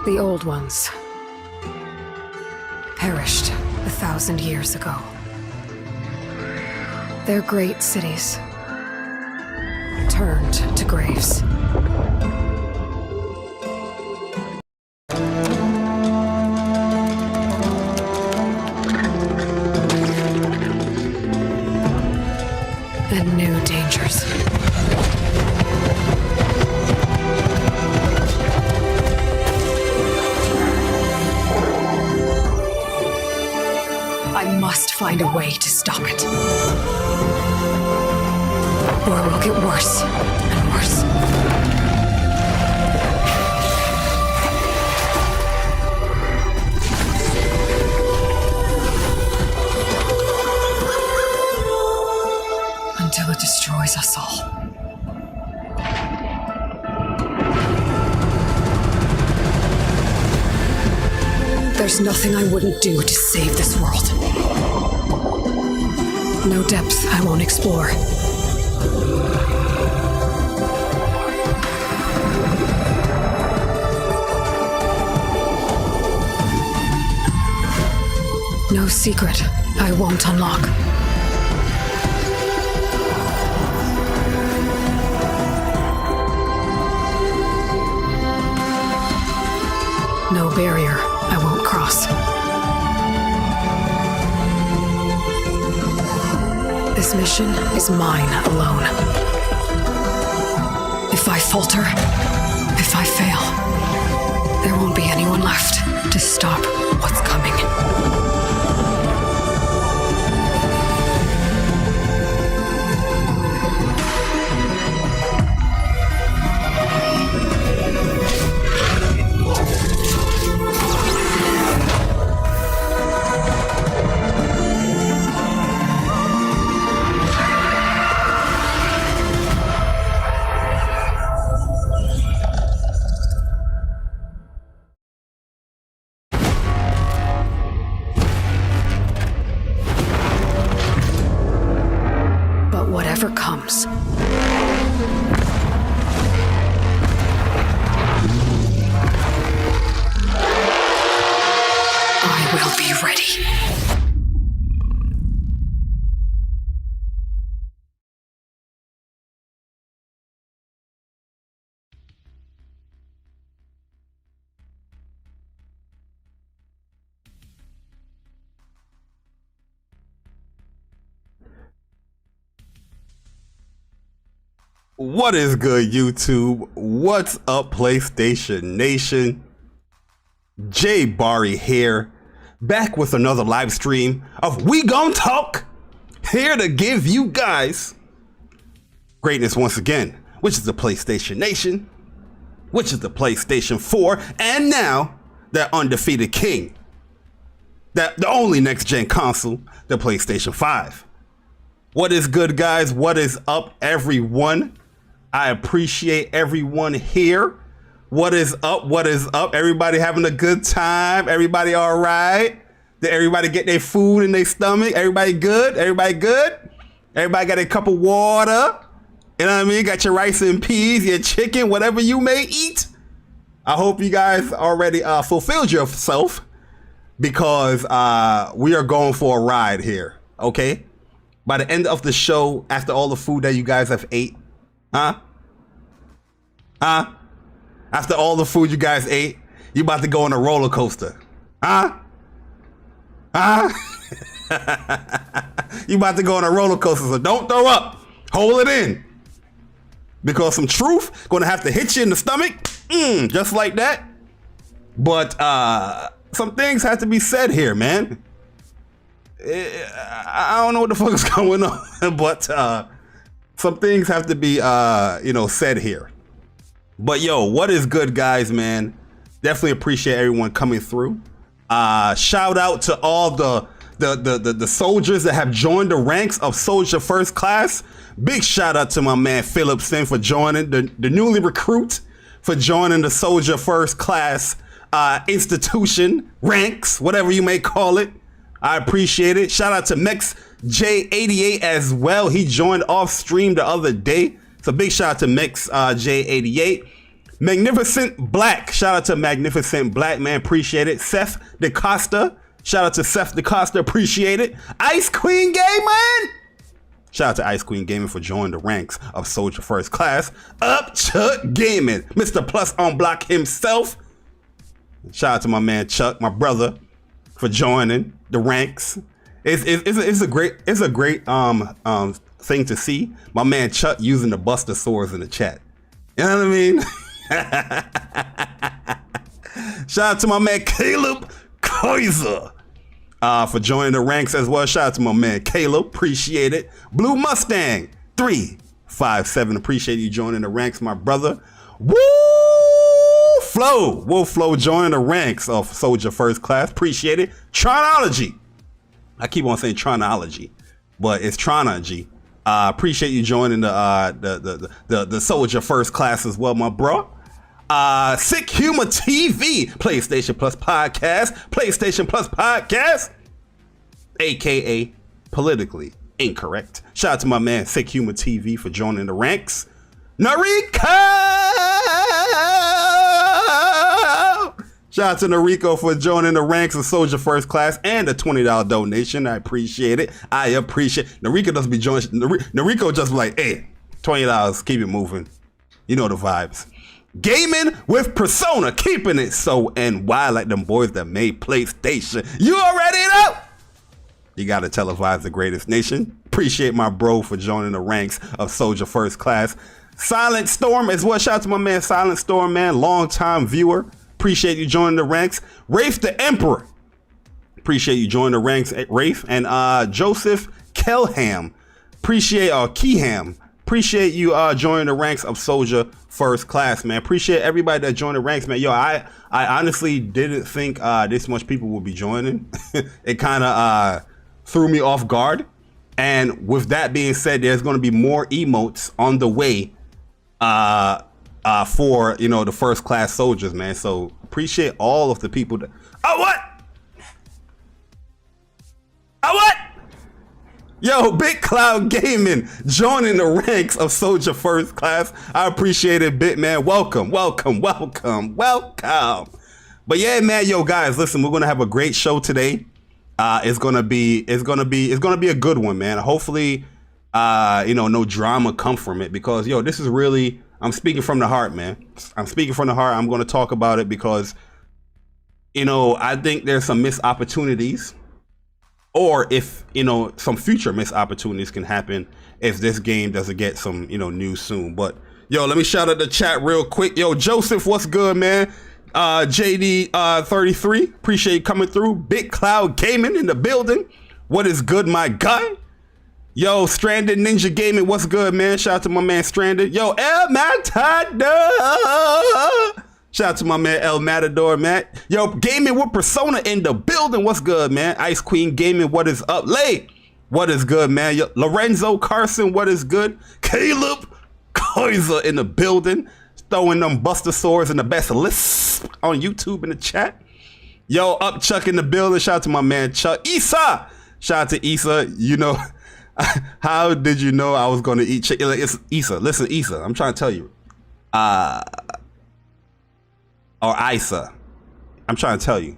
The old ones perished 1,000 years ago. Their great cities turned to graves. And new dangers. I must find a way to stop it. Or it will get worse and worse. Until it destroys us all. There's nothing I wouldn't do to save this world. No depth I won't explore. No secret I won't unlock. No barrier I won't cross. This mission is mine alone. If I falter, if I fail, there won't be anyone left to stop what's coming. Whatever comes. I will be ready. What is good, YouTube? What's up, PlayStation Nation? Jay Bari here, back with another live stream of We Gon' Talk, here to give you guys greatness once again, which is the PlayStation Nation, which is the PlayStation 4, and now that undefeated king, that the only next-gen console, the PlayStation 5. What is good, guys? What is up, everyone? I appreciate everyone here. What is up? What is up? Everybody having a good time? Everybody all right? Did everybody get their food in their stomach? Everybody good? Everybody good? Everybody got a cup of water? You know what I mean? Got your rice and peas, your chicken, whatever you may eat. I hope you guys already fulfilled yourself, because we are going for a ride here, okay? By the end of the show, after all the food that you guys have ate, after all the food you guys ate, you about to go on a roller coaster. You about to go on a roller coaster, so don't throw up. Hold it in. Because some truth gonna have to hit you in the stomach, just like that. But some things have to be said here, man. I don't know what the fuck is going on, but some things have to be, said here. But yo, what is good, guys, man? Definitely appreciate everyone coming through. Shout out to all the soldiers that have joined the ranks of Soldier First Class. Big shout out to my man Phillipson for joining, the newly recruit for joining the Soldier First Class institution, ranks, whatever you may call it. I appreciate it. Shout out to Mex J88 as well. He joined off stream the other day. So big shout out to Mex J88. Magnificent Black. Shout out to Magnificent Black, man. Appreciate it. Seth DeCosta. Shout out to Seth DeCosta. Appreciate it. Ice Queen Gaming. Shout out to Ice Queen Gaming for joining the ranks of Soldier First Class. Up Chuck Gaming. Mr. Plus on Block himself. Shout out to my man Chuck, my brother, for joining the ranks. It's a great thing to see. My man Chuck using the Buster Swords in the chat. You know what I mean? Shout out to my man Caleb Kaiser for joining the ranks as well. Shout out to my man Caleb. Appreciate it. Blue Mustang 357. Appreciate you joining the ranks, my brother. Woo! Wolf Flow joining the ranks of Soldier First Class. Appreciate it. Tronology. I keep on saying Tronology, but it's Tronology. Appreciate you joining the Soldier First Class as well, my bro. Sick Humor TV, PlayStation Plus Podcast, aka Politically Incorrect. Shout out to my man Sick Humor TV for joining the ranks. Nariko! Shout out to Nariko for joining the ranks of Soldier First Class and a $20 donation. I appreciate it. Nariko doesn't be joining. Nariko just like, hey, $20, keep it moving. You know the vibes. Gaming with Persona, keeping it so NY like them boys that made PlayStation. You already know. You gotta televise the greatest nation. Appreciate my bro for joining the ranks of Soldier First Class. Silent Storm as well. Shout out to my man Silent Storm, man, long-time viewer. Appreciate you joining the ranks. Rafe the Emperor. Appreciate you joining the ranks, Rafe. And Joseph Kelham. Keyham. Appreciate you joining the ranks of Soldier First Class, man. Appreciate everybody that joined the ranks, man. Yo, I honestly didn't think this much people would be joining. It kind of threw me off guard. And with that being said, there's going to be more emotes on the way for, you know, the First Class soldiers, man. So appreciate all of the people that... Oh, what? Yo, Big Cloud Gaming joining the ranks of Soldier First Class. I appreciate it, Bit Man. Welcome. But yeah, man, yo, guys, listen, we're gonna have a great show today. It's gonna be a good one, man. Hopefully, no drama come from it, because yo, this is really, I'm speaking from the heart, man. I'm speaking from the heart. I'm gonna talk about it because, I think there's some missed opportunities. Or if, some future missed opportunities can happen if this game doesn't get some, news soon. But, yo, let me shout out the chat real quick. Yo, Joseph, what's good, man? JD33, appreciate you coming through. Big Cloud Gaming in the building. What is good, my guy? Yo, Stranded Ninja Gaming, what's good, man? Shout out to my man Stranded. Yo, El Matador. Shout out to my man El Matador, man. Yo, Gaming with Persona in the building. What's good, man? Ice Queen Gaming, what is up? Lay, what is good, man? Yo, Lorenzo Carson, what is good? Caleb Kaiser in the building. Throwing them Buster Swords in the best lists on YouTube in the chat. Yo, Up Chuck in the building. Shout out to my man Chuck. Issa. Shout out to Issa. How did you know I was going to eat chicken? It's Issa. Listen, Issa, I'm trying to tell you. Or Isa. I'm trying to tell you.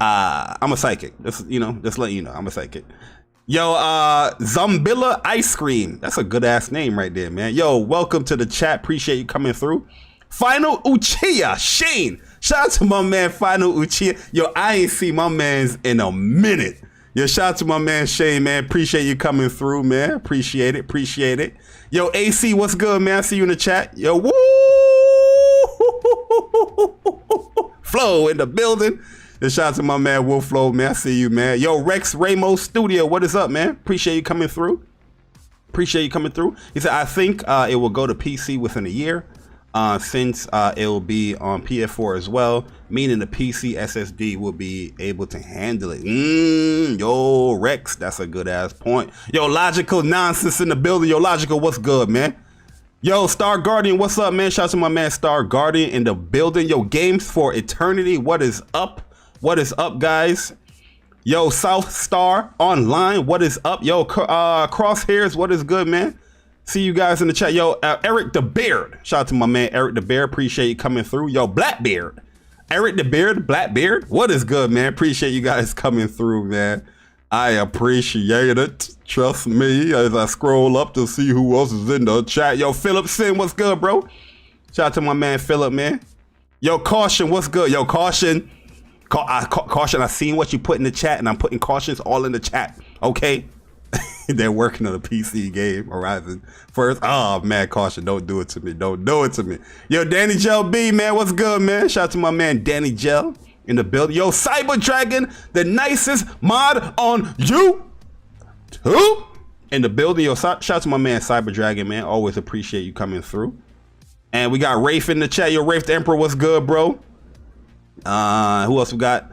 I'm a psychic. Just let you know. I'm a psychic. Yo, Zumbilla Ice Cream. That's a good ass name right there, man. Yo, welcome to the chat. Appreciate you coming through. Final Uchiha Shane. Shout out to my man Final Uchiha. Yo, I ain't see my mans in a minute. Yo, shout out to my man Shane, man. Appreciate you coming through, man. Appreciate it. Yo, AC, what's good, man? I see you in the chat. Yo, woo! Flow in the building. And shout out to my man Wolf Flow, man. I see you, man. Yo, Rex Ramos Studio, what is up, man? Appreciate you coming through. He said, I think it will go to PC within a year, since it will be on PS4 as well, meaning the PC SSD will be able to handle it. Yo, Rex, that's a good ass point. Yo, Logical Nonsense in the building. Yo, Logical, what's good, man? Yo, Star Guardian, what's up, man? Shout out to my man Star Guardian in the building. Yo, Games for Eternity, what is up? What is up, guys? Yo, South Star Online, what is up? Yo, Crosshairs, what is good, man? See you guys in the chat. Yo, Eric the Beard. Shout out to my man, Eric the Beard. Appreciate you coming through. Yo, Blackbeard. Eric the Beard, Blackbeard. What is good, man? Appreciate you guys coming through, man. I appreciate it. Trust me as I scroll up to see who else is in the chat. Yo, Philip Sin, what's good, bro? Shout out to my man, Philip, man. Yo, Caution, what's good? Yo, Caution. Caution, I seen what you put in the chat, and I'm putting cautions all in the chat, okay? They're working on a PC game, Horizon first. Oh, man, Caution, don't do it to me. Don't do it to me. Yo, Danny Gel B, man, what's good, man? Shout out to my man, Danny Gel in the building. Yo, Cyber Dragon, the nicest mod on YouTube in the building. Yo, shout out to my man, Cyber Dragon, man. Always appreciate you coming through. And we got Rafe in the chat. Yo, Rafe the Emperor, what's good, bro? Who else we got?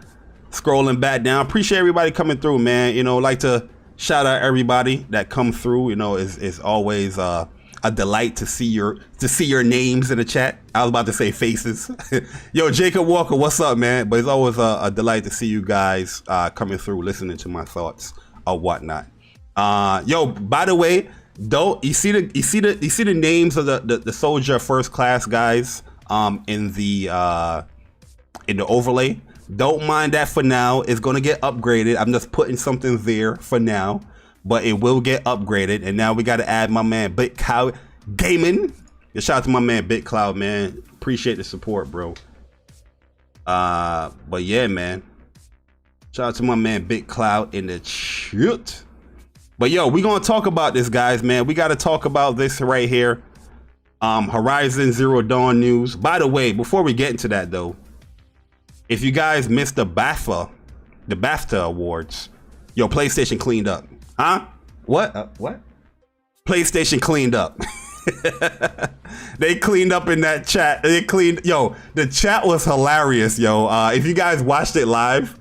Scrolling back down. Appreciate everybody coming through, man. You know, like to shout out everybody that come through. You know, it's always a delight to see your names in the chat. I was about to say faces. Yo, Jacob Walker, what's up, man? But it's always a delight to see you guys coming through, listening to my thoughts or whatnot. Yo, by the way, don't you see the names of the soldier first class guys in the overlay? Don't mind that for now. It's gonna get upgraded. I'm just putting something there for now, but it will get upgraded. And now we got to add my man BitCloud Gaming. Shout out to my man BitCloud, man. Appreciate the support, bro. But yeah, man. Shout out to my man BitCloud in the chat. But yo, we gonna talk about this, guys, man. We got to talk about this right here. Horizon Zero Dawn news. By the way, before we get into that though, if you guys missed the BAFTA awards, yo, PlayStation cleaned up. Huh? What? What? PlayStation cleaned up. They cleaned up in that chat. Yo, the chat was hilarious, yo. If you guys watched it live,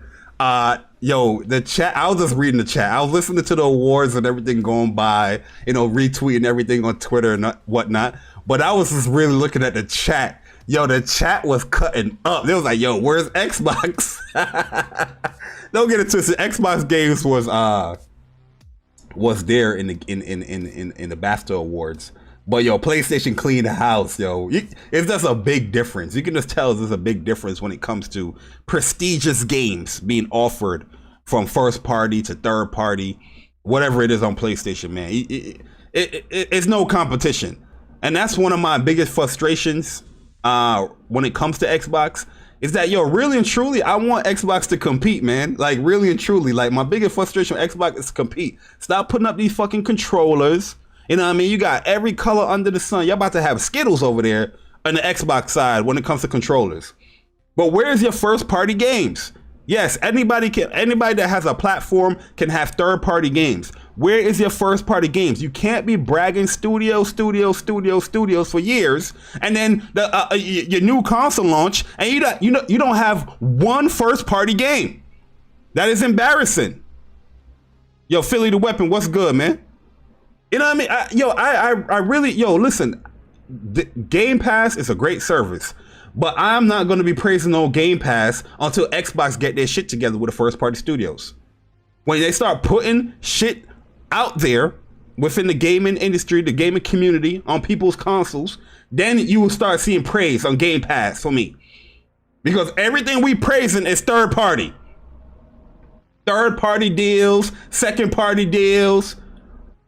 yo, the chat, I was just reading the chat. I was listening to the awards and everything going by, you know, retweeting everything on Twitter and whatnot. But I was just really looking at the chat. Yo, the chat was cutting up. They was like, yo, where's Xbox? Don't get it twisted. Xbox games was there in the BAFTA awards. But yo, PlayStation cleaned the house, yo. It's just a big difference. You can just tell there's a big difference when it comes to prestigious games being offered from first party to third party, whatever it is on PlayStation, man. It's no competition. And that's one of my biggest frustrations when it comes to Xbox, is that, yo, really and truly, I want Xbox to compete, man. Like, really and truly, like, my biggest frustration with Xbox is to compete. Stop putting up these fucking controllers. You know what I mean? You got every color under the sun. Y'all about to have Skittles over there on the Xbox side when it comes to controllers. But where's your first party games? Yes, anybody that has a platform can have third party games. Where is your first party games? You can't be bragging studios for years, and then your new console launch, and you don't have one first party game. That is embarrassing. Yo, Philly the Weapon, what's good, man? You know what I mean? I really, listen. The Game Pass is a great service, but I'm not going to be praising no Game Pass until Xbox get their shit together with the first party studios. When they start putting shit out there within the gaming industry, the gaming community, on people's consoles, then you will start seeing praise on Game Pass for me. Because everything we praising is third party. Third party deals, second party deals.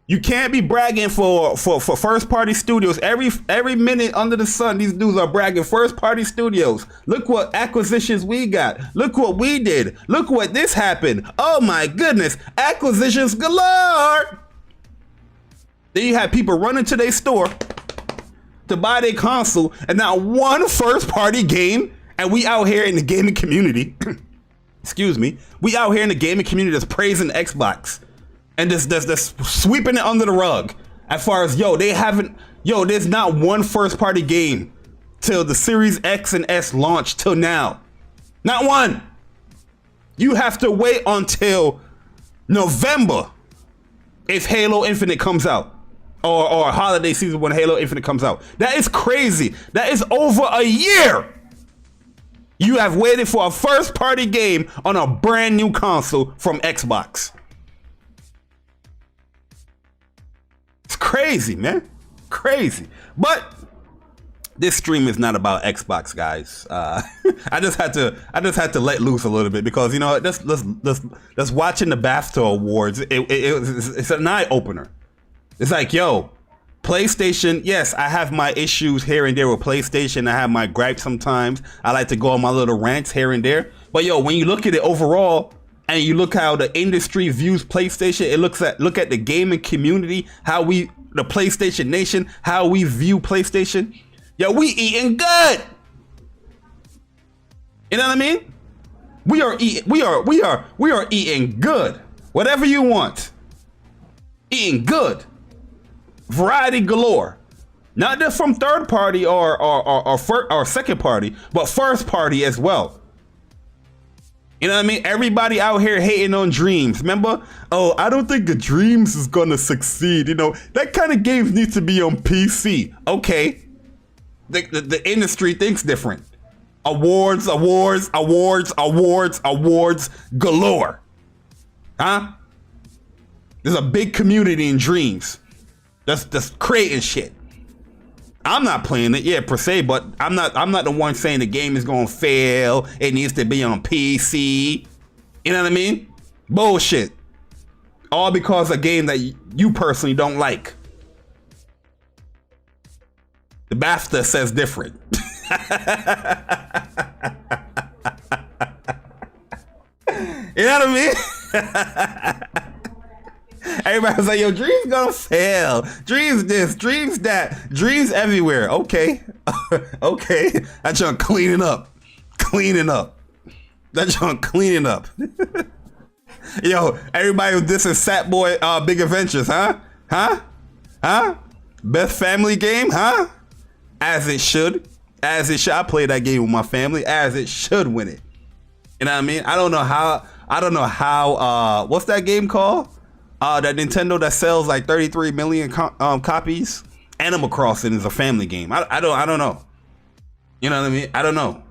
You can't be bragging for first party studios. Every minute under the sun, these dudes are bragging first party studios. Look what acquisitions we got. Look what we did. Look what this happened. Oh my goodness. Acquisitions galore. Then you have people running to their store to buy their console and not one first party game. And we out here in the gaming community, excuse me, we out here in the gaming community that's praising Xbox. And just sweeping it under the rug. As far as, there's not one first party game till the Series X and S launch till now. Not one. You have to wait until November if Halo Infinite comes out. Or holiday season when Halo Infinite comes out. That is crazy. That is over a year. You have waited for a first party game on a brand new console from Xbox. It's crazy, man. crazy. But this stream is not about Xbox, guys. I just had to let loose a little bit because, you know, just watching the BAFTA awards, it's an eye opener. It's like, yo, PlayStation, yes, I have my issues here and there with PlayStation. I have my gripes sometimes. I like to go on my little rants here and there. But yo, when you look at it overall and you look how the industry views PlayStation, it look at the gaming community, the PlayStation Nation, how we view PlayStation. Yo, we eating good. You know what I mean? We are eating good. Whatever you want. Eating good. Variety galore. Not just from third party or second party, but first party as well. You know what I mean? Everybody out here hating on Dreams. Remember? Oh, I don't think the Dreams is gonna succeed. You know, that kind of games need to be on PC. Okay. The industry thinks different. Awards galore. Huh? There's a big community in Dreams. That's creating shit. I'm not playing it, yeah, per se, but I'm not the one saying the game is gonna fail. It needs to be on PC. You know what I mean? Bullshit. All because of a game that you personally don't like. The BAFTA says different. You know what I mean? Everybody's like, yo, Dreams gonna fail. Dreams this, Dreams that, Dreams everywhere. Okay. Okay. That junk cleaning up. That junk cleaning up. Yo, everybody was dissing Satboy Big Adventures, huh? Best family game, huh? As it should. I played that game with my family. As it should win it. You know what I mean? I don't know how what's that game called? That Nintendo that sells like 33 million copies. Animal Crossing is a family game. I don't know. You know what I mean? I don't know.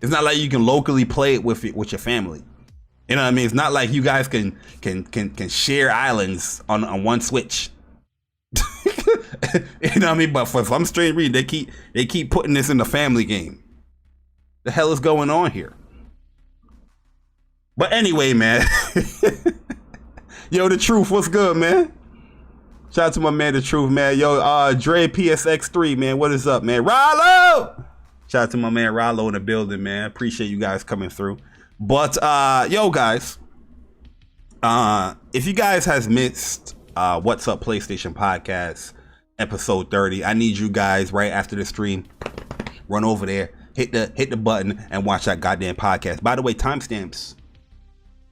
It's not like you can locally play it with your family. You know what I mean? It's not like you guys can share islands on one Switch. You know what I mean? But for some strange reason, they keep putting this in the family game. The hell is going on here? But anyway, man. Yo, The Truth, what's good, man? Shout out to my man, The Truth, man. Yo, Dre PSX3, man, what is up, man? Rollo! Shout out to my man Rollo in the building, man. Appreciate you guys coming through. But, yo, guys, if you guys has missed What's Up PlayStation Podcast, episode 30, I need you guys right after the stream, run over there, hit the button, and watch that goddamn podcast. By the way, timestamps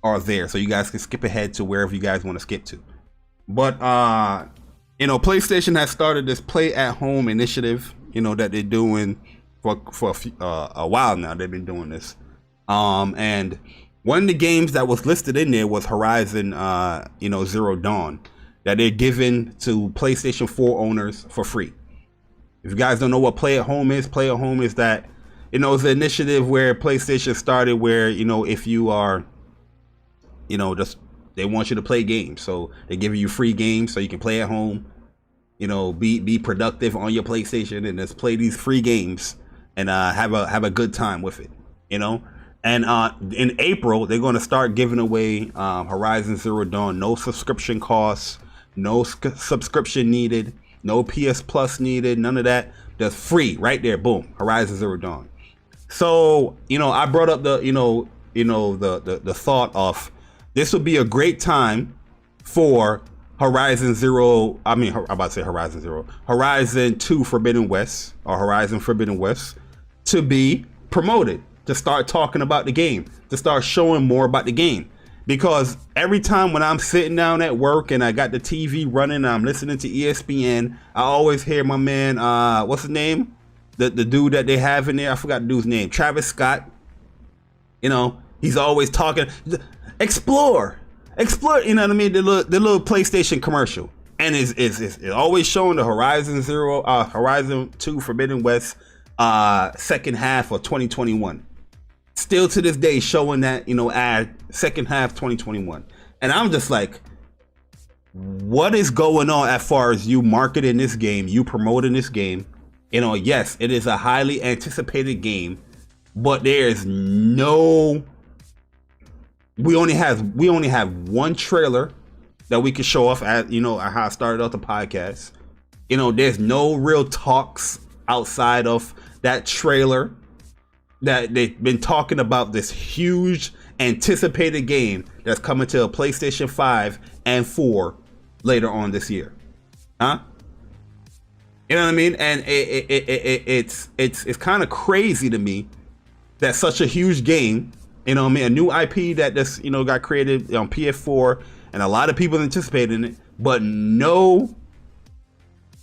are there, so you guys can skip ahead to wherever you guys want to skip to. But you know, PlayStation has started this play at home initiative, you know, that they're doing for a while now. They've been doing this, and one of the games that was listed in there was Horizon Zero Dawn, that they're giving to PlayStation 4 owners for free. If you guys don't know what play at home is that, you know, it's an initiative where PlayStation started where, you know, if you are, you know, just they want you to play games, so they give you free games so you can play at home, you know, be productive on your PlayStation and just play these free games and have a good time with it, you know. And in April they're going to start giving away Horizon Zero Dawn, no subscription costs, no subscription needed, no PS Plus needed, none of that, just free right there, boom, Horizon Zero Dawn. So, you know, I brought up the the thought of this would be a great time for Horizon 2 Forbidden West, or Horizon Forbidden West, to be promoted, to start talking about the game, to start showing more about the game. Because every time when I'm sitting down at work and I got the TV running and I'm listening to ESPN, I always hear my man, what's his name? The dude that they have in there, I forgot the dude's name, Travis Scott. You know, he's always talking, explore, you know what I mean? The little PlayStation commercial. And it's always showing the Horizon 2 Forbidden West second half of 2021. Still to this day showing that, you know, ad second half 2021. And I'm just like, what is going on as far as you marketing this game, you promoting this game. You know, yes, it is a highly anticipated game, but there's no, we only have one trailer that we can show off at, you know, how I started out the podcast. You know, there's no real talks outside of that trailer that they've been talking about this huge anticipated game that's coming to a PlayStation 5 and 4 later on this year. Huh? You know what I mean? And it's kind of crazy to me that such a huge game, you know what I mean, a new IP that just, you know, got created on PS4 and a lot of people anticipating it, but no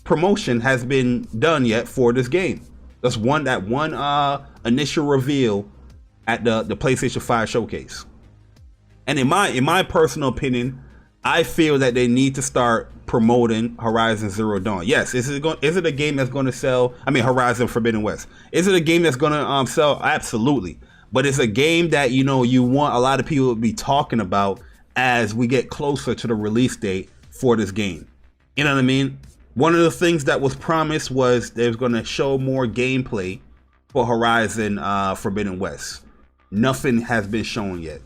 promotion has been done yet for this game. That's one initial reveal at the PlayStation 5 showcase. And in my personal opinion, I feel that they need to start promoting Horizon Zero Dawn. Yes, is it a game that's going to sell? I mean, Horizon Forbidden West. Is it a game that's going to sell? Absolutely. But it's a game that, you know, you want a lot of people to be talking about as we get closer to the release date for this game. You know what I mean? One of the things that was promised was there's going to show more gameplay for Horizon Forbidden West. Nothing has been shown yet.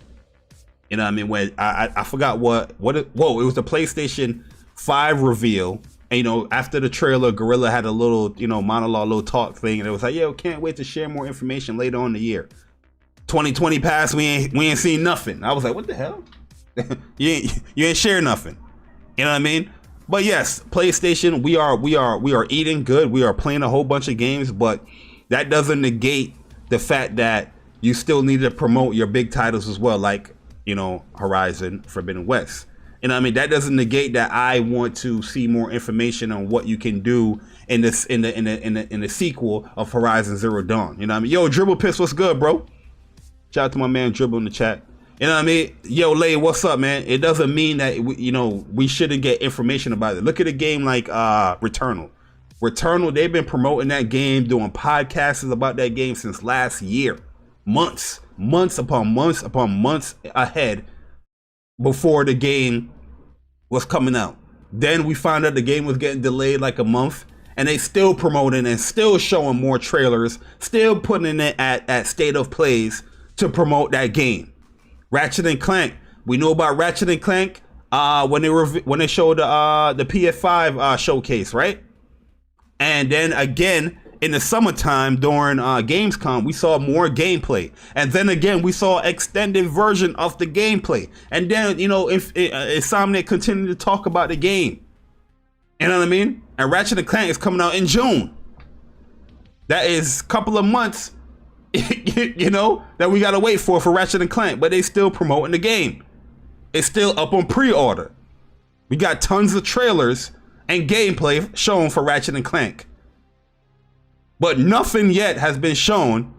You know what I mean? When I forgot what it was the PlayStation 5 reveal. And, you know, after the trailer, Guerrilla had a little, you know, monologue, little talk thing. And it was like, yo, can't wait to share more information later on in the year. 2020 passed, we ain't seen nothing. I was like, what the hell? you ain't share nothing. You know what I mean? But yes, PlayStation, we are eating good. We are playing a whole bunch of games, but that doesn't negate the fact that you still need to promote your big titles as well, like, you know, Horizon Forbidden West. You know what I mean? That doesn't negate that I want to see more information on what you can do in this in the sequel of Horizon Zero Dawn. You know what I mean? Yo, Dribble Piss, what's good, bro? Shout out to my man Dribble in the chat. You know what I mean? Yo, Lay, what's up, man? It doesn't mean that we shouldn't get information about it. Look at a game like Returnal. Returnal, they've been promoting that game, doing podcasts about that game since last year. Months upon months ahead before the game was coming out. Then we found out the game was getting delayed like a month, and they still promoting and still showing more trailers, still putting it at state of plays to promote that game. Ratchet and Clank, we knew about Ratchet and Clank when they showed the PS5 showcase, right? And then again in the summertime during Gamescom, we saw more gameplay, and then again we saw extended version of the gameplay, and then, you know, if Insomniac continued to talk about the game, you know what I mean? And Ratchet and Clank is coming out in June. That is a couple of months, you know, that we gotta wait for Ratchet and Clank, but they still promoting the game. It's still up on pre-order. We got tons of trailers and gameplay shown for Ratchet and Clank, but nothing yet has been shown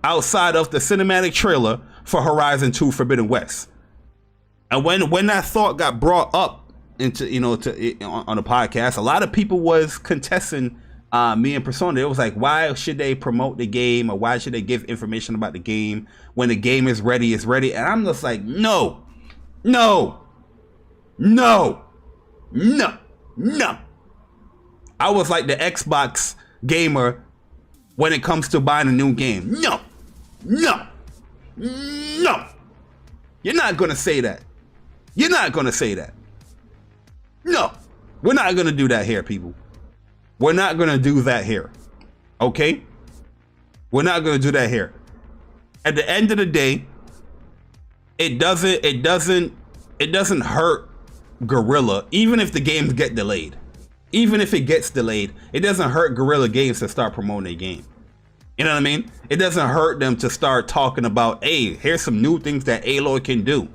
outside of the cinematic trailer for Horizon 2 Forbidden West. And when that thought got brought up into, you know, on the podcast, a lot of people was contesting me and Persona. It was like, why should they promote the game, or why should they give information about the game when the game is ready? It's ready. And I'm just like, no. I was like the Xbox gamer when it comes to buying a new game. No. You're not gonna say that. No, we're not gonna do that here, people. We're not gonna do that here. Okay? We're not gonna do that here. At the end of the day, it doesn't hurt Guerrilla, even if the games get delayed. Even if it gets delayed, it doesn't hurt Guerrilla Games to start promoting a game. You know what I mean? It doesn't hurt them to start talking about, hey, here's some new things that Aloy can do.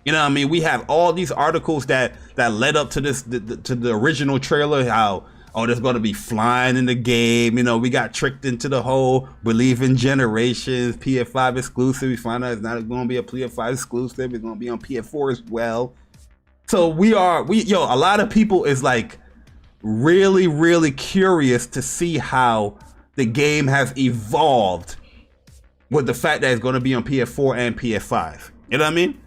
You know what I mean? We have all these articles that led up to this, to the original trailer, how, oh, there's going to be flying in the game. You know, we got tricked into the whole believe in generations, PS5 exclusive. We found out it's not going to be a PS5 exclusive. It's going to be on PS4 as well. So a lot of people is like really curious to see how the game has evolved with the fact that it's going to be on PS4 and PS5. You know what I mean?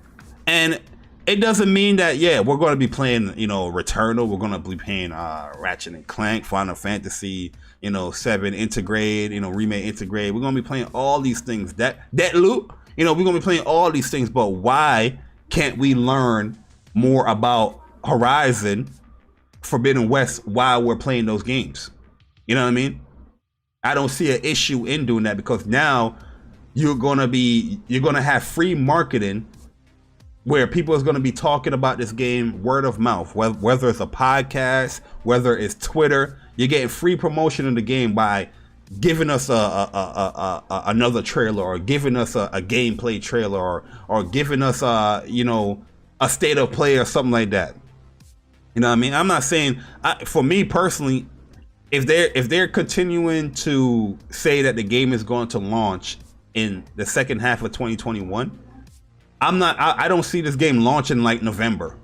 And it doesn't mean that, yeah, we're going to be playing, you know, Returnal. We're going to be playing Ratchet and Clank, Final Fantasy, you know, 7 Integrate, you know, Remake Integrate. We're going to be playing all these things. That loop, you know, we're going to be playing all these things. But why can't we learn more about Horizon Forbidden West while we're playing those games? You know what I mean? I don't see an issue in doing that, because now you're going to have free marketing where people is going to be talking about this game word of mouth, whether it's a podcast, whether it's Twitter. You're getting free promotion of the game by giving us another trailer, or giving us a gameplay trailer, or giving us you know, a state of play or something like that. You know what I mean? I'm not saying, for me personally, if they're continuing to say that the game is going to launch in the second half of 2021, I don't see this game launching like November.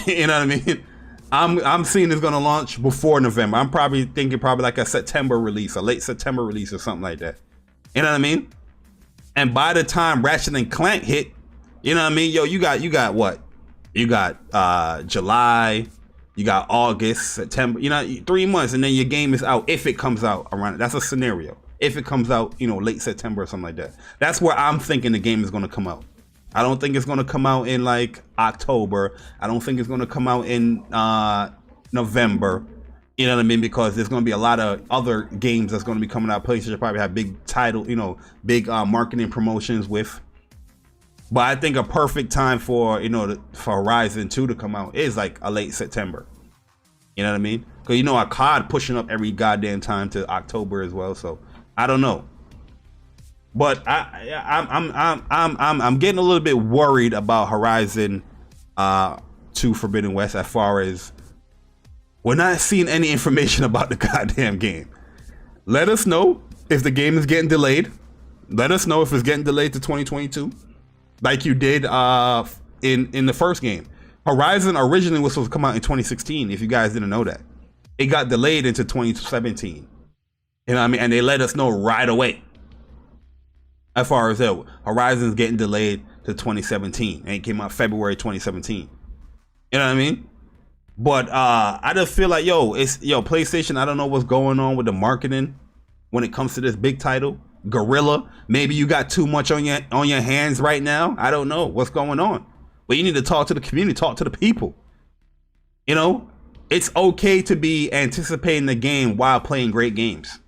You know what I mean? I'm seeing it's gonna launch before November. I'm probably thinking like a September release, a late September release or something like that. You know what I mean? And by the time Ratchet and Clank hit, you know what I mean? Yo, you got what? You got July, you got August, September, you know, 3 months, and then your game is out, if it comes out around. That's a scenario. If it comes out, you know, late September or something like that. That's where I'm thinking the game is gonna come out. I don't think it's going to come out in like October. I don't think it's going to come out in November. You know what I mean? Because there's going to be a lot of other games that's going to be coming out. PlayStation probably have big title, you know, big marketing promotions with. But I think a perfect time for, you know, for Horizon 2 to come out is like a late September. You know what I mean? Because, you know, a COD pushing up every goddamn time to October as well. So I don't know. But I'm getting a little bit worried about Horizon 2 Forbidden West, as far as we're not seeing any information about the goddamn game. Let us know if the game is getting delayed. Let us know if it's getting delayed to 2022, like you did in the first game. Horizon originally was supposed to come out in 2016. If you guys didn't know that, it got delayed into 2017. You know what I mean? And they let us know right away. As far as that, Horizon's getting delayed to 2017, and it came out February 2017. You know what I mean? But I just feel like, PlayStation, I don't know what's going on with the marketing when it comes to this big title. Guerrilla, maybe you got too much on your hands right now. I don't know what's going on. But you need to talk to the community, talk to the people. You know, it's okay to be anticipating the game while playing great games.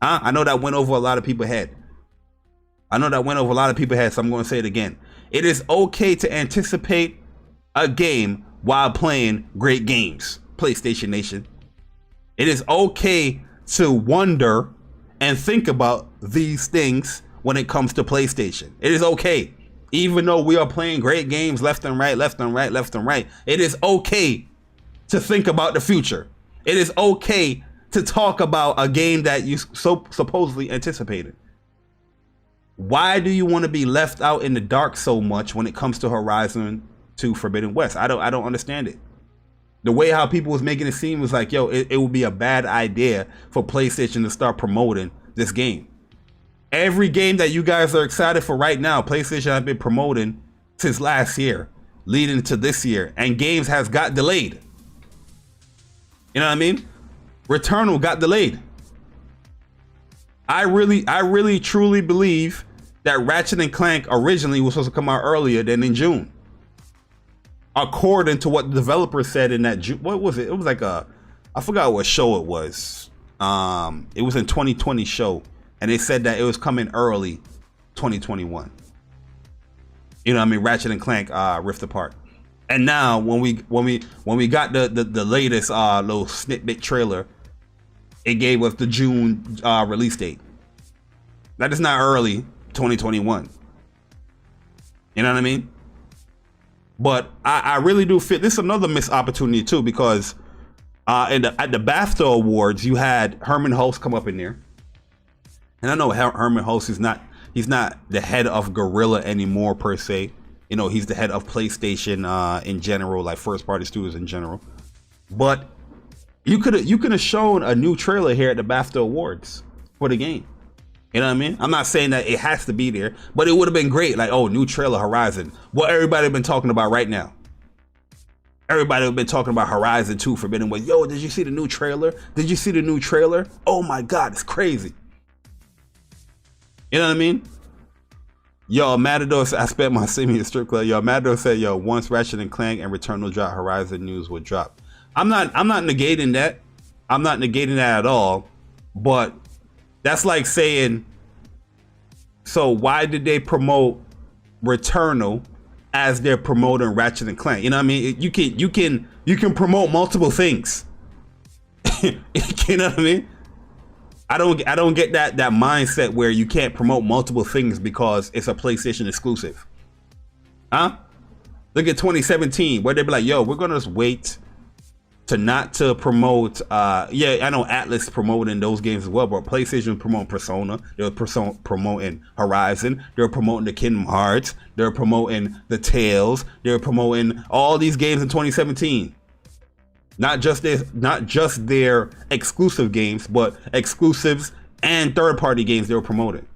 I know that went over a lot of people's head. So I'm going to say it again. It is okay to anticipate a game while playing great games, PlayStation Nation. It is okay to wonder and think about these things when it comes to PlayStation. It is okay. Even though we are playing great games left and right, it is okay to think about the future. It is okay to talk about a game that you supposedly anticipated. Why do you want to be left out in the dark so much when it comes to Horizon 2 Forbidden West? I don't understand it. The way how people was making it seem was like, it would be a bad idea for PlayStation to start promoting this game. Every game that you guys are excited for right now, PlayStation has been promoting since last year, leading to this year, and games has got delayed. You know what I mean? Returnal got delayed. I really truly believe that Ratchet and Clank originally was supposed to come out earlier than in June, according to what the developer said in that what was it? It was like I forgot what show it was. It was in 2020 show, and they said that it was coming early 2021. You know what I mean? Ratchet and Clank Rift Apart. And now when we got the latest little snippet trailer, it gave us the June release date. That is not early 2021. You know what I mean? But I really do feel this is another missed opportunity too, because at the BAFTA Awards you had Herman Hulst come up in there, and I know Herman Hulst he's not the head of Guerrilla anymore per se. You know, he's the head of PlayStation in general, like first party studios in general. But you could have shown a new trailer here at the BAFTA Awards for the game. You know what I mean? I'm not saying that it has to be there, but it would have been great. Like, oh, new trailer, Horizon. What everybody been talking about right now. Everybody have been talking about Horizon 2 Forbidden West. Yo, did you see the new trailer? Did you see the new trailer? Oh my God, it's crazy. You know what I mean? Yo, Matador, I spent my semi in strip club. Yo, Matador said, yo, once Ratchet and Clank and Returnal drop, Horizon news would drop. I'm not negating that. I'm not negating that at all. But that's like saying, so why did they promote Returnal as they're promoting Ratchet and Clank? You know what I mean? You can promote multiple things. You know what I mean? I don't get that mindset where you can't promote multiple things because it's a PlayStation exclusive. Huh? Look at 2017 where they'd be like, yo, we're gonna just wait to promote yeah, I know Atlas promoting those games as well, but PlayStation promoting Persona, they're promoting Horizon, they're promoting the Kingdom Hearts, they're promoting the Tales, they're promoting all these games in 2017. Not just their exclusive games, but exclusives and third-party games they were promoting.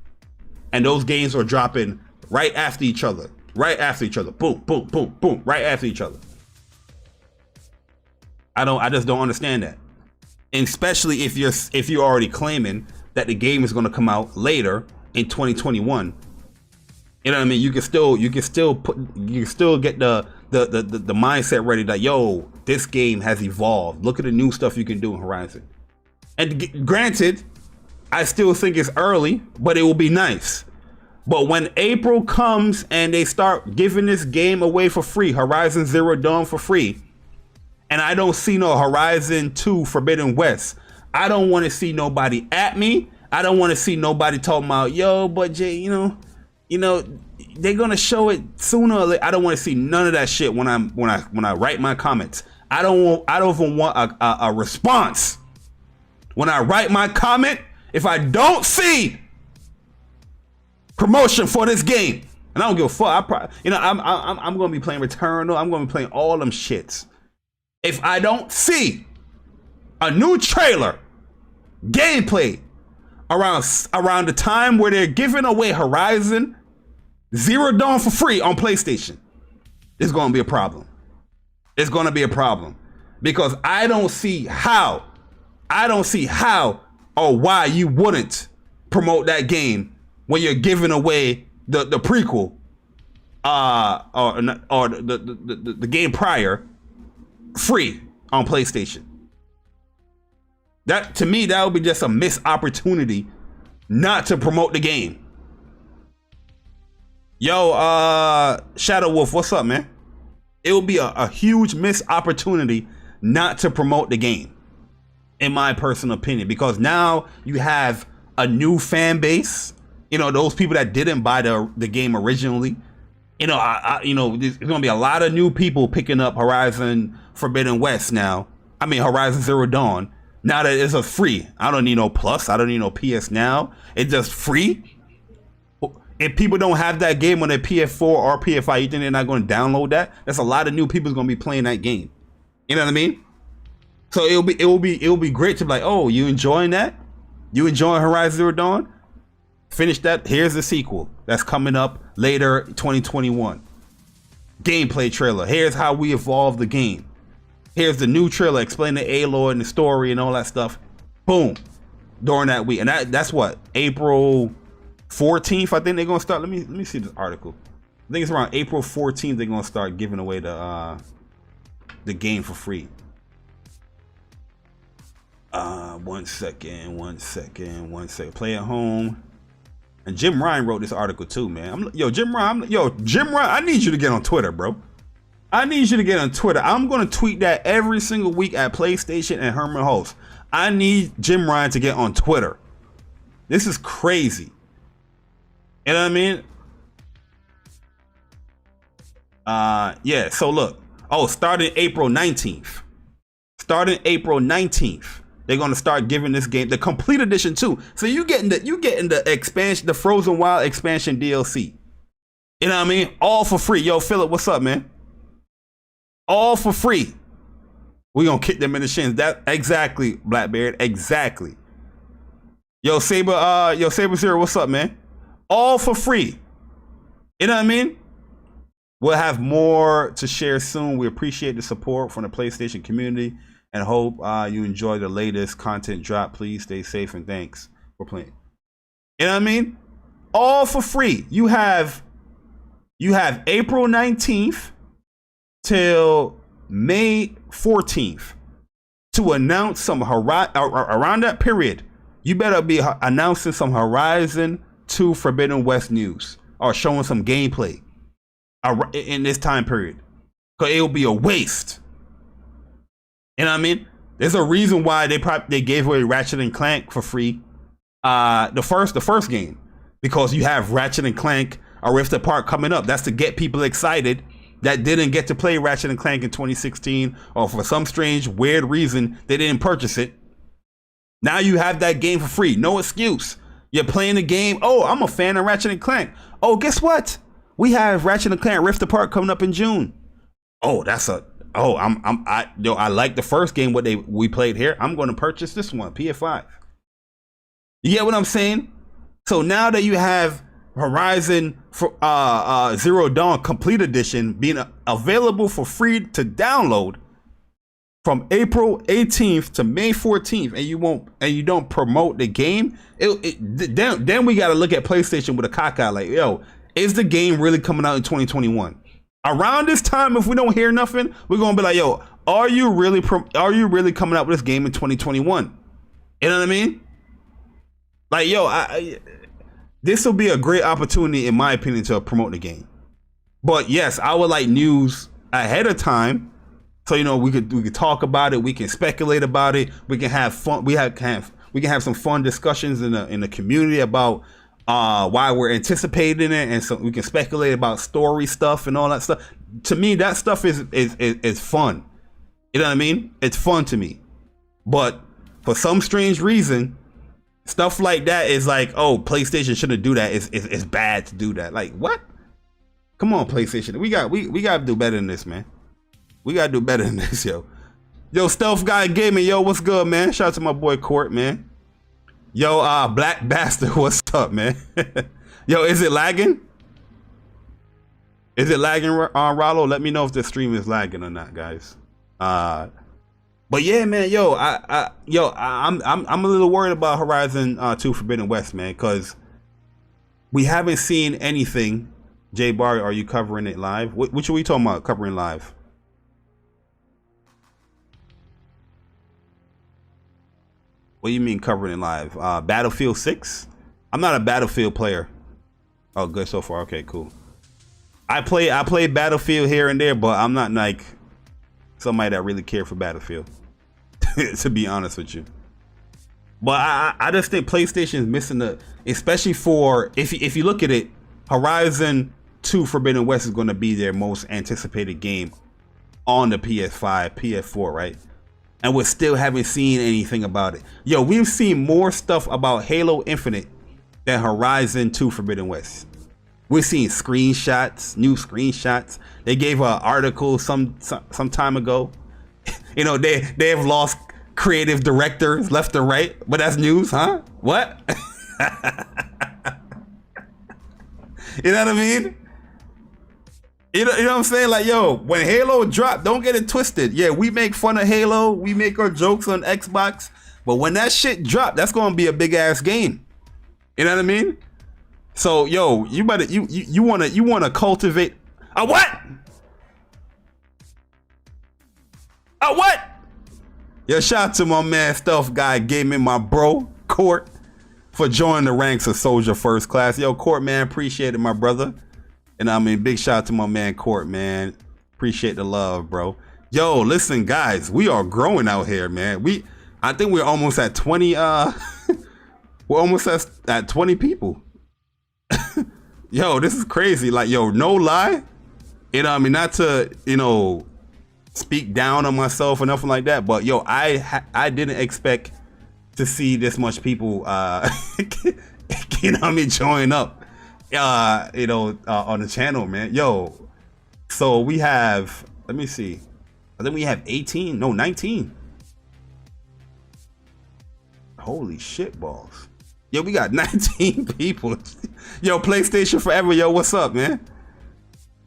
And those games are dropping right after each other. Right after each other. Boom, boom, boom, boom. Right after each other. I just don't understand that. And especially if you're already claiming that the game is going to come out later in 2021. You know what I mean? You can still get the mindset ready that, yo, this game has evolved. Look at the new stuff you can do in Horizon. And granted, I still think it's early, but it will be nice. But when April comes and they start giving this game away for free, Horizon Zero Dawn for free, and I don't see no Horizon 2 Forbidden West, I don't want to see nobody at me. I don't want to see nobody talking about, yo, but Jay, you know, they're gonna show it sooner or later. I don't want to see none of that shit when I write my comments. I don't even want a response when I write my comment. If I don't see promotion for this game, and I don't give a fuck, I'm gonna be playing Returnal. I'm gonna be playing all them shits. If I don't see a new trailer, gameplay around the time where they're giving away Horizon Zero Dawn for free on PlayStation, it's gonna be a problem. It's gonna be a problem because I don't see how or why you wouldn't promote that game when you're giving away the prequel or the game prior free on PlayStation. That, to me, that would be just a missed opportunity not to promote the game. Yo, Shadow Wolf, what's up, man? It would be a huge missed opportunity not to promote the game, in my personal opinion, because now you have a new fan base. You know, those people that didn't buy the game originally. You know, there's gonna be a lot of new people picking up Horizon Forbidden West now. I mean, Horizon Zero Dawn. Now that it's a free. I don't need no plus. I don't need no PS Now. It's just free. If people don't have that game on their PS4 or PS5, you think they're not going to download that? That's a lot of new people going to be playing that game. You know what I mean? So it'll be great to be like, oh, you enjoying that? You enjoying Horizon Zero Dawn? Finish that. Here's the sequel that's coming up later 2021. Gameplay trailer. Here's how we evolve the game. Here's the new trailer explaining the Aloy and the story and all that stuff. Boom. During that week. And that's what? April 14th, I think they're gonna start. Let me see this article. I think it's around April 14th they're gonna start giving away the game for free. One second. Play at home. And Jim Ryan wrote this article too, man. Jim Ryan, I need you to get on Twitter, bro. I need you to get on Twitter. I'm gonna tweet that every single week at PlayStation and Herman Host. I need Jim Ryan to get on Twitter. This is crazy. You know what I mean? Yeah, so look. Oh, starting April 19th. They're gonna start giving this game the complete edition too. So you getting the expansion, the Frozen Wild expansion DLC. You know what I mean? All for free. Yo, Philip, what's up, man? All for free. We gonna kick them in the shins. That exactly, Blackbeard. Exactly. Yo, Saber Zero, what's up, man? All for free. You know what I mean? We'll have more to share soon. We appreciate the support from the PlayStation community and hope you enjoy the latest content drop. Please stay safe and thanks for playing. You know what I mean? All for free. You have April 19th till May 14th to announce some around that period. You better be announcing some Horizon 2 Forbidden West news or showing some gameplay in this time period, because it'll be a waste. You know what I mean? There's a reason why they gave away Ratchet and Clank for free. The first game, because you have Ratchet and Clank A Rift Apart coming up. That's to get people excited that didn't get to play Ratchet and Clank in 2016, or for some strange weird reason they didn't purchase it. Now you have that game for free. No excuse. You're playing the game. Oh, I'm a fan of Ratchet and Clank. Oh, guess what? We have Ratchet and Clank Rift Apart coming up in June. Oh, I like the first game we played here. I'm going to purchase this one, PS5. You get what I'm saying? So now that you have Horizon Zero Dawn Complete Edition being available for free to download from April 18th to May 14th, and you don't promote the game, then we got to look at PlayStation with a cock eye, like, yo, is the game really coming out in 2021? Around this time, if we don't hear nothing, we're gonna be like, yo, are you really coming out with this game in 2021? You know what I mean? Like, yo, this will be a great opportunity, in my opinion, to promote the game. But yes, I would like news ahead of time, so we could talk about it, we can speculate about it, we can have fun, we can have some fun discussions in the community about why we're anticipating it, and so we can speculate about story stuff and all that stuff. To me, that stuff is fun. You know what I mean? It's fun to me. But for some strange reason, stuff like that is like, oh, PlayStation shouldn't do that. It's bad to do that. Like, what? Come on, PlayStation. We gotta do better than this, man. We gotta do better than this, yo. Yo, Stealth Guy Gaming, yo, what's good, man? Shout out to my boy Court, man. Yo, Black Bastard, what's up, man? Yo, is it lagging? Is it lagging, Rollo? Let me know if the stream is lagging or not, guys. But yeah, man, yo, I'm a little worried about Horizon 2 Forbidden West, man, because we haven't seen anything. Jay Barry, are you covering it live? Which are we talking about covering live? What do you mean covering it live? Battlefield 6? I'm not a Battlefield player. Oh, good so far. Okay, cool. I play Battlefield here and there, but I'm not like somebody that really cares for Battlefield, to be honest with you. But I just think PlayStation is missing especially for, if you look at it, Horizon 2 Forbidden West is going to be their most anticipated game on the PS5, PS4, right? And we still haven't seen anything about it. Yo, we've seen more stuff about Halo Infinite than Horizon 2 Forbidden West. We've seen screenshots, new screenshots. They gave an article some time ago. They have lost creative directors left and right, but that's news, huh? What? You know what I mean? You know what I'm saying? Like, yo, when Halo dropped, don't get it twisted. Yeah, we make fun of Halo, we make our jokes on Xbox, but when that shit drop, that's gonna be a big ass game. You know what I mean? So, yo, you wanna cultivate a what? A what? Yo, shout out to my man Stealth Guy Gaming, my bro Court, for joining the ranks of Soldier First Class. Yo, Court, man, appreciate it, my brother. And I mean, big shout out to my man Court, man. Appreciate the love, bro. Yo, listen, guys, we are growing out here, man. I think we're almost at 20. We're almost at 20 people. Yo, this is crazy. Like, yo, no lie. I mean, not to speak down on myself or nothing like that, but yo, I didn't expect to see this much people. Join up. On the channel, man. Yo, so we have, let me see, I think we have 19. Holy shit balls. Yo, we got 19 people. Yo, PlayStation Forever. Yo, what's up, man?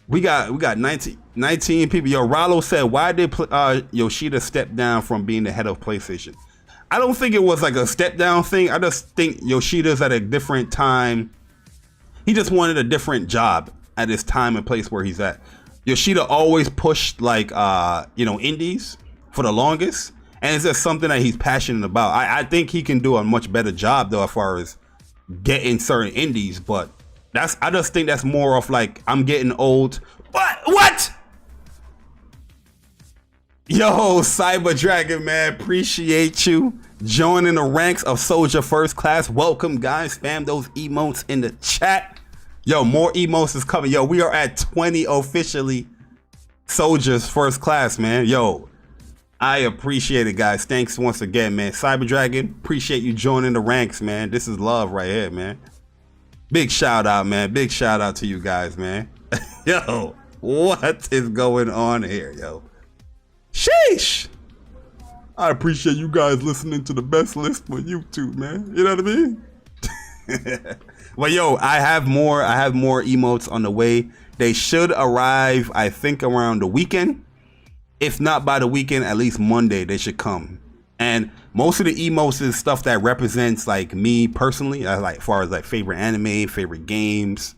We got 19 people. Yo, Rollo said, why did Yoshida step down from being the head of PlayStation? I don't think it was like a step down thing. I just think Yoshida's at a different time. He just wanted a different job at his time and place where he's at. Yoshida always pushed like indies for the longest, and it's just something that he's passionate about. I think he can do a much better job though as far as getting certain indies, but I just think that's more of like, I'm getting old. What? Yo, Cyber Dragon, man, appreciate you joining the ranks of Soldier First Class. Welcome, guys. Spam those emotes in the chat. Yo, more emotes is coming. Yo, we are at 20 officially Soldiers First Class, man. Yo, I appreciate it, guys. Thanks once again, man. Cyber Dragon, appreciate you joining the ranks, man. This is love right here, man. Big shout out, man. Big shout out to you guys, man. Yo, what is going on here, yo? Sheesh. I appreciate you guys listening to the best list on YouTube, man. You know what I mean? Well, yo, I have more emotes on the way. They should arrive, I think, around the weekend. If not by the weekend, at least Monday they should come. And most of the emotes is stuff that represents like me personally, like as far as like favorite anime, favorite games.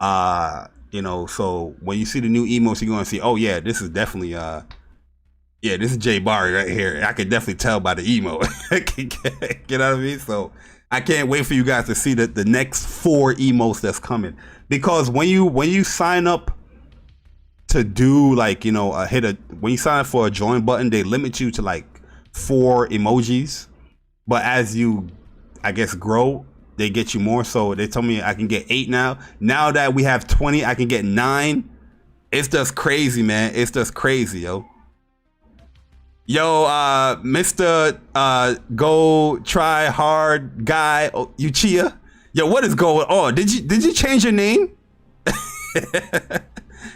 So when you see the new emotes, you're gonna see, oh yeah, this is definitely this is Jay Barry right here. I can definitely tell by the emo. You know what I mean? So I can't wait for you guys to see the next 4 emotes that's coming. Because when you sign up to do like, when you sign up for a join button, they limit you to like 4 emojis. But as you, I guess, grow, they get you more. So they told me I can get 8 now. Now that we have 20, I can get 9. It's just crazy, man. It's just crazy, yo. Yo, Mr. Go Try Hard Guy Uchiha. Yo, what is going on? Did you change your name?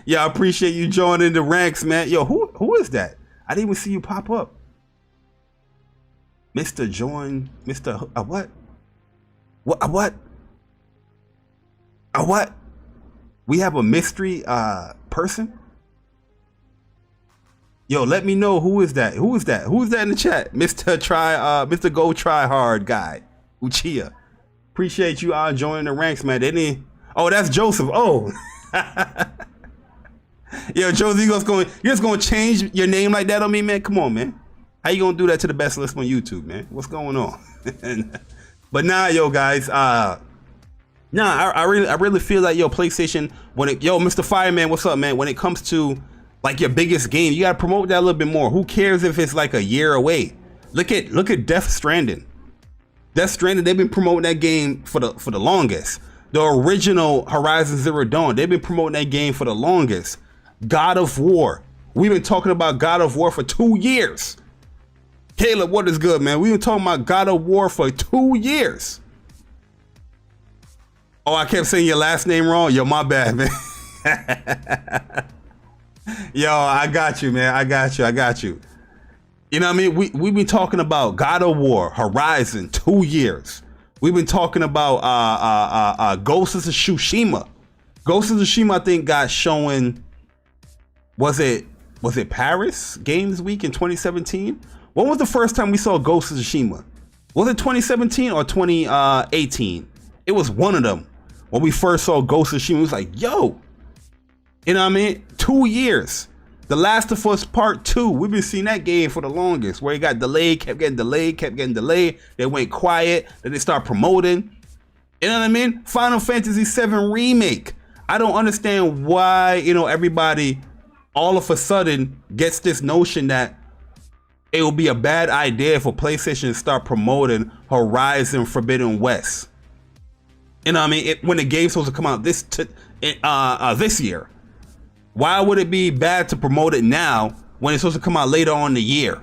Yo, I appreciate you joining the ranks, man. Yo, who is that? I didn't even see you pop up. Mr. Join, Mr. What? What? What? We have a mystery person? Yo, let me know who is that? Who is that? Who is that in the chat? Mr. Go Try Hard Guy Uchiha. Appreciate you joining the ranks, man. Oh, that's Joseph. Oh. Yo, Joseph, you're just gonna change your name like that on me, man? Come on, man. How you gonna do that to the best list on YouTube, man? What's going on? But nah, yo, guys. I really feel like, yo, PlayStation, yo, Mr. Fireman, what's up, man? When it comes to like your biggest game, you gotta promote that a little bit more. Who cares if it's like a year away? Look at Death Stranding. Death Stranding, they've been promoting that game for the longest. The original Horizon Zero Dawn, they've been promoting that game for the longest. God of War, we've been talking about God of War for 2 years. Caleb, what is good, man? We've been talking about God of War for 2 years. Oh, I kept saying your last name wrong. Yo, my bad, man. Yo, I got you, man. I got you. You know what I mean? We've been talking about God of War, Horizon, 2 years. We've been talking about Ghost of Tsushima. Ghost of Tsushima, I think, got shown. Was it Paris Games Week in 2017? When was the first time we saw Ghost of Tsushima? Was it 2017 or 2018? It was one of them. When we first saw Ghost of Tsushima, it was like, yo, you know what I mean? 2 years. The Last of Us Part 2, we've been seeing that game for the longest, where it got delayed, kept getting delayed. They went quiet, then they start promoting. You know what I mean? Final Fantasy VII Remake. I don't understand why, everybody all of a sudden gets this notion that it will be a bad idea for PlayStation to start promoting Horizon Forbidden West. You know what I mean? When the game's supposed to come out this year. Why would it be bad to promote it now when it's supposed to come out later on in the year?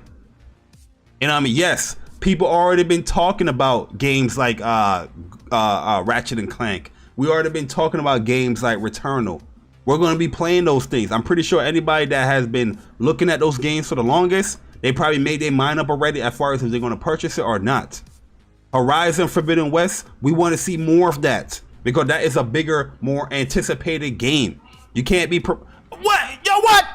You know what I mean? Yes, people already been talking about games like Ratchet and Clank. We already been talking about games like Returnal. We're going to be playing those things. I'm pretty sure anybody that has been looking at those games for the longest, they probably made their mind up already as far as if they're going to purchase it or not. Horizon Forbidden West, we want to see more of that because that is a bigger, more anticipated game. You can't be what?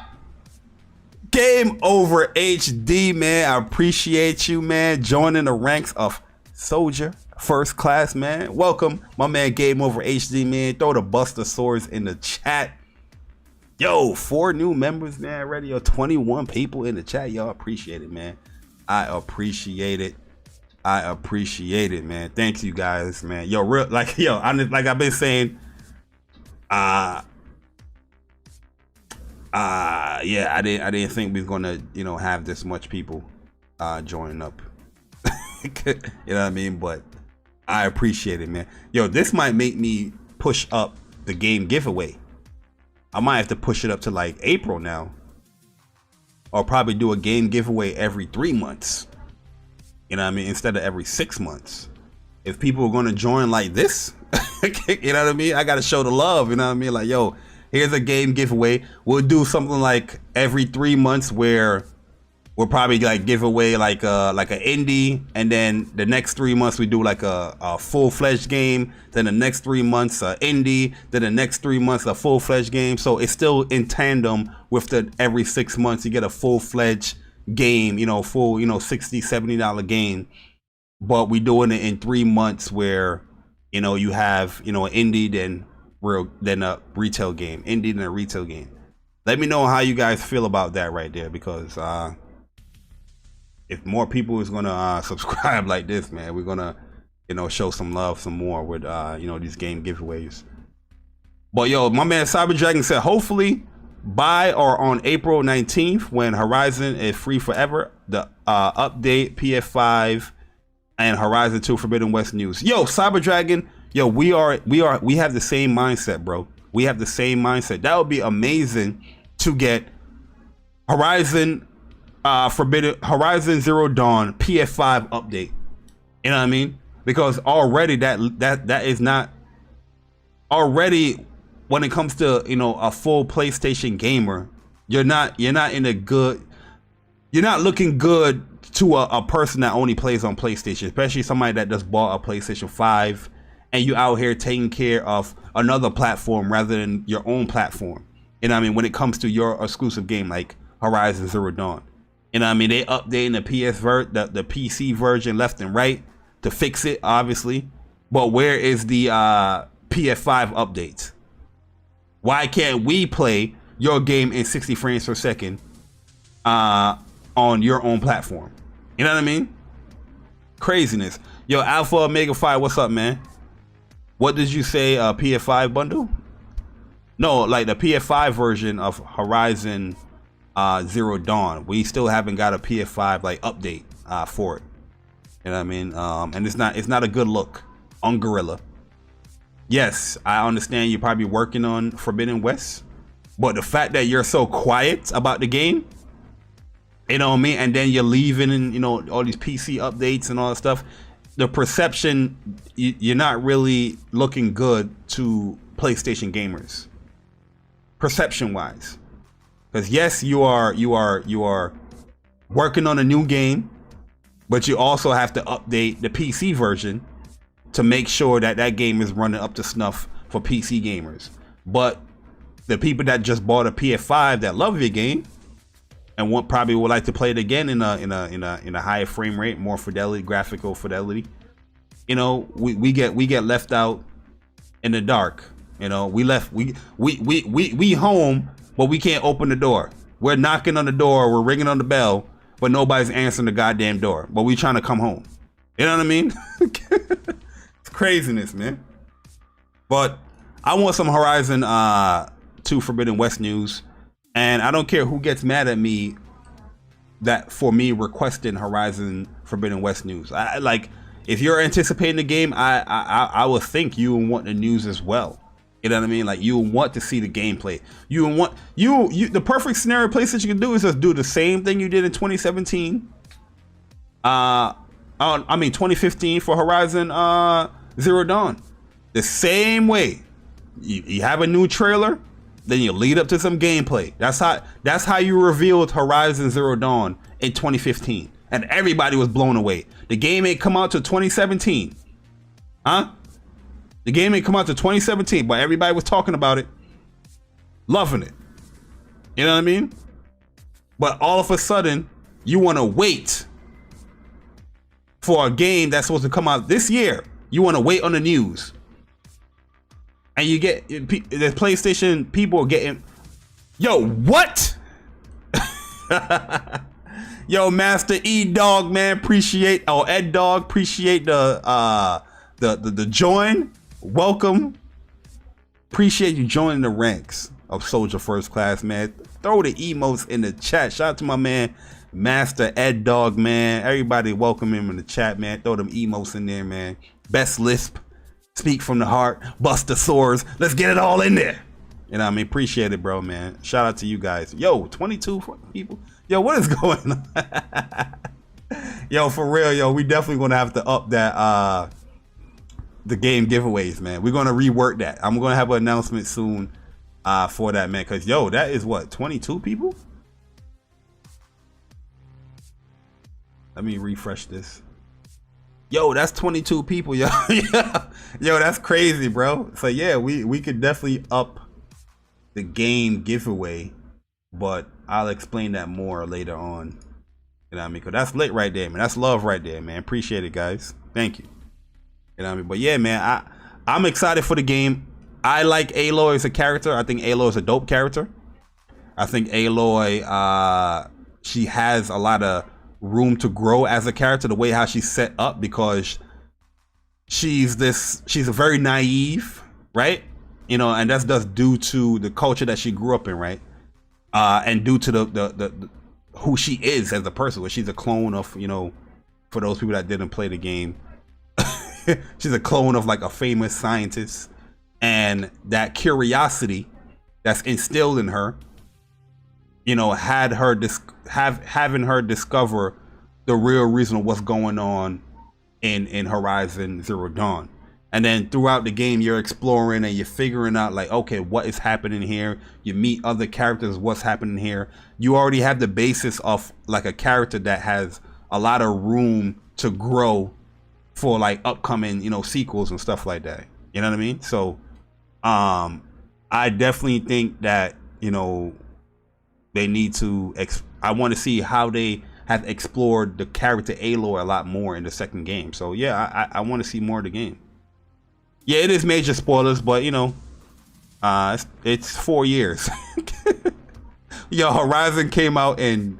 Game Over HD, man. I appreciate you, man, joining the ranks of Soldier First Class, man. Welcome, my man Game Over HD, man. Throw the Buster Swords in the chat. Yo, 4 new members, man. Already 21 people in the chat. Y'all appreciate it, man. I appreciate it. Man. Thank you guys, man. Yo, real like I've been saying, yeah, I didn't think we was gonna, have this much people joining up. You know what I mean? But I appreciate it, man. Yo, this might make me push up the game giveaway. I might have to push it up to like April now, or probably do a game giveaway every 3 months. You know what I mean? Instead of every 6 months. If people are going to join like this, you know what I mean? I got to show the love. You know what I mean? Like, yo, here's a game giveaway. We'll do something like every 3 months where we'll probably like give away like an indie, and then the next 3 months we do like a full-fledged game, then the next 3 months indie, then the next 3 months a full-fledged game. So it's still in tandem with the every 6 months you get a full-fledged game, full, $60-$70 game, but we doing it in 3 months where you have an indie, then a retail game, indie, then a retail game. Let me know how you guys feel about that right there, because if more people is gonna subscribe like this, man, we're gonna show some love some more with these game giveaways. But yo, my man Cyber Dragon said hopefully by or on April 19th, when Horizon is free forever, the update PS5 and Horizon 2 Forbidden West news. Yo, Cyber Dragon, yo, we have the same mindset, bro. We have the same mindset. That would be amazing to get Horizon Zero Dawn PS5 update. You know what I mean? Because already that is not already, when it comes to a full PlayStation gamer, you're not looking good to a person that only plays on PlayStation, especially somebody that just bought a PlayStation 5 and you out here taking care of another platform rather than your own platform. You know what I mean? When it comes to your exclusive game like Horizon Zero Dawn. You know what I mean? They updating the PC version left and right to fix it, obviously. But where is the PS5 updates? Why can't we play your game in 60 frames per second on your own platform? You know what I mean? Craziness. Yo, Alpha Omega 5, what's up, man? What did you say, PS5 bundle? No, like the PS5 version of Horizon Zero Dawn. We still haven't got a PS5 like update for it. You know what I mean? And it's not a good look on Gorilla. Yes, I understand you're probably working on Forbidden West, but the fact that you're so quiet about the game, you know what I mean, and then you're leaving and all these PC updates and all that stuff, the perception, you're not really looking good to PlayStation gamers, perception wise. Because yes, you are working on a new game, but you also have to update the PC version to make sure that that game is running up to snuff for PC gamers. But the people that just bought a PS5 that love your game and probably would like to play it again in a higher frame rate, more fidelity, graphical fidelity, we get left out in the dark. We home, but we can't open the door. We're knocking on the door, we're ringing on the bell, but nobody's answering the goddamn door. But we trying to come home. You know what I mean? It's craziness, man. But I want some Horizon 2 Forbidden West news, and I don't care who gets mad at me for me requesting Horizon Forbidden West news. If you're anticipating the game, I would think you would want the news as well. You know what I mean? Like, you want to see the gameplay. The perfect scenario place that you can do is just do the same thing you did in 2017. 2015 for Horizon Zero Dawn. The same way. You have a new trailer, then you lead up to some gameplay. That's how you revealed Horizon Zero Dawn in 2015. and everybody was blown away. The game ain't come out till 2017. Huh? The game ain't come out till 2017, but everybody was talking about it, loving it. You know what I mean? But all of a sudden, you want to wait for a game that's supposed to come out this year. You want to wait on the news. And you get the PlayStation people are getting, yo, what? Yo, Master E Dog, man, appreciate, Ed Dog, appreciate the join. Welcome. Appreciate you joining the ranks of Soldier First Class, man. Throw the emotes in the chat. Shout out to my man Master Ed Dog, man. Everybody welcome him in the chat, man. Throw them emotes in there, man. Best lisp, speak from the heart, bust the sores. Let's get it all in there. You know what I mean? Appreciate it, bro, man. Shout out to you guys. Yo, 22 people. Yo, what is going on? Yo, for real, yo, we definitely gonna have to up that the game giveaways, man. We're gonna rework that. I'm gonna have an announcement soon for that, man. Cause yo, that is what, 22 people? Let me refresh this. Yo, that's 22 people, yo. Yo, that's crazy, bro. So yeah, we could definitely up the game giveaway, but I'll explain that more later on. You know what I mean? Cause that's lit right there, man. That's love right there, man. Appreciate it, guys. Thank you. You know what I mean? But yeah, man, I'm excited for the game. I like Aloy as a character. I think Aloy is a dope character. I think Aloy, she has a lot of room to grow as a character, the way how she's set up, because she's a very naive, right? You know, and that's just due to the culture that she grew up in, right? And due to the who she is as a person, where she's a clone of, you know, for those people that didn't play the game, she's a clone of like a famous scientist, and that curiosity that's instilled in her, you know, having her discover the real reason of what's going on in Horizon Zero Dawn. And then throughout the game, you're exploring and you're figuring out like, okay, what is happening here? You meet other characters, what's happening here? You already have the basis of like a character that has a lot of room to grow for like upcoming, you know, sequels and stuff like that. You know what I mean? So I definitely think that, you know, they need to I want to see how they have explored the character Aloy a lot more in the second game. So yeah, I want to see more of the game. Yeah, it is major spoilers, but you know, it's 4 years. Yo, Horizon came out in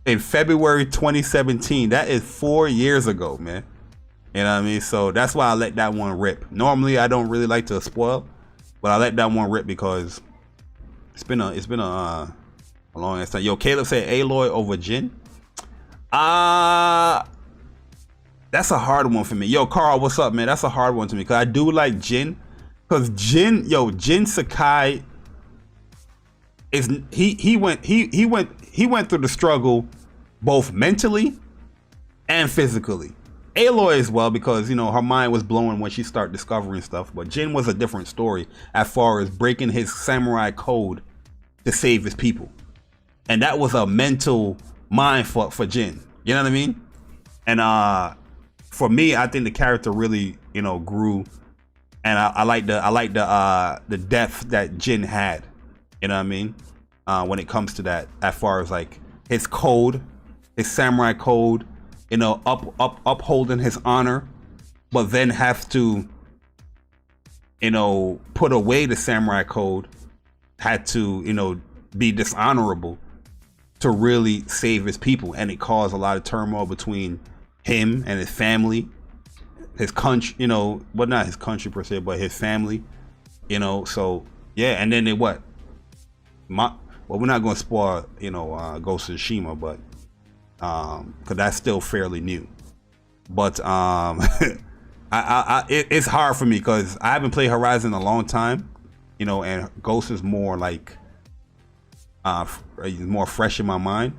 February 2017. That is 4 years ago, man. You know what I mean? So that's why I let that one rip. Normally, I don't really like to spoil, but I let that one rip because it's been a long ass time. Yo, Caleb said Aloy over Jin. That's a hard one for me. Yo, Carl, what's up, man? That's a hard one to me because I do like Jin. Because Jin Sakai is he went through the struggle both mentally and physically. Aloy as well, because you know her mind was blowing when she started discovering stuff. But Jin was a different story as far as breaking his samurai code to save his people, and that was a mental mind fuck for Jin. You know what I mean? And for me, I think the character really, you know, grew, and I like the depth that Jin had. You know what I mean? When it comes to that, as far as like his code, his samurai code, you know, upholding his honor, but then have to, you know, put away the samurai code, had to, you know, be dishonorable to really save his people, and it caused a lot of turmoil between him and his family, his country, you know, well, not his country per se, but his family, you know. So yeah, and then they well, we're not going to spoil, you know, Ghost of Tsushima, but because that's still fairly new. But it's hard for me because I haven't played Horizon in a long time, you know, and Ghost is more like more fresh in my mind.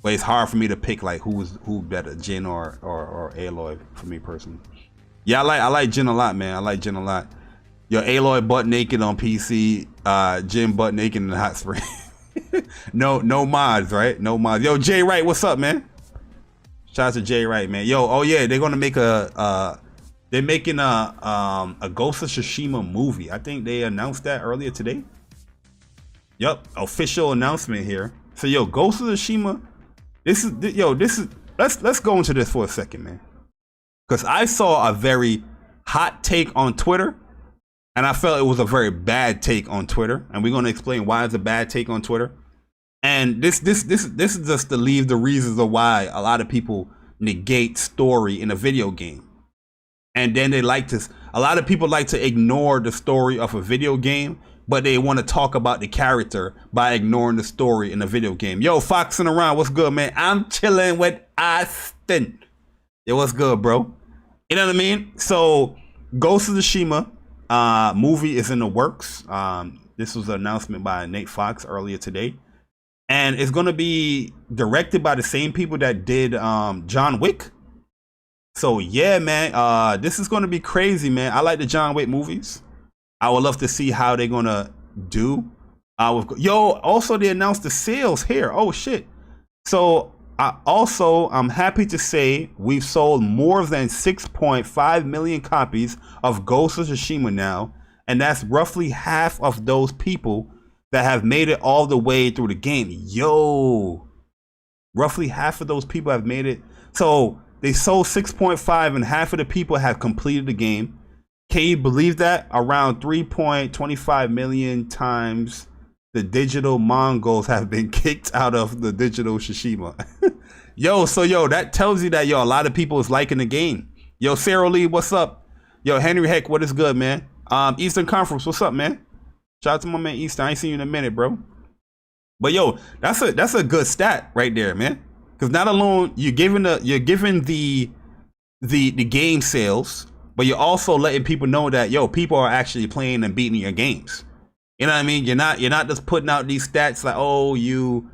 But it's hard for me to pick like who better, Jin or Aloy for me personally. Yeah, I like Jin a lot, man. I like Jin a lot. Yo, Aloy butt naked on PC, Jin butt naked in the hot spring. no mods, right? No mods. Yo, Jay Wright, what's up, man? Shout out to Jay Wright, man. Yo, oh yeah, they're gonna make they're making a Ghost of Tsushima movie. I think they announced that earlier today. Yup, official announcement here. So yo, Ghost of Tsushima, this is let's go into this for a second, man. Because I saw a very hot take on Twitter, and I felt it was a very bad take on Twitter, and we're gonna explain why it's a bad take on Twitter. And this is just to leave the reasons of why a lot of people negate story in a video game. And then a lot of people like to ignore the story of a video game, but they want to talk about the character by ignoring the story in a video game. Yo, Foxing around, what's good, man? I'm chilling with Austin. Yo, what's good, bro? You know what I mean? So, Ghost of Tsushima movie is in the works. This was an announcement by Nate Fox earlier today. And it's going to be directed by the same people that did John Wick. So yeah, man, this is going to be crazy, man. I like the John Wick movies. I would love to see how they're going to do. Yo, also they announced the sales here. Oh shit. So I'm happy to say we've sold more than 6.5 million copies of Ghost of Tsushima now. And that's roughly half of those people that have made it all the way through the game. Yo, roughly half of those people have made it. So they sold 6.5 and half of the people have completed the game. Can you believe that? Around 3.25 million times the digital Mongols have been kicked out of the digital Tsushima. Yo, that tells you that, yo, a lot of people is liking the game. Yo, Sarah Lee, what's up? Yo, Henry Heck, what is good, man? Eastern Conference, what's up, man? Shout out to my man Eastern. I ain't seen you in a minute, bro. But yo, that's a good stat right there, man. Because not alone you're giving the game sales, but you're also letting people know that, yo, people are actually playing and beating your games. You know what I mean? You're not just putting out these stats like, oh, you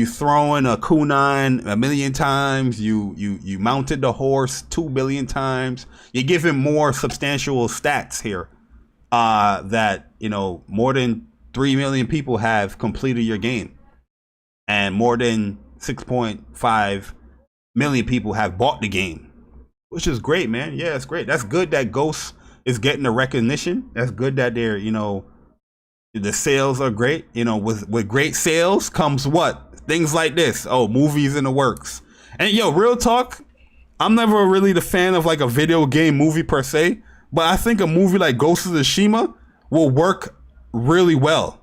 throwing a kunai 1 million times, you mounted the horse 2 billion times. You're giving more substantial stats here. That, you know, more than 3 million people have completed your game, and more than 6.5 million people have bought the game, which is great, man. Yeah, it's great. That's good that Ghost is getting the recognition. That's good that they're, you know, the sales are great. You know, with great sales comes what? Things like this. Oh, movies in the works. And yo, real talk, I'm never really the fan of like a video game movie per se. But I think a movie like Ghost of Tsushima will work really well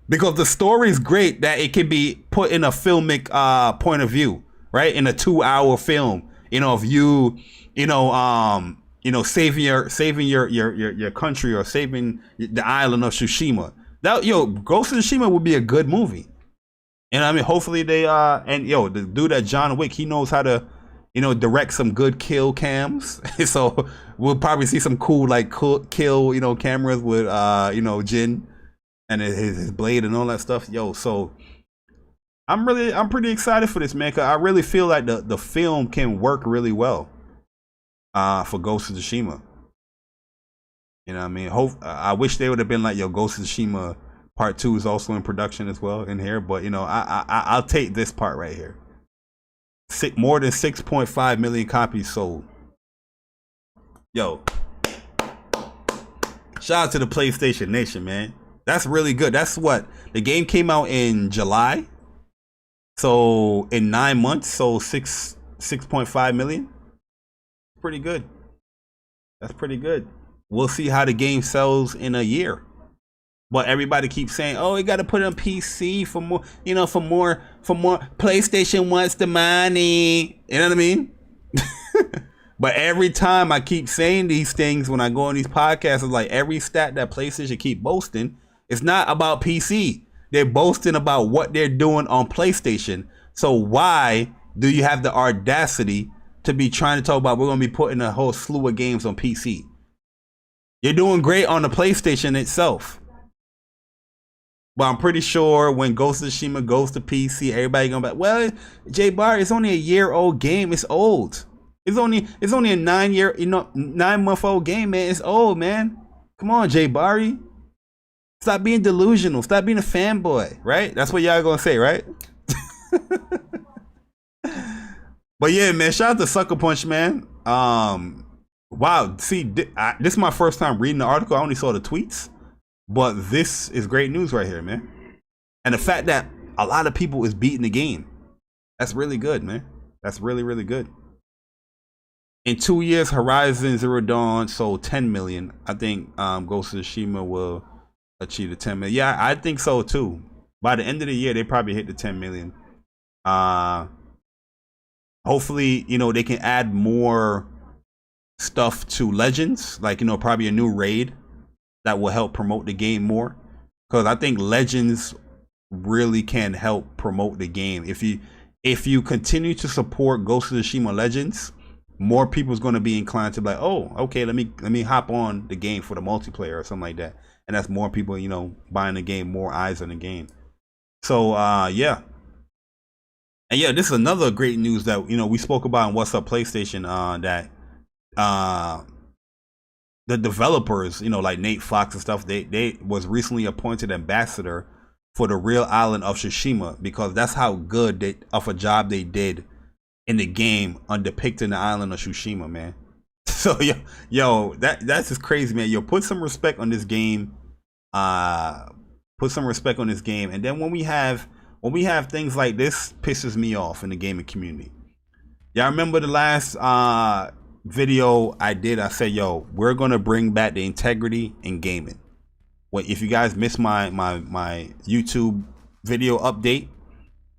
because the story is great that it can be put in a filmic point of view, right? In a 2-hour film, you know, of you know, saving your country or saving the island of Tsushima. That, yo, Ghost of Tsushima would be a good movie. And I mean, hopefully they and yo, the dude at John Wick, he knows how to, you know, direct some good kill cams. So we'll probably see some cool kill, you know, cameras with you know, Jin and his blade and all that stuff. Yo, so I'm pretty excited for this, man, because I really feel like the film can work really well for Ghost of Tsushima. You know what I mean? I wish they would have been like, yo, Ghost of Tsushima Part 2 is also in production as well in here, but you know, I'll take this part right here. More than 6.5 million copies sold. Yo, shout out to the PlayStation Nation, man. That's really good. That's what the game came out in July, so in 9 months, sold 6.5 million. Pretty good. That's pretty good. We'll see how the game sells in a year. But everybody keeps saying, "Oh, you got to put it on PC for more, you know, for more. PlayStation wants the money." You know what I mean? But every time I keep saying these things when I go on these podcasts, it's like every stat that PlayStation keep boasting, it's not about PC. They're boasting about what they're doing on PlayStation. So why do you have the audacity to be trying to talk about we're going to be putting a whole slew of games on PC? You're doing great on the PlayStation itself. But I'm pretty sure when Ghost of Tsushima goes to PC, everybody gonna be like, well, Jay Bar, it's only a year-old game. It's old. It's only a 9-month-old game, man. It's old, man. Come on, Jay Barry. Stop being delusional. Stop being a fanboy, right? That's what y'all gonna say, right? But yeah, man, shout out to Sucker Punch, man. Wow, see, this is my first time reading the article. I only saw the tweets, but this is great news right here, man. And the fact that a lot of people is beating the game, that's really good, man. That's really, really good. In 2 years, Horizon Zero Dawn sold 10 million. I think Ghost of Tsushima will achieve the 10 million. Yeah, I think so too. By the end of the year, they probably hit the 10 million. Hopefully, you know, they can add more stuff to Legends, like, you know, probably a new raid that will help promote the game more. Because I think Legends really can help promote the game. If you continue to support Ghost of Tsushima Legends, more people's going to be inclined to be like, oh, okay, let me hop on the game for the multiplayer or something like that. And that's more people, you know, buying the game, more eyes on the game. So yeah. And yeah, this is another great news that, you know, we spoke about in What's Up PlayStation, that the developers, you know, like Nate Fox and stuff, they was recently appointed ambassador for the real island of Tsushima, because that's how good of a job they did in the game on depicting the island of Tsushima, man. So yo, that's just crazy, man. Yo, put some respect on this game. Put some respect on this game. And then when we have things like this, pisses me off in the gaming community. Y'all remember the last video I did? I said, yo, we're gonna bring back the integrity in gaming. Well, if you guys missed my YouTube video update,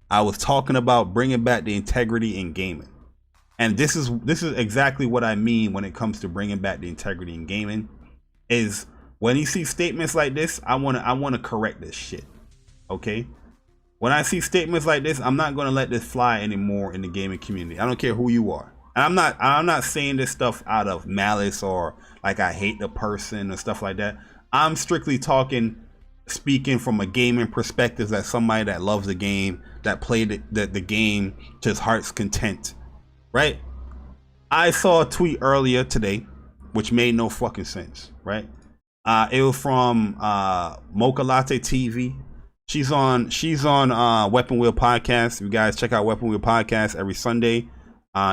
I was talking about bringing back the integrity in gaming. And this is exactly what I mean when it comes to bringing back the integrity in gaming. Is when you see statements like this, I want to correct this shit. Okay? When I see statements like this, I'm not going to let this fly anymore in the gaming community. I don't care who you are. And I'm not saying this stuff out of malice or like I hate the person or stuff like that. I'm strictly speaking from a gaming perspective, as somebody that loves the game, that played the game to his heart's content, right? I saw a tweet earlier today, which made no fucking sense, right? It was from Mocha Latte TV. She's on Weapon Wheel Podcast. You guys check out Weapon Wheel Podcast every Sunday.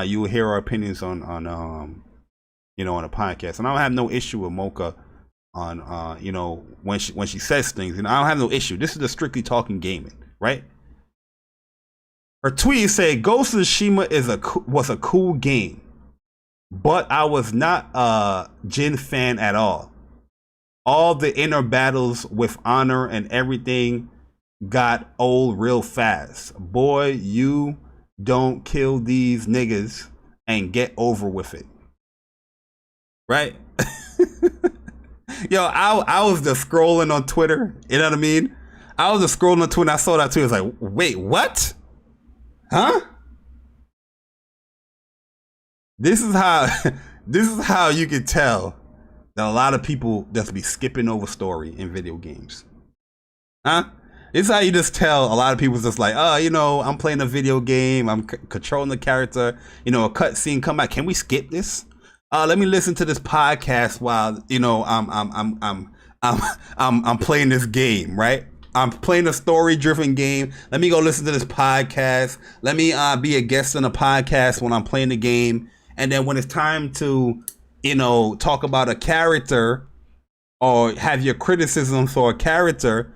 You will hear our opinions on you know, on a podcast. And I don't have no issue with Mocha on you know, when she says things. You know, I don't have no issue. This is the strictly talking gaming, right? Her tweet said, Ghost of Tsushima was a cool game, but I was not a Jin fan at all. All the inner battles with honor and everything got old real fast. Boy, you don't kill these niggas and get over with it. Right? Yo, I was just scrolling on Twitter. You know what I mean? I was just scrolling on Twitter. I saw that too. I was like, wait, what? Huh? This is how you can tell that a lot of people just be skipping over story in video games. Huh? It's how you just tell a lot of people just like, oh, you know, I'm playing a video game, I'm controlling the character, you know, a cutscene come back. Can we skip this? Let me listen to this podcast while, you know, I'm playing this game, right? I'm playing a story-driven game. Let me go listen to this podcast. Let me be a guest on a podcast when I'm playing the game. And then when it's time to, you know, talk about a character or have your criticisms for a character,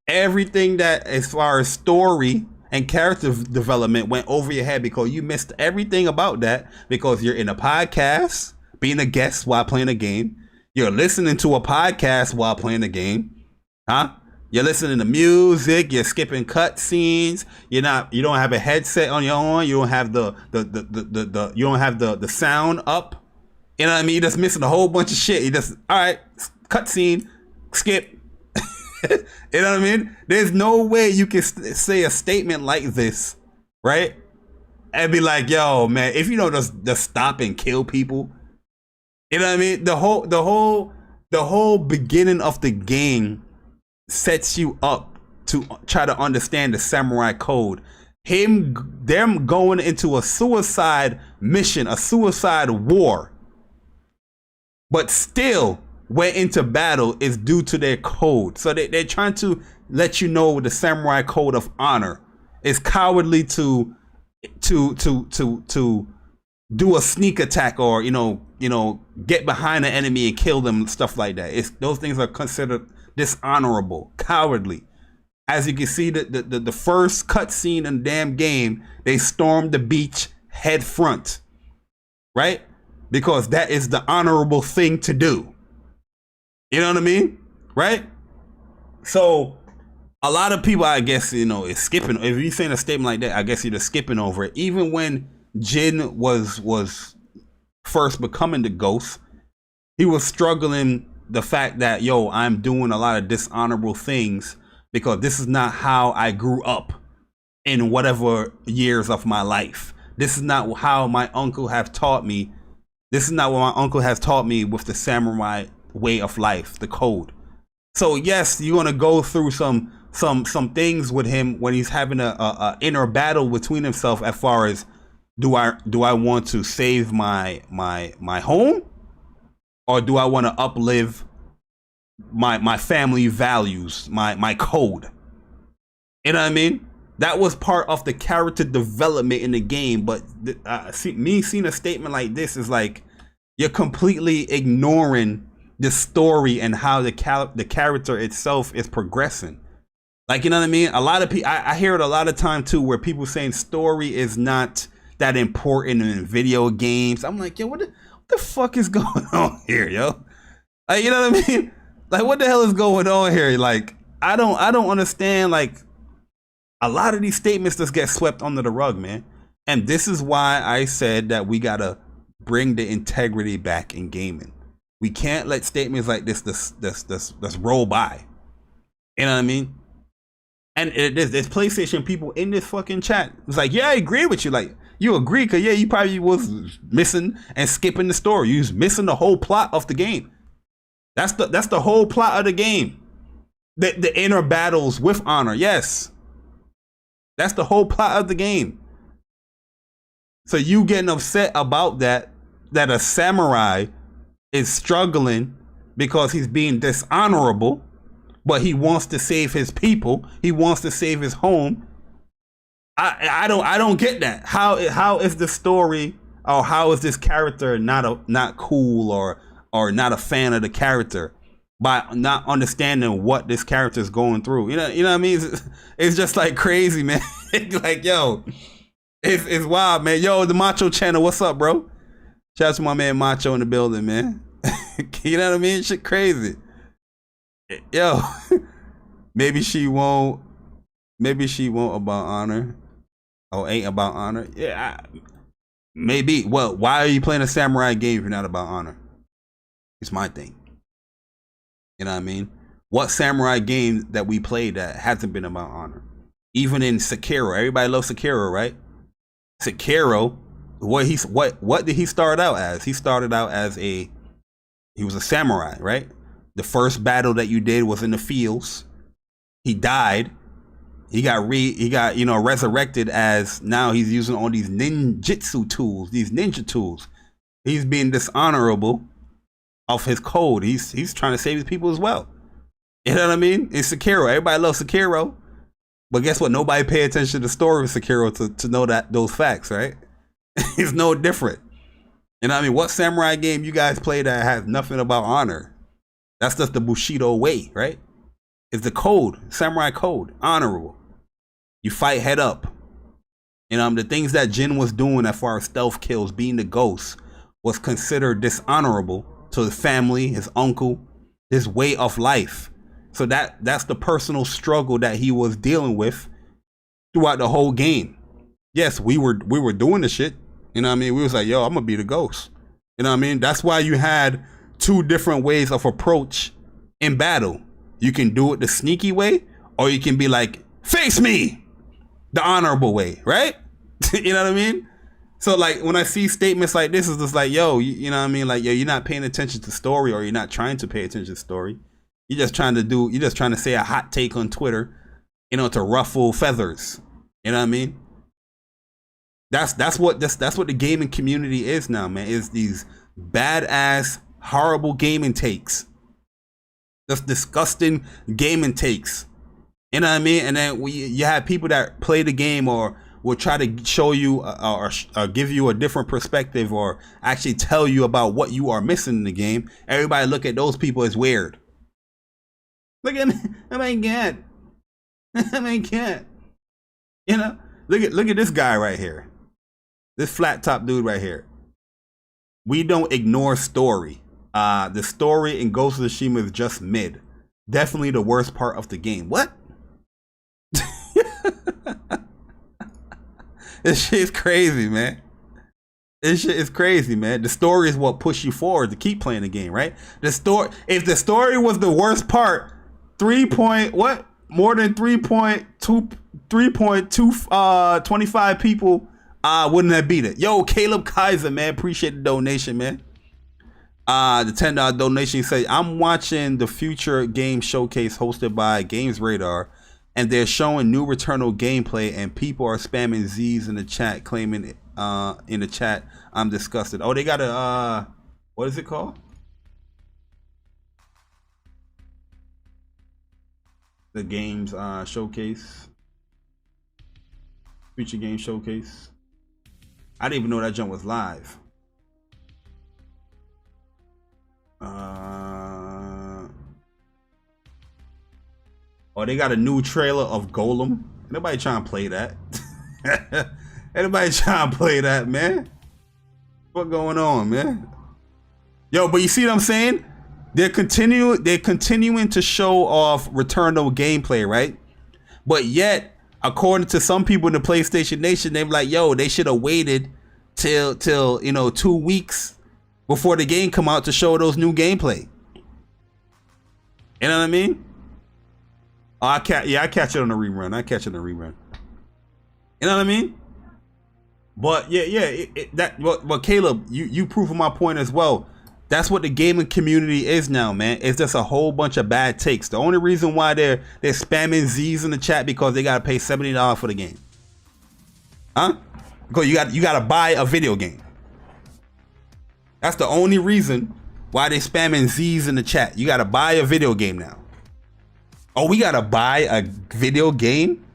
everything that as far as story and character development went over your head because you missed everything about that because you're in a podcast, being a guest while playing a game. You're listening to a podcast while playing the game. Huh? You're listening to music, you're skipping cut scenes, you don't have a headset on your own, you don't have the sound up. You know what I mean? You're just missing a whole bunch of shit. You just, all right, cut scene, skip. You know what I mean? There's no way you can say a statement like this, right? And be like, yo, man, if you don't just stop and kill people. You know what I mean? The whole beginning of the game sets you up to try to understand the samurai code. Them going into a suicide mission, a suicide war, but still went into battle is due to their code. So they're trying to let you know the samurai code of honor. It's cowardly to to do a sneak attack, or get behind the enemy and kill them, stuff like that. Those things are considered dishonorable, cowardly. As you can see, the first cutscene in the damn game, they stormed the beach head front, right? Because that is the honorable thing to do. You know what I mean? Right? So a lot of people, I guess, is skipping. If you're saying a statement like that, I guess you're just skipping over it. Even when Jin was first becoming the ghost, he was struggling the fact that, yo, I'm doing a lot of dishonorable things because this is not how I grew up in whatever years of my life. This is not how my uncle have taught me. This is not what my uncle has taught me with the samurai way of life, the code. So yes, you're gonna go through some things with him when he's having a inner battle between himself, as far as, do I want to save my home, or do I want to uplive my family values, my code? You know what I mean? That was part of the character development in the game. But seeing a statement like this is like, you're completely ignoring the story and how the character itself is progressing. Like, you know what I mean? A lot of people, I hear it a lot of time too, where people saying story is not that important in video games. I'm like, yo, what the fuck is going on here, yo? Like, you know what I mean? Like, what the hell is going on here? Like, I don't understand. Like, a lot of these statements just get swept under the rug, man. And this is why I said that we gotta bring the integrity back in gaming. We can't let statements like this roll by. You know what I mean? And there's PlayStation people in this fucking chat. It's like, yeah, I agree with you. Like, you agree, because yeah, you probably was missing and skipping the story. You was missing the whole plot of the game. That's the whole plot of the game. The inner battles with honor. Yes. That's the whole plot of the game. So you getting upset about that a samurai is struggling because he's being dishonorable, but he wants to save his people. He wants to save his home. I don't get that. How is the story, or how is this character not cool, or not a fan of the character, by not understanding what this character is going through? You know what I mean? It's just like crazy, man. Like, yo, it's wild, man. Yo, the Macho channel, what's up, bro? Shout out to my man Macho in the building, man. You know what I mean? Shit crazy. Yo, maybe she won't about honor. Or ain't about honor. Yeah, maybe. Well, why are you playing a samurai game if you're not about honor? It's my thing. You know what I mean? What samurai game that we played that hasn't been about honor? Even in Sekiro, everybody loves Sekiro, right? Sekiro, what did he start out as? He started out as he was a samurai, right? The first battle that you did was in the fields. He died. He got resurrected, as now he's using all these ninjutsu tools, these ninja tools. He's being dishonorable of his code. He's trying to save his people as well. You know what I mean? It's Sekiro. Everybody loves Sekiro. But guess what? Nobody pay attention to the story of Sekiro to know those facts, right? It's no different. You know what I mean? What samurai game you guys play that has nothing about honor? That's just the Bushido way, right? It's the code, samurai code, honorable. You fight head up. You know, the things that Jin was doing as far as stealth kills, being the ghost, was considered dishonorable to his family, his uncle, his way of life. So that's the personal struggle that he was dealing with throughout the whole game. Yes, we were doing the shit. You know what I mean? We was like, yo, I'm gonna be the ghost. You know what I mean? That's why you had two different ways of approach in battle. You can do it the sneaky way, or you can be like, face me, the honorable way, right? You know what I mean? So like, when I see statements like this, it's just like, yo, you know what I mean? Like, yo, you're not paying attention to story, or you're not trying to pay attention to story. You're just trying to say a hot take on Twitter, to ruffle feathers. You know what I mean? That's what the gaming community is now, man. Is these badass, horrible gaming takes. Just disgusting gaming takes. You know what I mean? And then you have people that play the game or will try to show you or give you a different perspective or actually tell you about what you are missing in the game, everybody look at those people as weird. Look at me. Oh my God. Oh my God. You know, look at this guy right here. This flat top dude right here. We don't ignore story. The story in Ghost of Tsushima is just mid. Definitely the worst part of the game. What? This shit is crazy, man. This shit is crazy, man. The story is what pushed you forward to keep playing the game, right? The story. If the story was the worst part, more than 3.25 people wouldn't have beat it. Yo, Caleb Kaiser, man, appreciate the donation, man. The $10 donation says, I'm watching the future game showcase hosted by Games Radar, and they're showing new Returnal gameplay, and people are spamming Z's in the chat, claiming in the chat I'm disgusted. Oh, they got a what is it called? The games showcase, future game showcase. I didn't even know that jump was live. Oh, they got a new trailer of Golem. Nobody trying to play that. Anybody trying to play that, man? What going on, man? Yo, but you see what I'm saying? They're continuing to show off Returnal gameplay, right? But yet, according to some people in the PlayStation Nation, they're like, yo, they should have waited till you know 2 weeks before the game come out to show those new gameplay. You know what I mean? Oh, I catch it on the rerun. You know what I mean? But yeah, but Caleb, you proving my point as well. That's what the gaming community is now, man. It's just a whole bunch of bad takes. The only reason why they're spamming Z's in the chat because they gotta pay $70 for the game. Huh? Because you gotta buy a video game. That's the only reason why they spamming Z's in the chat. You gotta buy a video game now. Oh, we gotta buy a video game?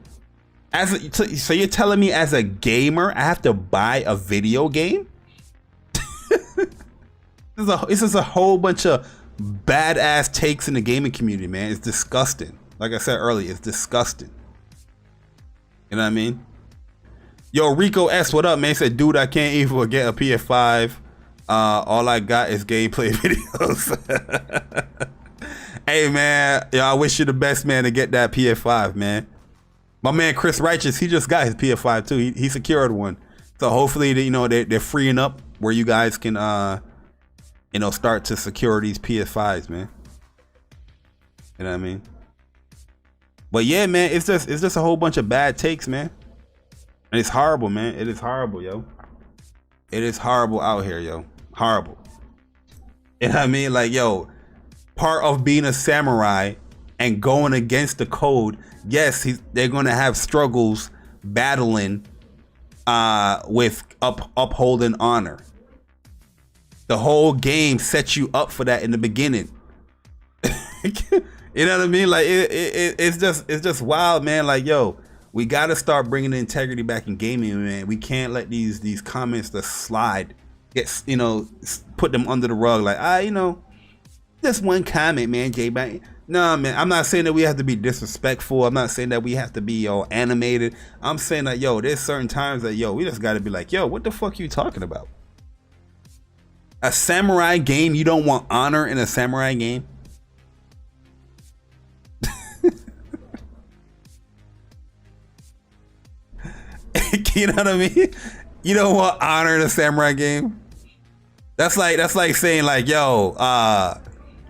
So you're telling me as a gamer I have to buy a video game? This is a whole bunch of badass takes in the gaming community, man. It's disgusting. Like I said earlier, it's disgusting. You know what I mean? Yo, Rico S, what up, man? He said, dude, I can't even get a PS5. All I got is gameplay videos. Hey, man, yo, I wish you the best, man, to get that PS5, man. My man Chris Righteous, he just got his PS5 too. He secured one. So hopefully, you know, they're freeing up where you guys can, you know, start to secure these PS5s, man. You know what I mean? But yeah, man, it's just a whole bunch of bad takes, man. And it's horrible, man. It is horrible, yo. It is horrible out here, yo. Horrible. You know what I mean? Like, yo, part of being a samurai and going against the code, yes, they're going to have struggles battling with upholding honor. The whole game sets you up for that in the beginning. You know what I mean? Like it's just wild, man. Like, yo, we got to start bringing the integrity back in gaming, man. We can't let these comments just slide, get, you know, put them under the rug. Like, you know, just one comment, man, J-Bang. No, man, I'm not saying that we have to be disrespectful. I'm not saying that we have to be all animated. I'm saying that, yo, there's certain times that, yo, we just got to be like, yo, what the fuck you talking about? A samurai game? You don't want honor in a samurai game? You know what I mean? You don't want honor in a samurai game? That's like saying like, yo,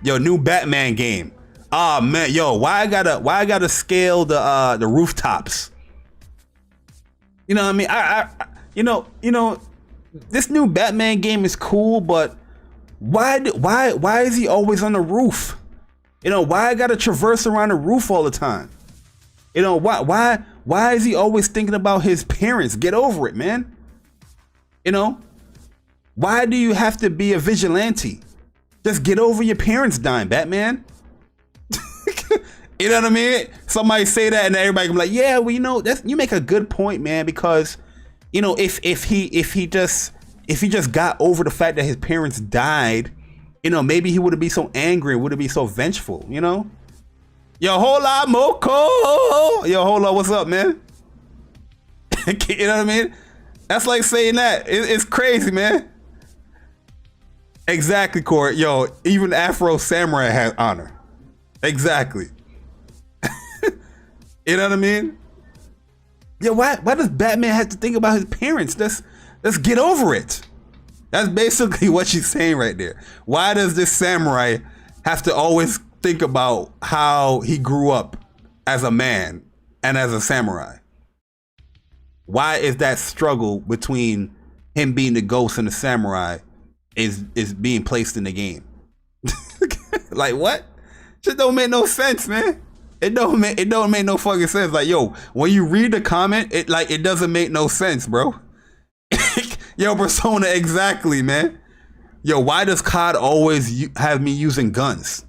new Batman game. Ah, man, yo, why I gotta scale the rooftops? You know what I mean? I you know, this new Batman game is cool, but why is he always on the roof? You know, why I gotta traverse around the roof all the time? You know, why is he always thinking about his parents? Get over it, man. You know, why do you have to be a vigilante? Just get over your parents dying, Batman. You know what I mean? Somebody say that and everybody can be like, yeah, well, you know, you make a good point, man, because you know, if he just got over the fact that his parents died, you know, maybe he wouldn't be so angry, wouldn't be so vengeful, you know? Yo, hola, Moko. Yo, hola, what's up, man? You know what I mean? That's like saying that. It's crazy, man. Exactly, Corey. Yo, even Afro Samurai has honor. Exactly. You know what I mean? Yo, why does Batman have to think about his parents? Let's get over it. That's basically what she's saying right there. Why does this samurai have to always think about how he grew up as a man and as a samurai? Why is that struggle between him being the ghost and the samurai is being placed in the game? Like, what? Shit don't make no sense, man. It don't make no fucking sense. Like, yo, when you read the comment, it doesn't make no sense, bro. Yo, Persona, exactly, man. Yo, why does COD always have me using guns?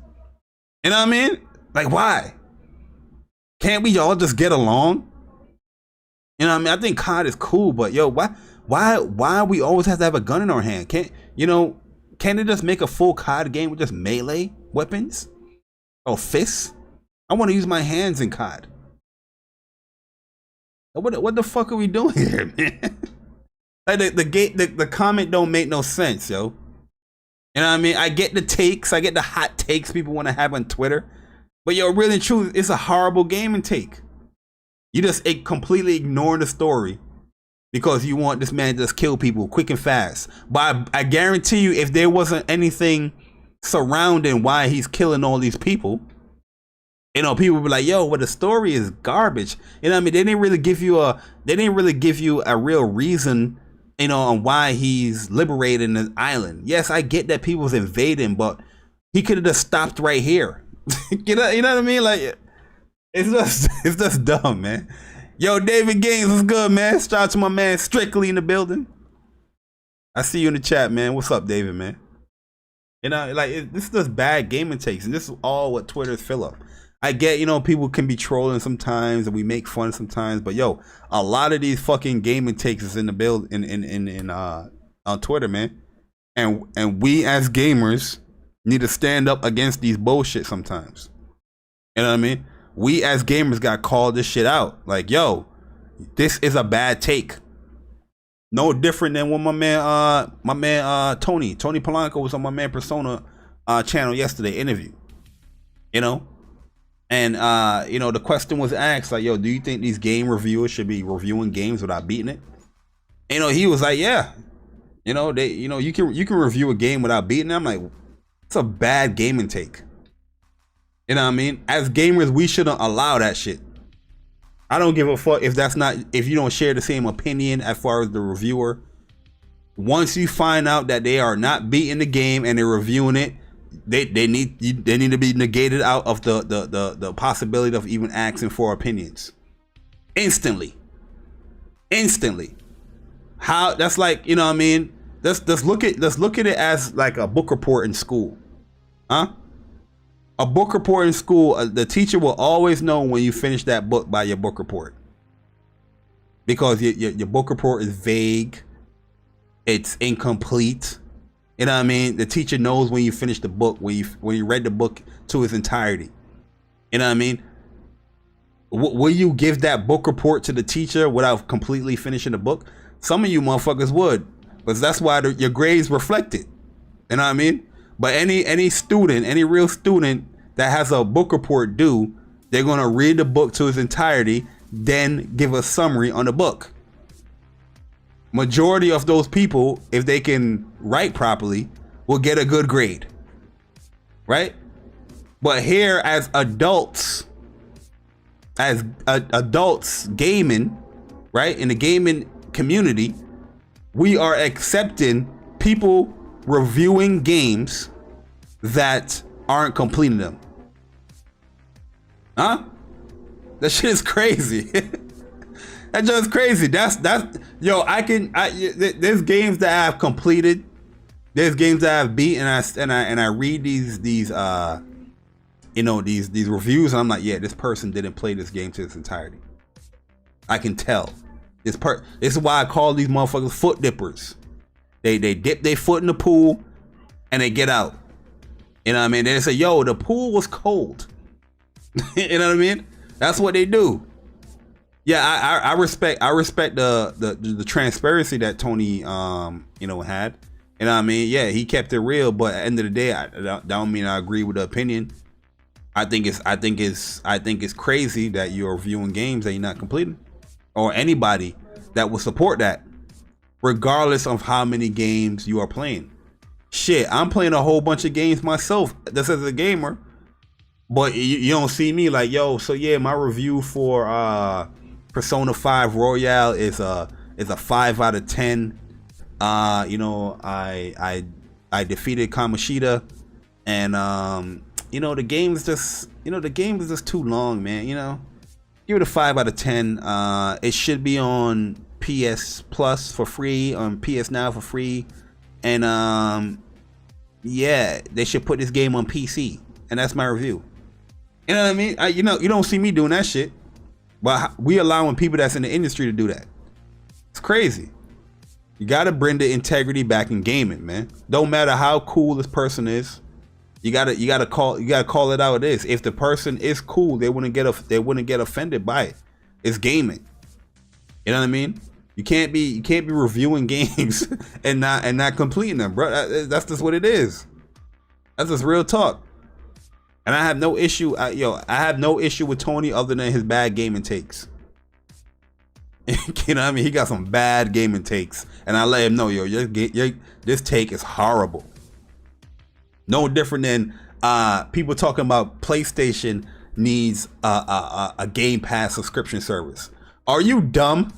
You know what I mean? Like, why? Can't we all just get along? You know what I mean? I think COD is cool, but yo, why we always have to have a gun in our hand? Can't they just make a full COD game with just melee weapons or fists? I want to use my hands in COD. What the fuck are we doing here, man? Like the comment don't make no sense, yo. You know what I mean? I get the takes, I get the hot takes people want to have on Twitter, but yo, really and truly, it's a horrible game and take. You just completely ignore the story because you want this man to just kill people quick and fast. But I guarantee you, if there wasn't anything surrounding why he's killing all these people, you know, people would be like, yo, well, the story is garbage. You know what I mean? They didn't really give you a real reason, you know, on why he's liberating the island. Yes, I get that people's invading, but he could have just stopped right here. You know what I mean? Like, it's just dumb, man. Yo, David Gaines, what's good, man? Shout out to my man Strictly in the building. I see you in the chat, man. What's up, David, man? You know, like, this is just bad gaming takes, and this is all what Twitter's fill up. I get, you know, people can be trolling sometimes and we make fun sometimes, but yo, a lot of these fucking gaming takes is in the build on Twitter, man. And we as gamers need to stand up against these bullshit sometimes. You know what I mean? We as gamers got called this shit out. Like, yo, this is a bad take. No different than when my man Tony Polanco was on my man Persona channel yesterday interview. You know? And you know, the question was asked, like, yo, do you think these game reviewers should be reviewing games without beating it? You know, he was like, yeah. You know, you can review a game without beating it. I'm like, it's a bad gaming take. You know what I mean? As gamers, we shouldn't allow that shit. I don't give a fuck if you don't share the same opinion as far as the reviewer. Once you find out that they are not beating the game and they're reviewing it, they need to be negated out of the possibility of even asking for opinions. Instantly. How that's like, you know what I mean? Let's look at it as like a book report in school. Huh? A book report in school, the teacher will always know when you finish that book by your book report. Because your book report is vague. It's incomplete. You know what I mean? The teacher knows when you finish the book, when you read the book to its entirety. You know what I mean? Will you give that book report to the teacher without completely finishing the book? Some of you motherfuckers would, because that's why your grades reflect it. You know what I mean? But any student, any real student that has a book report due, they're gonna read the book to its entirety, then give a summary on the book. Majority of those people, if they can write properly, will get a good grade, right? But here, as adults gaming, right, in the gaming community, we are accepting people reviewing games that aren't completing them. Huh? That shit is crazy. That's just crazy. That's yo. There's games that I've completed. There's games that I've beat, and I read these these reviews, and I'm like, yeah, this person didn't play this game to its entirety. I can tell. This is why I call these motherfuckers foot dippers. They dip their foot in the pool and they get out. You know what I mean? They say, yo, the pool was cold. You know what I mean? That's what they do. Yeah, I respect the transparency that Tony had. You know what I mean? Yeah, he kept it real, but at the end of the day, that don't mean I agree with the opinion. I think it's crazy that you're reviewing games that you're not completing, or anybody that will support that, regardless of how many games you are playing. Shit, I'm playing a whole bunch of games myself, just as a gamer, but you don't see me like, yo, so yeah, my review for Persona 5 Royale is a 5 out of 10. I defeated Kamoshida, and the game is just too long, man. Give it a 5 out of 10. It should be on PS Plus for free, on PS Now for free, and yeah, they should put this game on PC, and that's my review. You know what I mean? You don't see me doing that shit, but we allowing people that's in the industry to do that. It's crazy. You gotta bring the integrity back in gaming, man. Don't matter how cool this person is. You gotta call it out. It is. If the person is cool, they wouldn't get offended by it. It's gaming. You know what I mean? You can't be reviewing games and not completing them, bro. That's just what it is. That's just real talk. And I have no issue. I have no issue with Tony other than his bad gaming takes. You know what I mean? He got some bad gaming takes, and I let him know, this take is horrible. No different than people talking about PlayStation needs a Game Pass subscription service. Are you dumb?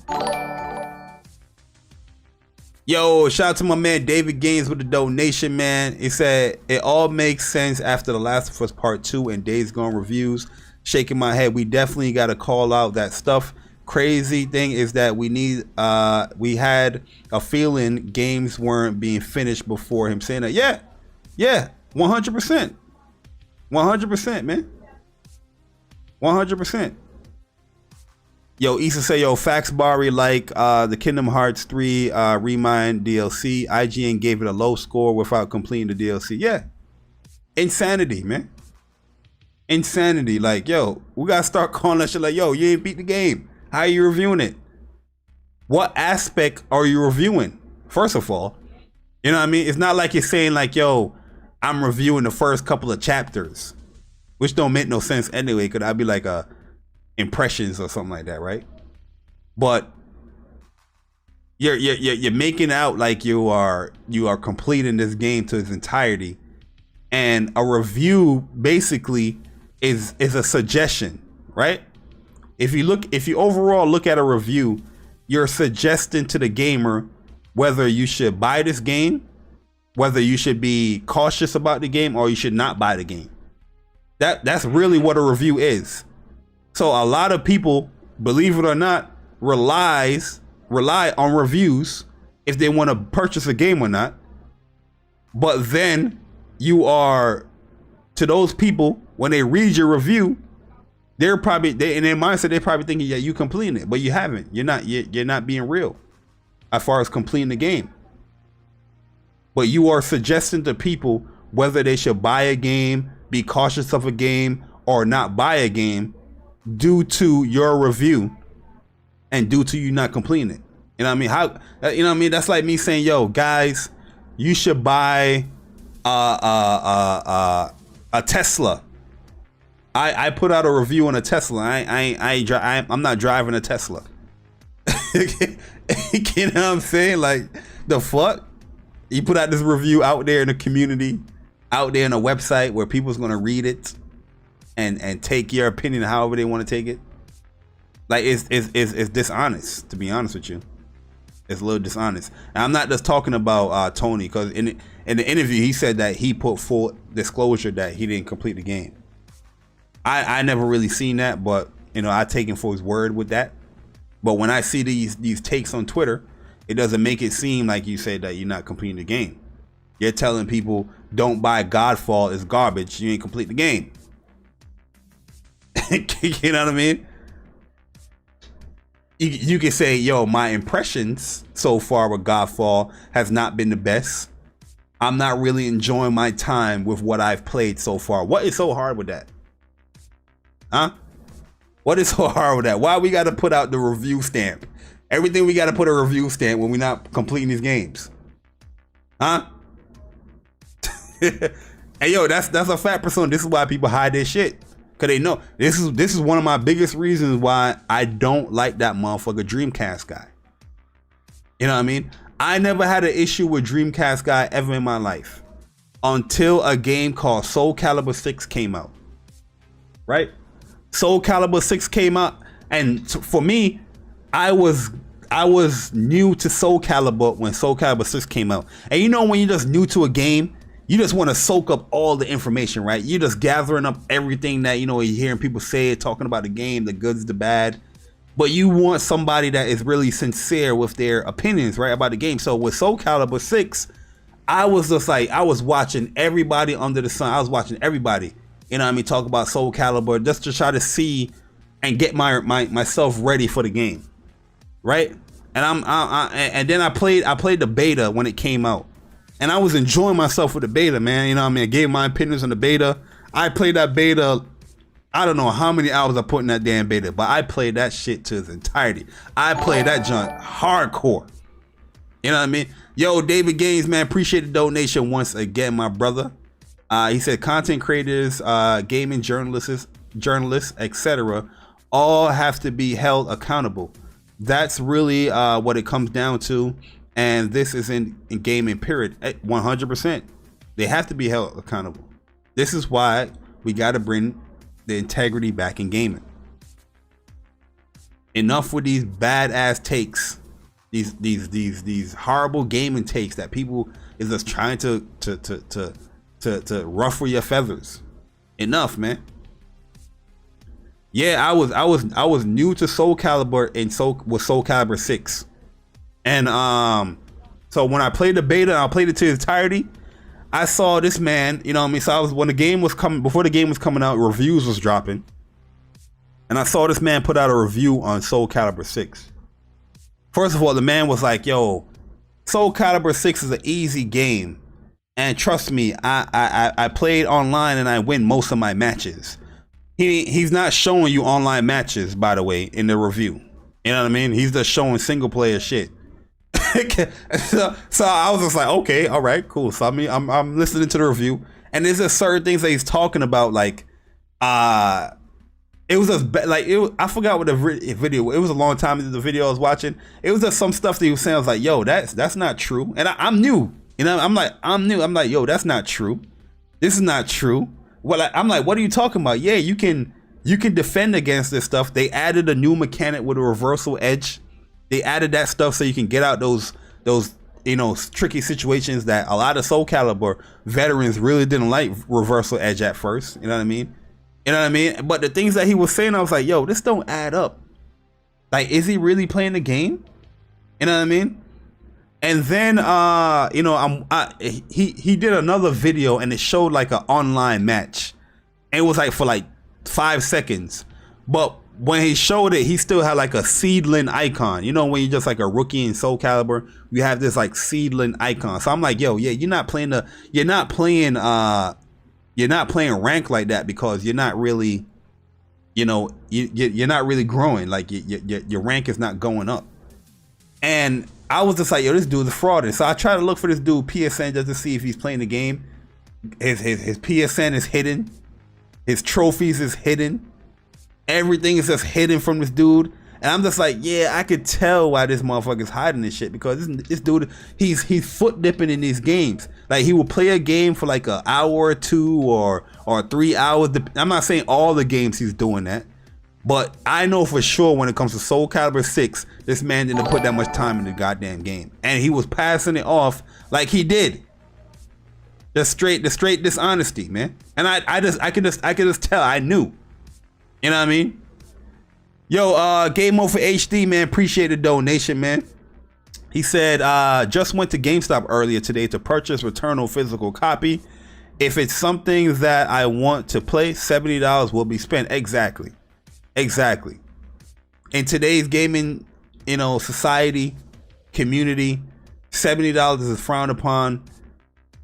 Yo, shout out to my man David Gaines with the donation, man. He said, it all makes sense after The Last of Us Part 2 and Days Gone reviews. Shaking my head. We definitely got to call out that stuff. Crazy thing is that we had a feeling games weren't being finished before him saying that. Yeah, 100%. 100%, man. 100%. Yo, Issa say, yo, facts Bari like the Kingdom Hearts 3 Remind DLC. IGN gave it a low score without completing the DLC. Yeah. Insanity, man. Insanity. Like, yo, we gotta start calling that shit like, yo, you ain't beat the game. How are you reviewing it? What aspect are you reviewing? First of all, you know what I mean? It's not like you're saying like, yo, I'm reviewing the first couple of chapters, which don't make no sense anyway. Could I be like impressions or something like that, right? But you're making out like you are completing this game to its entirety, and a review basically is a suggestion, right? If you overall look at a review, you're suggesting to the gamer whether you should buy this game, whether you should be cautious about the game, or you should not buy the game. That's really what a review is. So a lot of people, believe it or not, rely on reviews if they want to purchase a game or not. But then you are, to those people, when they read your review, they're probably, in their mindset, they're probably thinking, yeah, you completing it, but you haven't. You're not being real as far as completing the game. But you are suggesting to people whether they should buy a game, be cautious of a game, or not buy a game due to your review and due to you not completing it. You know what I mean? You know what I mean? That's like me saying, yo, guys, you should buy a Tesla. I put out a review on a Tesla. I'm not driving a Tesla. You know what I'm saying? Like, the fuck? You put out this review out there in the community, out there in a website where people's gonna read it and take your opinion however they want to take it. Like, it's dishonest, to be honest with you. It's a little dishonest. And I'm not just talking about Tony, because in the interview he said that he put full disclosure that he didn't complete the game. I never really seen that, but I take him for his word with that. But when I see these takes on Twitter, it doesn't make it seem like you said that you're not completing the game. You're telling people, don't buy Godfall, it's garbage, you ain't complete the game. You know what I mean? You can say, yo, my impressions so far with Godfall has not been the best. I'm not really enjoying my time with what I've played so far. What is so hard with that? Huh? What is so hard with that? Why we got to put out the review stamp? Everything we got to put a review stamp when we're not completing these games. Huh? Hey, yo, that's a fact, persona. This is why people hide their shit. Cause they know this is one of my biggest reasons why I don't like that motherfucker Dreamcast guy. You know what I mean? I never had an issue with Dreamcast guy ever in my life until a game called Soul Calibur 6 came out. Right? Soul Calibur 6 came out, and for me, I was new to Soul Calibur when Soul Calibur 6 came out. And you know when you're just new to a game, you just want to soak up all the information, right? You're just gathering up everything that, you know, you're hearing people say, talking about the game, the goods, the bad. But you want somebody that is really sincere with their opinions, right, about the game. So with Soul Calibur 6, I was just like, I was watching everybody under the sun. I was watching everybody, you know what I mean, talk about Soul Calibur just to try to see and get myself ready for the game, right? And and then I played the beta when it came out. And I was enjoying myself with the beta, man. You know what I mean? I gave my opinions on the beta. I played that beta. I don't know how many hours I put in that damn beta, but I played that shit to its entirety. I played that junk hardcore. You know what I mean? Yo, David Gaines, man, appreciate the donation once again, my brother. He said content creators, gaming journalists, etc., all have to be held accountable. That's really what it comes down to. And this is in gaming, period. 100%. They have to be held accountable. This is why we got to bring the integrity back in gaming. Enough with these badass takes, these horrible gaming takes that people is just trying to ruffle your feathers. Enough, man. Yeah, I was new to Soul Calibur with Soul Calibur 6. And so when I played the beta, I played it to its entirety. I saw this man, you know what I mean? So I was, when the game was coming, before the game was coming out, reviews was dropping. And I saw this man put out a review on Soul Calibur 6. First of all, the man was like, yo, Soul Calibur 6 is an easy game. And trust me, I played online and I win most of my matches. He's not showing you online matches, by the way, in the review. You know what I mean? He's just showing single player shit. so I was just like, okay, all right, cool. So I mean, I'm listening to the review, and there's just certain things that he's talking about, like, it was just like I forgot what the video. It was a long time into the video I was watching. It was just some stuff that he was saying. I was like, yo, that's not true. And I'm new, you know. I'm new. I'm like, yo, that's not true. This is not true. Well, I'm like, what are you talking about? Yeah, you can defend against this stuff. They added a new mechanic with a reversal edge. They added that stuff so you can get out those you know, tricky situations that a lot of Soul Calibur veterans really didn't like reversal edge at first. You know what I mean? You know what I mean? But the things that he was saying, I was like, yo, this don't add up. Like, is he really playing the game? You know what I mean? And then you know, he did another video and it showed like an online match. And it was like for like 5 seconds. But when he showed it, he still had like a seedling icon. You know, when you're just like a rookie in Soul Calibur, you have this like seedling icon. So I'm like, yo, yeah, you're not playing rank like that because you're not really, you know, you're not really growing. Like your rank is not going up. And I was just like, yo, this dude's a fraud. And so I tried to look for this dude PSN just to see if he's playing the game. His PSN is hidden. His trophies is hidden. Everything is just hidden from this dude. And I'm just like, yeah, I could tell why this motherfucker's hiding this shit, because this dude, he's foot dipping in these games. Like, he will play a game for like an hour or two or 3 hours. I'm not saying all the games he's doing that, but I know for sure when it comes to Soul Calibur 6, this man didn't put that much time in the goddamn game, and he was passing it off like he did. The straight dishonesty, man. And I could just tell. I knew. You know what I mean? Yo, Game Over HD, man, appreciate the donation, man. He said, just went to GameStop earlier today to purchase Returnal physical copy. If it's something that I want to play, $70 will be spent. Exactly. In today's gaming, society, community, $70 is frowned upon,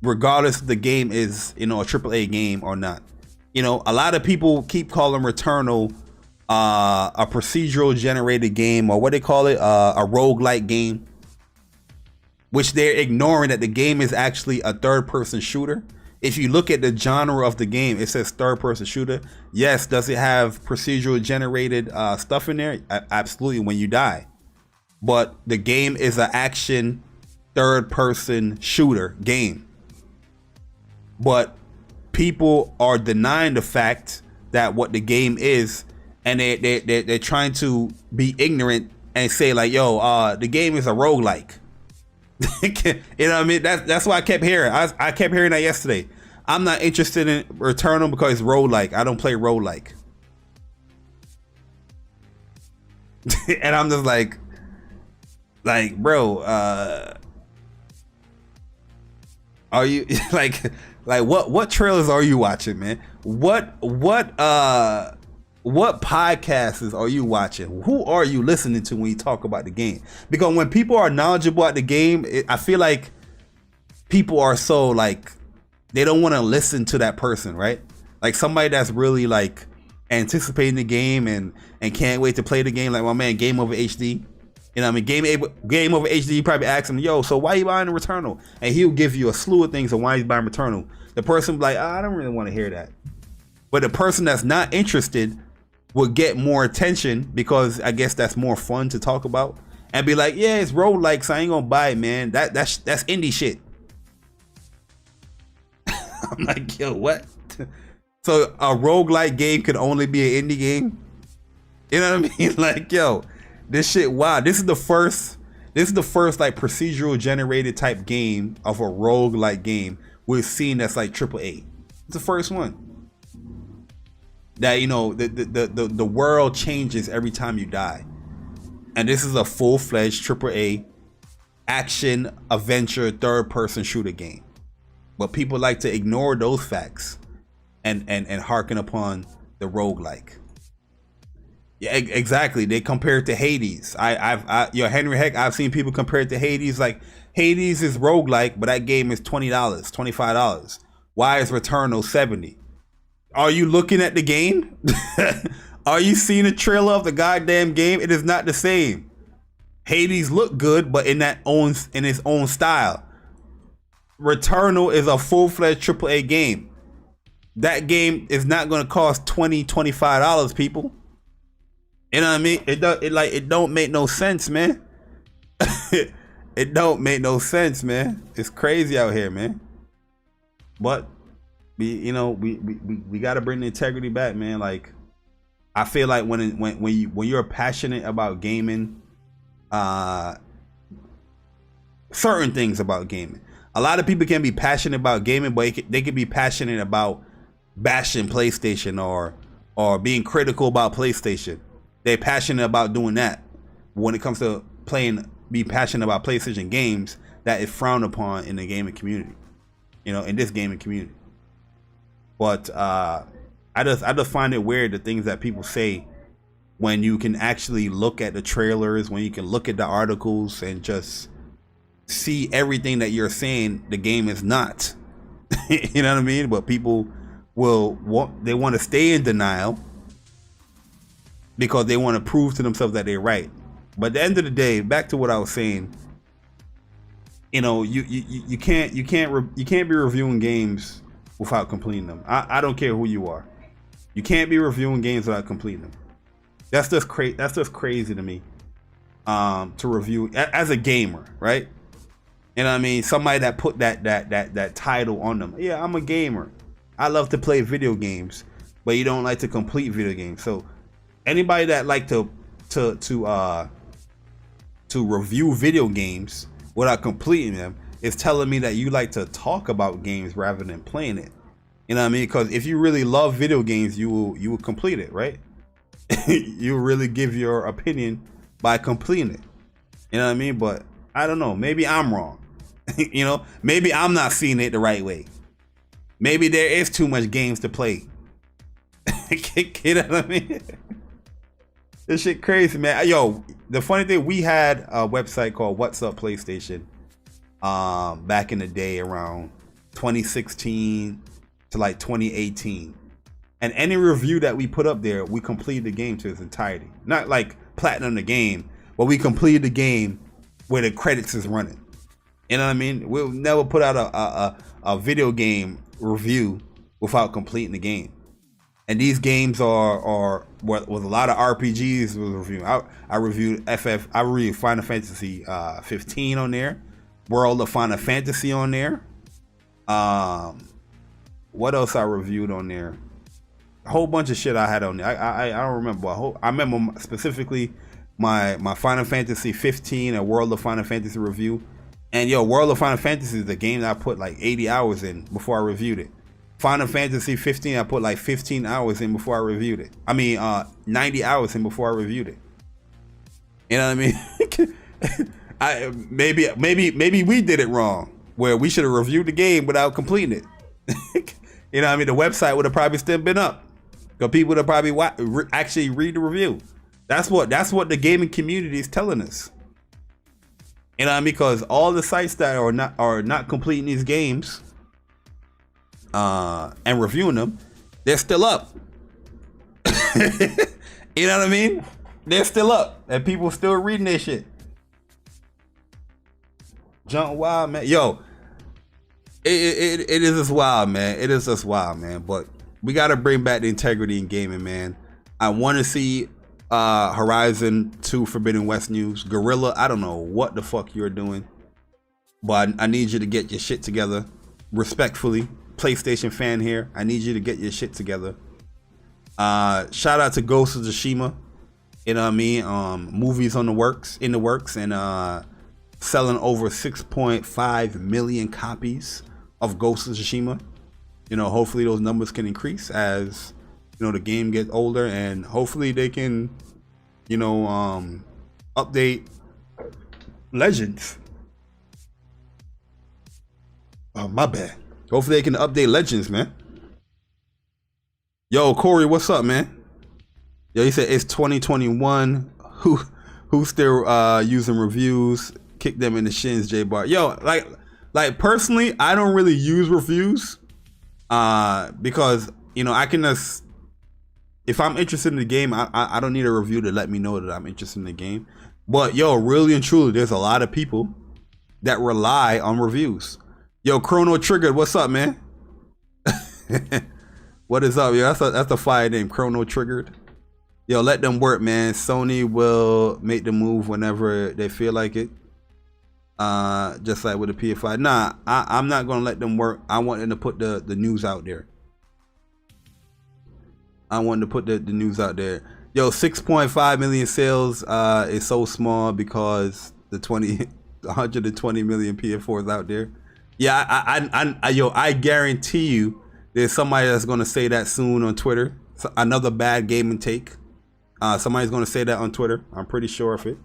regardless if the game is, a AAA game or not. A lot of people keep calling Returnal a procedural generated game, or what they call it, a roguelike game, which they're ignoring that the game is actually a third-person shooter. If you look at the genre of the game, it says third-person shooter. Yes, does it have procedural generated stuff in there? Absolutely, when you die. But the game is an action third-person shooter game. But people are denying the fact that what the game is, and they're trying to be ignorant and say like, yo, the game is a roguelike. You know what I mean? That's why I kept hearing. I kept hearing that yesterday. I'm not interested in Returnal because it's roguelike. I don't play roguelike. And I'm just like, bro, are you like what trailers are you watching, man? What podcasts are you watching? Who are you listening to when you talk about the game? Because when people are knowledgeable about the game, I feel like people are so like, they don't want to listen to that person, right? Like somebody that's really like anticipating the game and can't wait to play the game, like my man Game Over HD. You know what I mean? Game Over HD, you probably ask him, yo, so why you buying the Returnal? And he'll give you a slew of things on why he's buying Returnal. The person be like, I don't really want to hear that. But the person that's not interested will get more attention because I guess that's more fun to talk about, and be like, yeah, it's roguelike, so I ain't gonna buy it, man. That's indie shit. I'm like, yo, what? So a roguelike game could only be an indie game? You know what I mean? Like, yo, this shit, wow. This is the first like procedural generated type game of a roguelike game we've seen that's like AAA. It's the first one. That, the world changes every time you die. And this is a full-fledged AAA action adventure third-person shooter game. But people like to ignore those facts and harken upon the roguelike. Yeah, exactly. They compare it to Hades. Henry Heck, I've seen people compare it to Hades. Like, Hades is roguelike, but that game is $20, $25. Why is Returnal $70? Are you looking at the game? Are you seeing a trailer of the goddamn game? It is not the same. Hades looked good, but in its own style. Returnal is a full-fledged AAA game. That game is not going to cost $20, $25, people. You know what I mean? It don't make no sense, man. It don't make no sense, man. It's crazy out here, man. But we got to bring the integrity back, man. Like, I feel like when you're passionate about gaming, certain things about gaming. A lot of people can be passionate about gaming, but they can be passionate about bashing PlayStation or being critical about PlayStation. They're passionate about doing that. When it comes to be passionate about PlayStation games, that is frowned upon in the gaming community. In this gaming community. But I just find it weird, the things that people say when you can actually look at the trailers, when you can look at the articles and just see everything that you're saying the game is not. You know what I mean? But people want to stay in denial because they want to prove to themselves that they're right. But at the end of the day, back to what I was saying, you can't be reviewing games without completing them. I don't care who you are. You can't be reviewing games without completing them. That's just crazy to me. To review as a gamer, right? You know what I mean? Somebody that put that title on them. Yeah, I'm a gamer. I love to play video games, but you don't like to complete video games. So anybody that like to review video games without completing them is telling me that you like to talk about games rather than playing it. You know what I mean? Because if you really love video games, you will complete it, right? You really give your opinion by completing it. You know what I mean? But I don't know. Maybe I'm wrong. Maybe I'm not seeing it the right way. maybe there is too much games to play. You know what I mean? This shit crazy, man. Yo, the funny thing, we had a website called What's Up PlayStation back in the day around 2016 to like 2018. And any review that we put up there, we completed the game to its entirety. Not like platinum the game, but we completed the game where the credits is running. You know what I mean? We'll never put out a video game review without completing the game. And these games are with a lot of RPGs was reviewing. I reviewed I reviewed Final Fantasy 15 on there, World of Final Fantasy on there. What else I reviewed on there? A whole bunch of shit I had on there. I don't remember. I remember specifically my Final Fantasy 15 and World of Final Fantasy review. And yo, World of Final Fantasy is the game that I put like 80 hours in before I reviewed it. Final Fantasy 15, I put like 15 hours in before I reviewed it. I mean, 90 hours in before I reviewed it. You know what I mean? Maybe we did it wrong, where we should have reviewed the game without completing it. You know what I mean? The website would have probably still been up, because people would have probably actually read the review. That's what the gaming community is telling us. You know what I mean? Because all the sites that are not completing these games and reviewing them, they're still up. You know what I mean? They're still up, and people still reading their shit. Jump wild, man. Yo, it is just wild, man. It is just wild, man. But we got to bring back the integrity in gaming, man. I want to see Horizon 2 Forbidden West news. Gorilla, I don't know what the fuck you're doing, but I need you to get your shit together. Respectfully, PlayStation fan here, I need you to get your shit together. Shout out to Ghost of Tsushima. You know what I mean? Movies in the works, and selling over 6.5 million copies of Ghost of Tsushima. You know, hopefully those numbers can increase as, you know, the game gets older, and hopefully they can, you know, update Legends. Oh, my bad. Hopefully they can update Legends, man. Yo, Corey, what's up, man? Yo, he said it's 2021. Who's still using reviews? Kick them in the shins, J Bar. Yo, like personally, I don't really use reviews because, you know, I can just, if I'm interested in the game, I don't need a review to let me know that I'm interested in the game. But yo, really and truly, there's a lot of people that rely on reviews. Yo, Chrono Triggered, what's up, man? What is up, yo? That's a fire name, Chrono Triggered. Yo, let them work, man. Sony will make the move whenever they feel like it. Just like with the PS5. Nah, I'm not gonna let them work. I want them to put the news out there. I want to put the news out there. Yo, 6.5 million sales is so small because the 120 million PS4s out there. Yeah, I guarantee you there's somebody that's gonna say that soon on Twitter. Another bad gaming take. Somebody's gonna say that on Twitter. I'm pretty sure of it.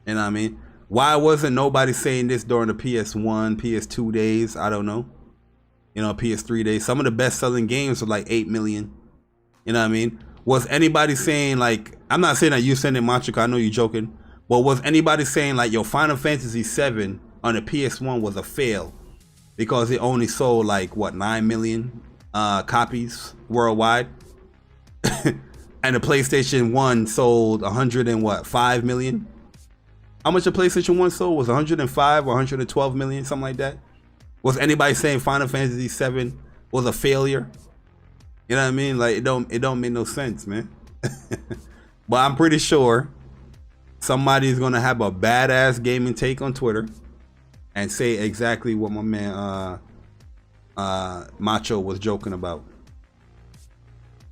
You know what I mean? Why wasn't nobody saying this during the PS1, PS2 days? I don't know. You know, PS3 days. Some of the best-selling games were like 8 million. You know what I mean? Was anybody saying, like, I'm not saying that you send it, Machiko, I know you're joking, but was anybody saying like, yo, Final Fantasy 7 on the PS1 was a fail because it only sold like, what, 9 million copies worldwide? And the PlayStation 1 sold 5 million? How much the PlayStation 1 sold? Was 105 or 112 million, something like that? Was anybody saying Final Fantasy 7 was a failure? You know what I mean? Like, it don't make no sense, man. But I'm pretty sure somebody's gonna have a badass gaming take on Twitter and say exactly what my man Macho was joking about.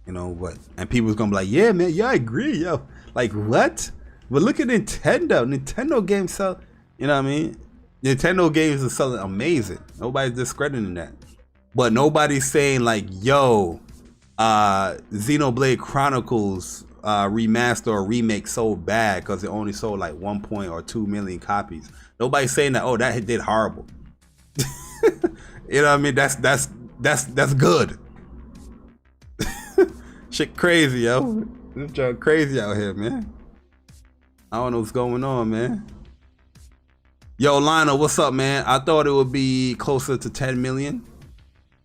You know what? And people's gonna be like, yeah, man, yeah, I agree, yo. Like, what? But look at Nintendo. Nintendo games sell, you know what I mean? Nintendo games are selling amazing. Nobody's discrediting that. But nobody's saying like, yo, Xenoblade Chronicles remaster or remake sold bad because it only sold like 1.2 million copies. Nobody's saying that, oh, that did horrible. You know what I mean? That's that's good. Shit crazy, yo. This junk crazy out here, man. I don't know what's going on, man. Yo, Lionel, what's up, man? I thought it would be closer to 10 million.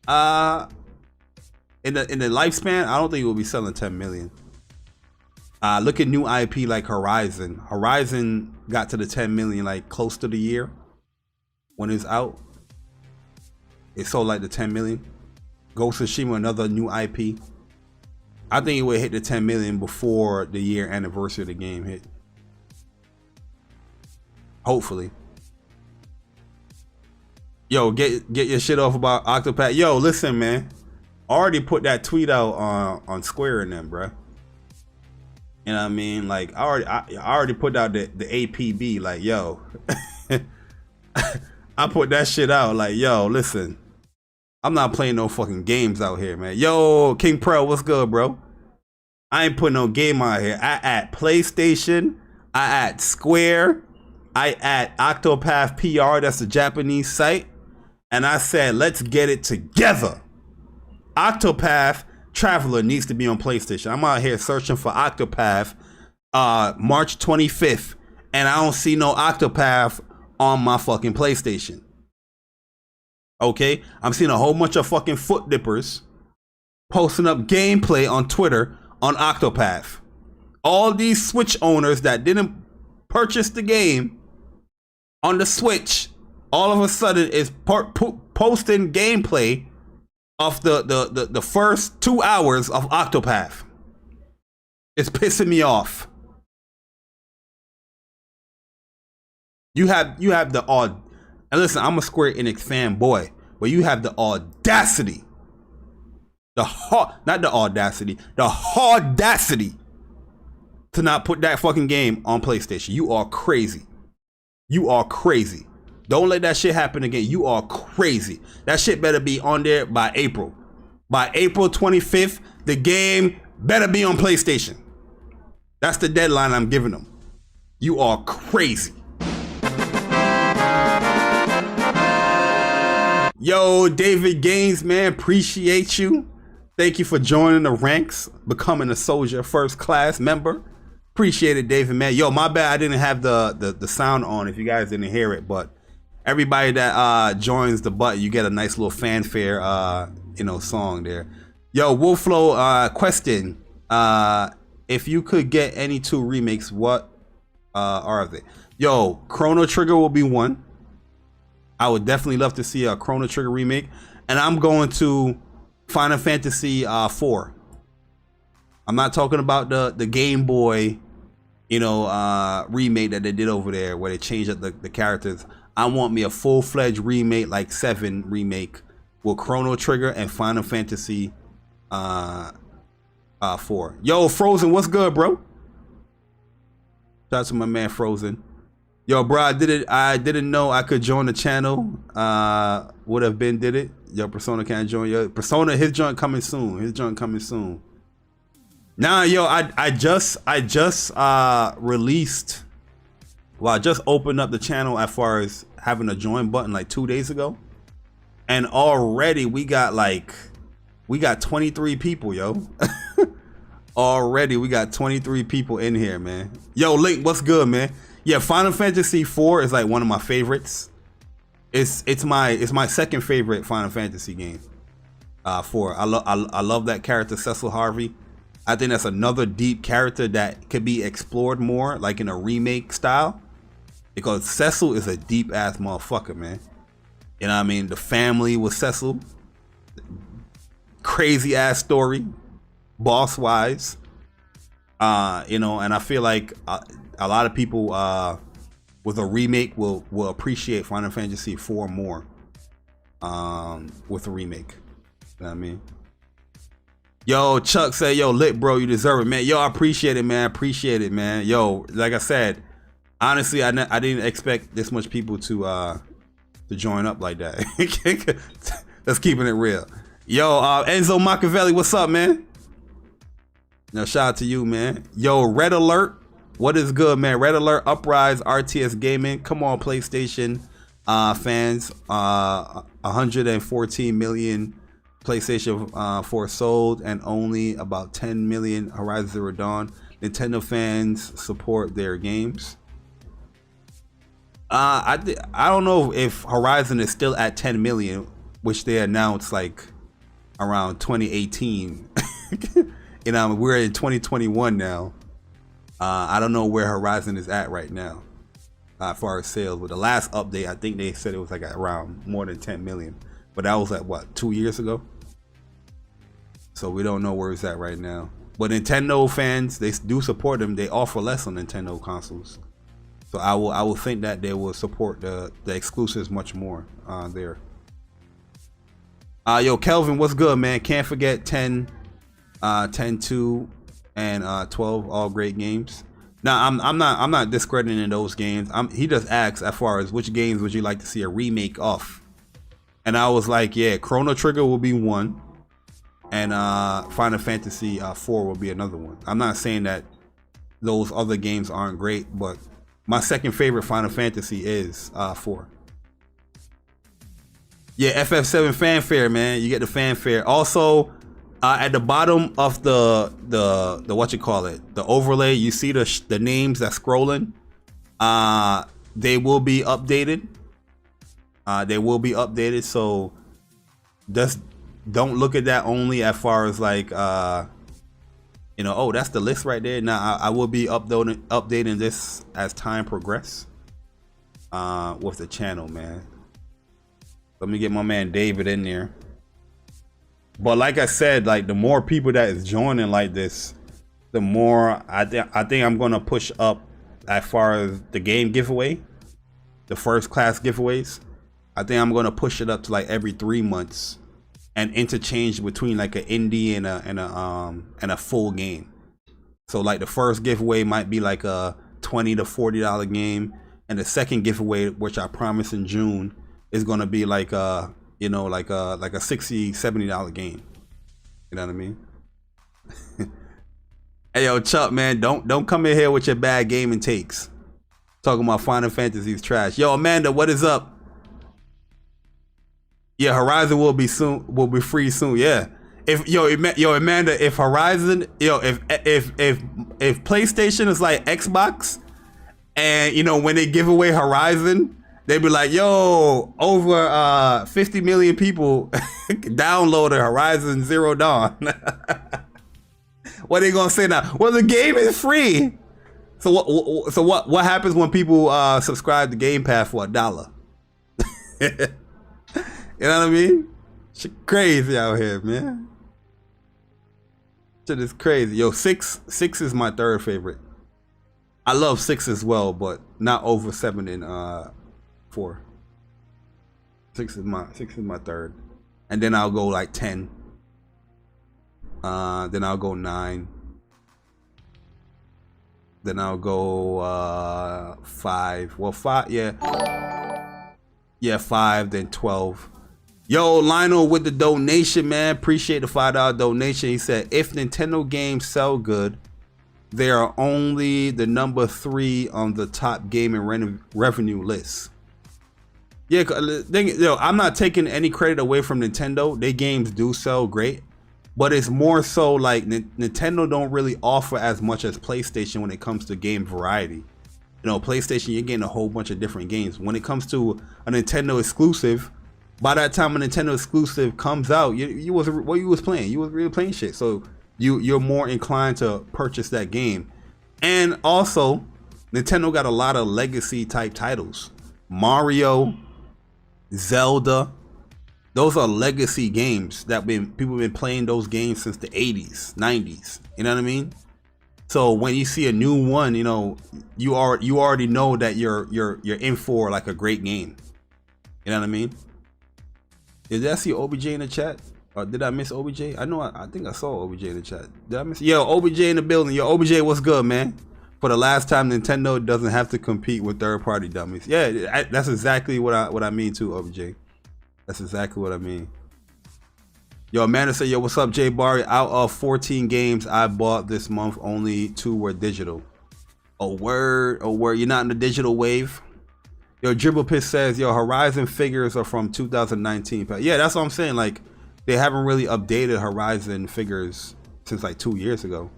In the lifespan, I don't think it will be selling 10 million. Look at new IP like Horizon. Horizon got to the 10 million like close to the year when it's out. It sold like the 10 million. Ghost of Tsushima, another new IP. I think it would hit the 10 million before the year anniversary of the game hit. Hopefully. Yo, get your shit off about Octopath. Yo, listen, man. I already put that tweet out on Square and them, bruh. You know what I mean? Like, I already put out the APB. Like, yo. I put that shit out. Like, yo, listen. I'm not playing no fucking games out here, man. Yo, King Pro, what's good, bro? I ain't putting no game out here. I at PlayStation. I at Square. I at Octopath PR. That's the Japanese site. And I said, let's get it together. Octopath Traveler needs to be on PlayStation. I'm out here searching for Octopath March 25th. And I don't see no Octopath on my fucking PlayStation. Okay, I'm seeing a whole bunch of fucking foot dippers posting up gameplay on Twitter on Octopath. All these Switch owners that didn't purchase the game on the Switch, all of a sudden is posting gameplay of the first 2 hours of Octopath. It's pissing me off. You have the odd. And listen, I'm a Square Enix fanboy, but you have the audacity, the audacity to not put that fucking game on PlayStation. You are crazy. You are crazy. Don't let that shit happen again. You are crazy. That shit better be on there by April. By April 25th, the game better be on PlayStation. That's the deadline I'm giving them. You are crazy. Yo, David Gaines, man, appreciate you. Thank you for joining the ranks, becoming a soldier first class member. Appreciate it, David, man. Yo, my bad, I didn't have the sound on if you guys didn't hear it, but everybody that joins the button, you get a nice little fanfare, song there. Yo, Wolflow, question. If you could get any 2 remakes, what are they? Yo, Chrono Trigger will be one. I would definitely love to see a Chrono Trigger remake. And I'm going to Final Fantasy 4. I'm not talking about the Game Boy, remake that they did over there where they changed up the characters. I want me a full-fledged remake, like 7 remake with Chrono Trigger and Final Fantasy 4. Yo, Frozen, what's good, bro? Shout out to my man Frozen. Yo, bro, I didn't know I could join the channel. Would have been did it. Yo, Persona can't join. Yo, Persona, his joint coming soon. Nah, yo, I just released. Well, I just opened up the channel as far as having a join button like 2 days ago, and already we got 23 people, yo. Already we got 23 people in here, man. Yo, Link, what's good, man? Yeah, Final Fantasy 4 is like one of my favorites. It's my second favorite Final Fantasy game. 4. I love that character, Cecil Harvey. I think that's another deep character that could be explored more, like in a remake style. Because Cecil is a deep ass motherfucker, man. You know what I mean? The family with Cecil. Crazy ass story. Boss wise. And I feel like a lot of people with a remake will appreciate Final Fantasy 4 more with a remake. You know what I mean? Yo, Chuck said, yo, lit, bro, you deserve it, man. Yo, I appreciate it, man. Appreciate it, man. Yo, like I said, honestly, I didn't expect this much people to join up like that. That's keeping it real. Yo, Enzo Machiavelli, what's up, man? Now, shout out to you, man. Yo, Red Alert, what is good, man? Red Alert, Uprise, RTS Gaming. Come on, PlayStation fans. 114 million PlayStation 4 sold and only about 10 million Horizon Zero Dawn. Nintendo fans support their games. I don't know if Horizon is still at 10 million, which they announced like around 2018. You know, we're in 2021 now. I don't know where Horizon is at right now as far as sales. With the last update, I think they said it was like around more than 10 million. But that was like, what, 2 years ago? So we don't know where it's at right now. But Nintendo fans, they do support them. They offer less on Nintendo consoles. So I will think that they will support the exclusives much more there. Yo, Kelvin, what's good, man? Can't forget 10, 10-2, and 12, all great games. Now I'm not discrediting those games. He just asks as far as which games would you like to see a remake of, and I was like, yeah, Chrono Trigger will be one, and Final Fantasy 4 will be another one. I'm not saying that those other games aren't great, but my second favorite Final Fantasy is 4. Yeah, FF7 fanfare, man. You get the fanfare. Also, at the bottom of the what you call it, the overlay, you see the names that's scrolling. They will be updated. They will be updated. So just don't look at that only as far as like you know, oh, that's the list right there. Now I will be updating this as time progresses with the channel, man. Let me get my man David in there. But like I said, like the more people that is joining like this, the more I think I'm gonna push up as far as the game giveaway, the first class giveaways. I think I'm gonna push it up to like every 3 months and interchange between like an indie and a full game. So like the first giveaway might be like a $20 to $40 game, and the second giveaway, which I promise in June, is gonna be like you know, like a $60, $70 game. You know what I mean? Hey yo, Chuck, man, don't come in here with your bad gaming takes. Talking about Final Fantasy's trash. Yo, Amanda, what is up? Yeah, Horizon will be free soon. Yeah. If yo Amanda, if Horizon, if PlayStation is like Xbox, and you know when they give away Horizon, they be like, yo, over 50 million people downloaded Horizon Zero Dawn. What are they gonna say now? Well, the game is free. So what happens when people subscribe to Game Pass for $1? You know what I mean? Shit crazy out here, man. Shit is crazy. Yo, six is my third favorite. I love 6 as well, but not over 7 and 4. 6 is my third, and then I'll go like 10. Then I'll go 9. Then I'll go 5. Well, 5, yeah, 5. Then 12. Yo, Lionel with the donation, man. Appreciate the $5 donation. He said, if Nintendo games sell good, they are only the number 3 on the top gaming revenue list. Yeah, I'm not taking any credit away from Nintendo. Their games do sell great, but it's more so like Nintendo don't really offer as much as PlayStation when it comes to game variety. You know, PlayStation, you're getting a whole bunch of different games. When it comes to a Nintendo exclusive, by that time a Nintendo exclusive comes out, you was playing. You was really playing shit. So you're more inclined to purchase that game. And also, Nintendo got a lot of legacy type titles. Mario, Zelda, those are legacy games that people have been playing those games since the 80s, 90s. You know what I mean? So when you see a new one, you know, you already know that you're in for like a great game. You know what I mean? Did I see OBJ in the chat? Or did I miss OBJ? I think I saw OBJ in the chat. Did I miss? Yo, OBJ in the building. Yo, OBJ, what's good, man? For the last time, Nintendo doesn't have to compete with third-party dummies. Yeah, that's exactly what I mean too, OBJ. That's exactly what I mean. Yo, Amanda said, yo, what's up, Jay Barry? Out of 14 games I bought this month, only 2 were digital. Oh, word. Oh, word. You're not in the digital wave? Yo, Dribble Piss says, yo, Horizon figures are from 2019. Yeah, that's what I'm saying. Like, they haven't really updated Horizon figures since like 2 years ago.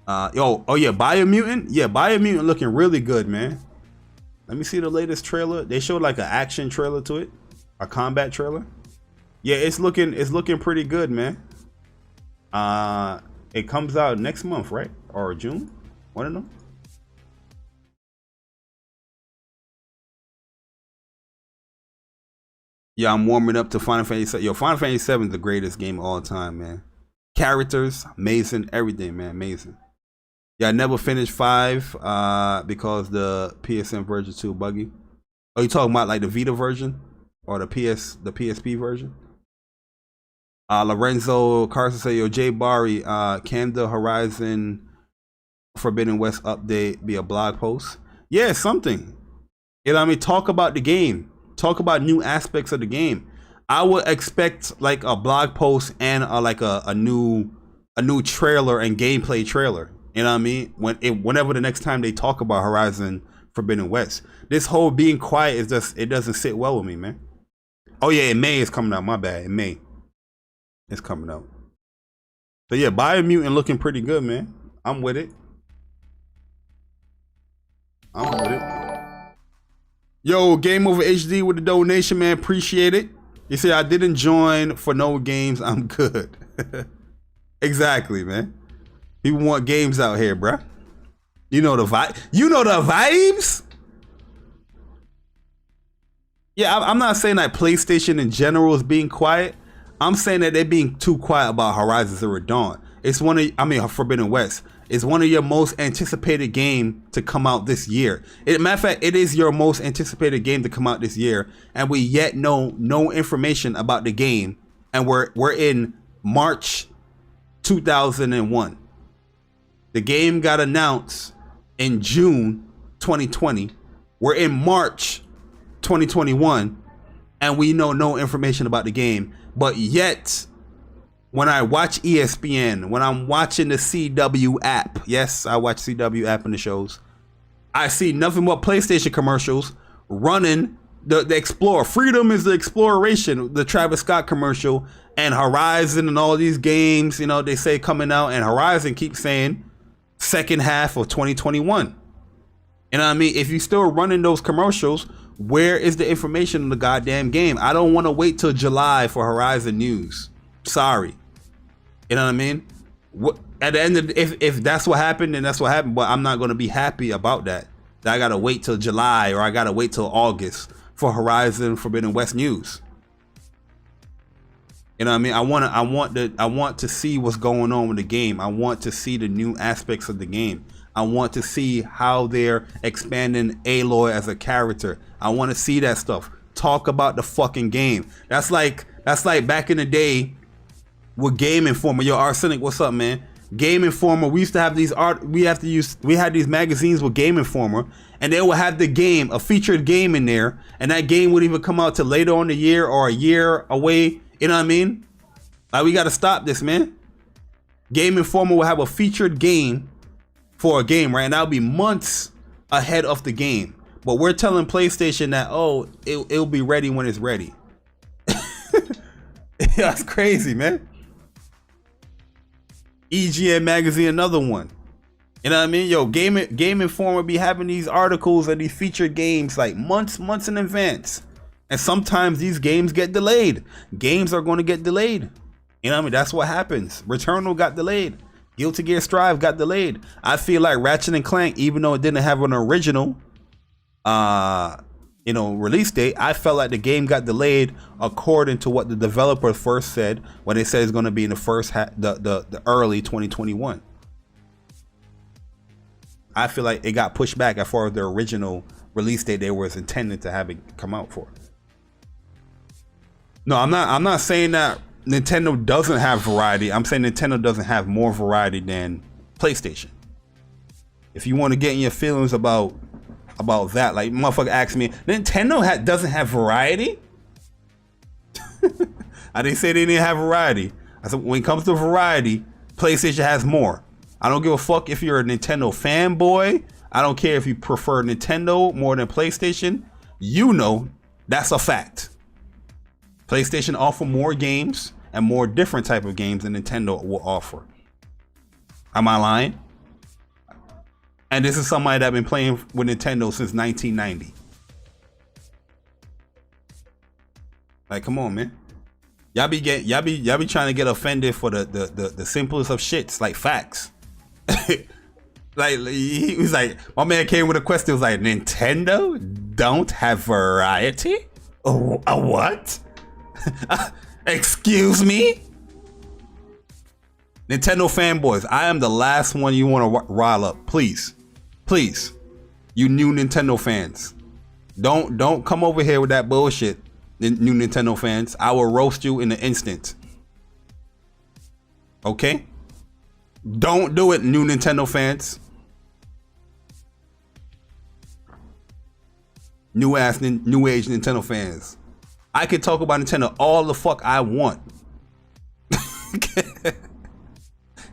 Oh yeah, Biomutant. Yeah, Biomutant looking really good, man. Let me see the latest trailer. They showed like an action trailer to it, a combat trailer. Yeah, it's looking pretty good, man. It comes out next month, right? Or June? One of them. Yeah, I'm warming up to Final Fantasy 7. Yo, Final Fantasy 7 is the greatest game of all time, man. Characters, amazing, everything, man, amazing. Yeah, I never finished 5 because the PSN version 2 buggy. Oh, you talking about like the Vita version or the PSP version? Lorenzo Carson say, yo, Jay Barry, can the Horizon Forbidden West update be a blog post? Yeah, something. You know what I mean? Talk about the game. Talk about new aspects of the game. I would expect like a blog post and like a new trailer and gameplay trailer. You know what I mean? Whenever the next time they talk about Horizon Forbidden West, this whole being quiet is just, it doesn't sit well with me, man. Oh yeah, in May it's coming out. My bad. In May it's coming out. So yeah, Biomutant looking pretty good, man. I'm with it. I'm with it. Yo, Game Over HD with the donation, man. Appreciate it. You see, I didn't join for no games. I'm good. Exactly, man. People want games out here, bruh. You know the vibe. You know the vibes. Yeah, I'm not saying that PlayStation in general is being quiet. I'm saying that they're being too quiet about Horizon Zero Dawn. It's Forbidden West. It's one of your most anticipated game to come out this year. Matter of fact, it is your most anticipated game to come out this year, and we yet know no information about the game. And we're in March 2001. The game got announced in June 2020. We're in March 2021, and we know no information about the game. But yet, when I watch ESPN, when I'm watching the CW app, yes, I watch CW app in the shows, I see nothing but PlayStation commercials running the Explorer. Freedom is the exploration, the Travis Scott commercial, and Horizon and all these games, you know, they say coming out, and Horizon keeps saying second half of 2021. You know what I mean? If you're still running those commercials, where is the information in the goddamn game? I don't want to wait till July for Horizon news. Sorry. You know what I mean? At the end of if that's what happened, then that's what happened. But I'm not going to be happy about that. That I got to wait till July or I got to wait till August for Horizon Forbidden West news. You know what I mean? I want to see what's going on with the game. I want to see the new aspects of the game. I want to see how they're expanding Aloy as a character. I want to see that stuff. Talk about the fucking game. That's like back in the day with Game Informer. Yo, Arsenic, what's up, man? Game Informer. We used to have these we had these magazines with Game Informer, and they would have the game, a featured game in there, and that game would even come out to later on the year or a year away. You know what I mean? Like, we got to stop this, man. Game Informer will have a featured game for a game, right? And that'll be months ahead of the game. But we're telling PlayStation that, oh, it'll be ready when it's ready. That's crazy, man. EGN Magazine, another one. You know what I mean? Yo, Game Informer be having these articles and these featured games like months in advance. And sometimes these games get delayed. Games are going to get delayed. You know what I mean? That's what happens. Returnal got delayed. Guilty Gear Strive got delayed. I feel like Ratchet and Clank, even though it didn't have an original release date, I felt like the game got delayed according to what the developer first said when they said it's going to be in the first the early 2021. I feel like it got pushed back as far as the original release date they was intended to have it come out for. No, I'm not saying that Nintendo doesn't have variety. I'm saying Nintendo doesn't have more variety than PlayStation. If you want to get in your feelings about that, like, motherfucker asked me, Nintendo doesn't have variety? I didn't say they didn't have variety. I said when it comes to variety, PlayStation has more. I don't give a fuck if you're a Nintendo fanboy. I don't care if you prefer Nintendo more than PlayStation. You know that's a fact. PlayStation offer more games and more different type of games than Nintendo will offer. Am I lying? And this is somebody that been playing with Nintendo since 1990. Like, come on, man. Y'all be trying to get offended for the simplest of shits, like facts. Like, he was like, my man came with a question. It was like, Nintendo don't have variety? Oh, a what? Excuse me? Nintendo fanboys, I am the last one you want to rile up. Please, please, you new Nintendo fans, don't come over here with that bullshit. New Nintendo fans, I will roast you in an instant. Okay? Don't do it, new Nintendo fans. New age Nintendo fans. I could talk about Nintendo all the fuck I want.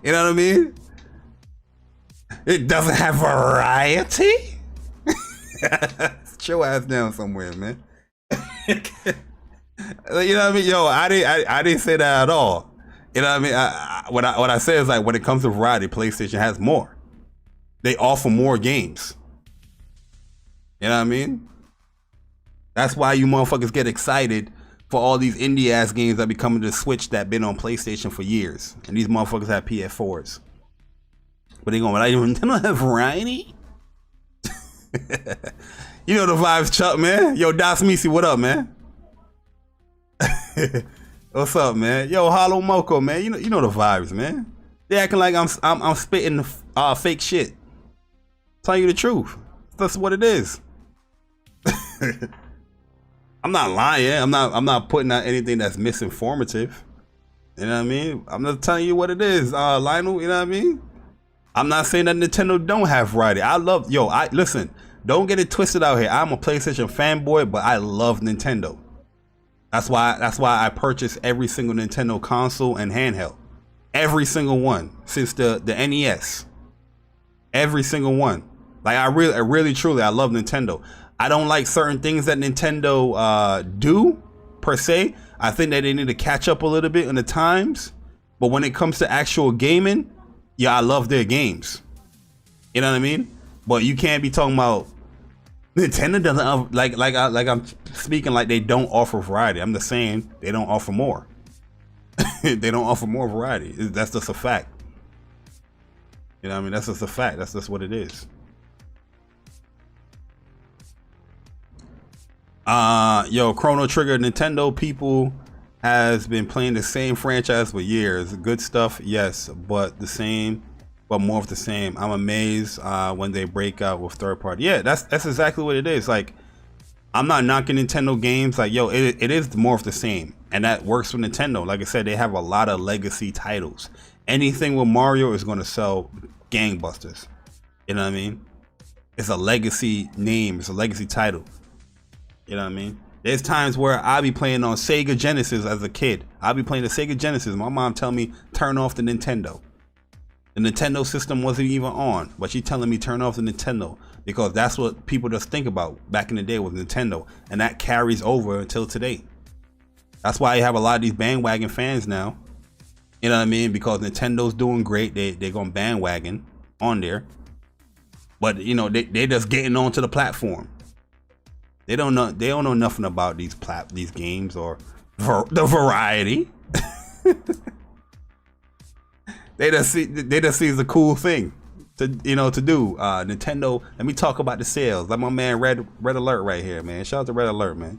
You know what I mean? It doesn't have variety? Sit your ass down somewhere, man. You know what I mean? Yo, I didn't say that at all. You know what I mean? What I say is, like, when it comes to variety, PlayStation has more. They offer more games. You know what I mean? That's why you motherfuckers get excited for all these indie ass games that be coming to Switch that been on PlayStation for years. And these motherfuckers have PS4s. But they going, like, Nintendo have variety? You know the vibes, Chuck, man. Yo, Das Misi, what up, man? What's up, man? Yo, Hollow Moko, man. You know the vibes, man. They acting like I'm spitting fake shit. Telling you the truth. That's what it is. I'm not lying. I'm not putting out anything that's misinformative. You know what I mean? I'm just telling you what it is, Lionel. You know what I mean? I'm not saying that Nintendo don't have variety. Listen. Don't get it twisted out here. I'm a PlayStation fanboy, but I love Nintendo. That's why I purchased every single Nintendo console and handheld. Every single one since the NES. Every single one. Like, I really truly I love Nintendo. I don't like certain things that Nintendo do per se. I think that they need to catch up a little bit in the times. But when it comes to actual gaming, yeah, I love their games. You know what I mean? But you can't be talking about Nintendo doesn't like I'm speaking like they don't offer variety. I'm just saying they don't offer more. They don't offer more variety. That's just a fact. You know what I mean? That's just a fact. That's just what it is. Yo, Chrono Trigger, Nintendo people has been playing the same franchise for years. Good stuff, yes, but the same. But more of the same. I'm amazed when they break out with third party. Yeah, that's exactly what it is. Like, I'm not knocking Nintendo games. Like, yo, it is more of the same, and that works for Nintendo. Like I said, they have a lot of legacy titles. Anything with Mario is going to sell gangbusters. You know what I mean? It's a legacy name. It's a legacy title. You know what I mean? There's times where I'll be playing on Sega Genesis as a kid. I'll be playing the Sega Genesis. My mom tell me turn off the Nintendo. The Nintendo system wasn't even on, but she telling me turn off the Nintendo because that's what people just think about back in the day with Nintendo, and that carries over until today. That's why you have a lot of these bandwagon fans now. You know what I mean? Because Nintendo's doing great, they're going bandwagon on there, but you know they just getting onto the platform. They don't know nothing about these games or the variety. They just see it's a cool thing to do. Nintendo. Let me talk about the sales. Like my man Red Alert right here, man. Shout out to Red Alert, man.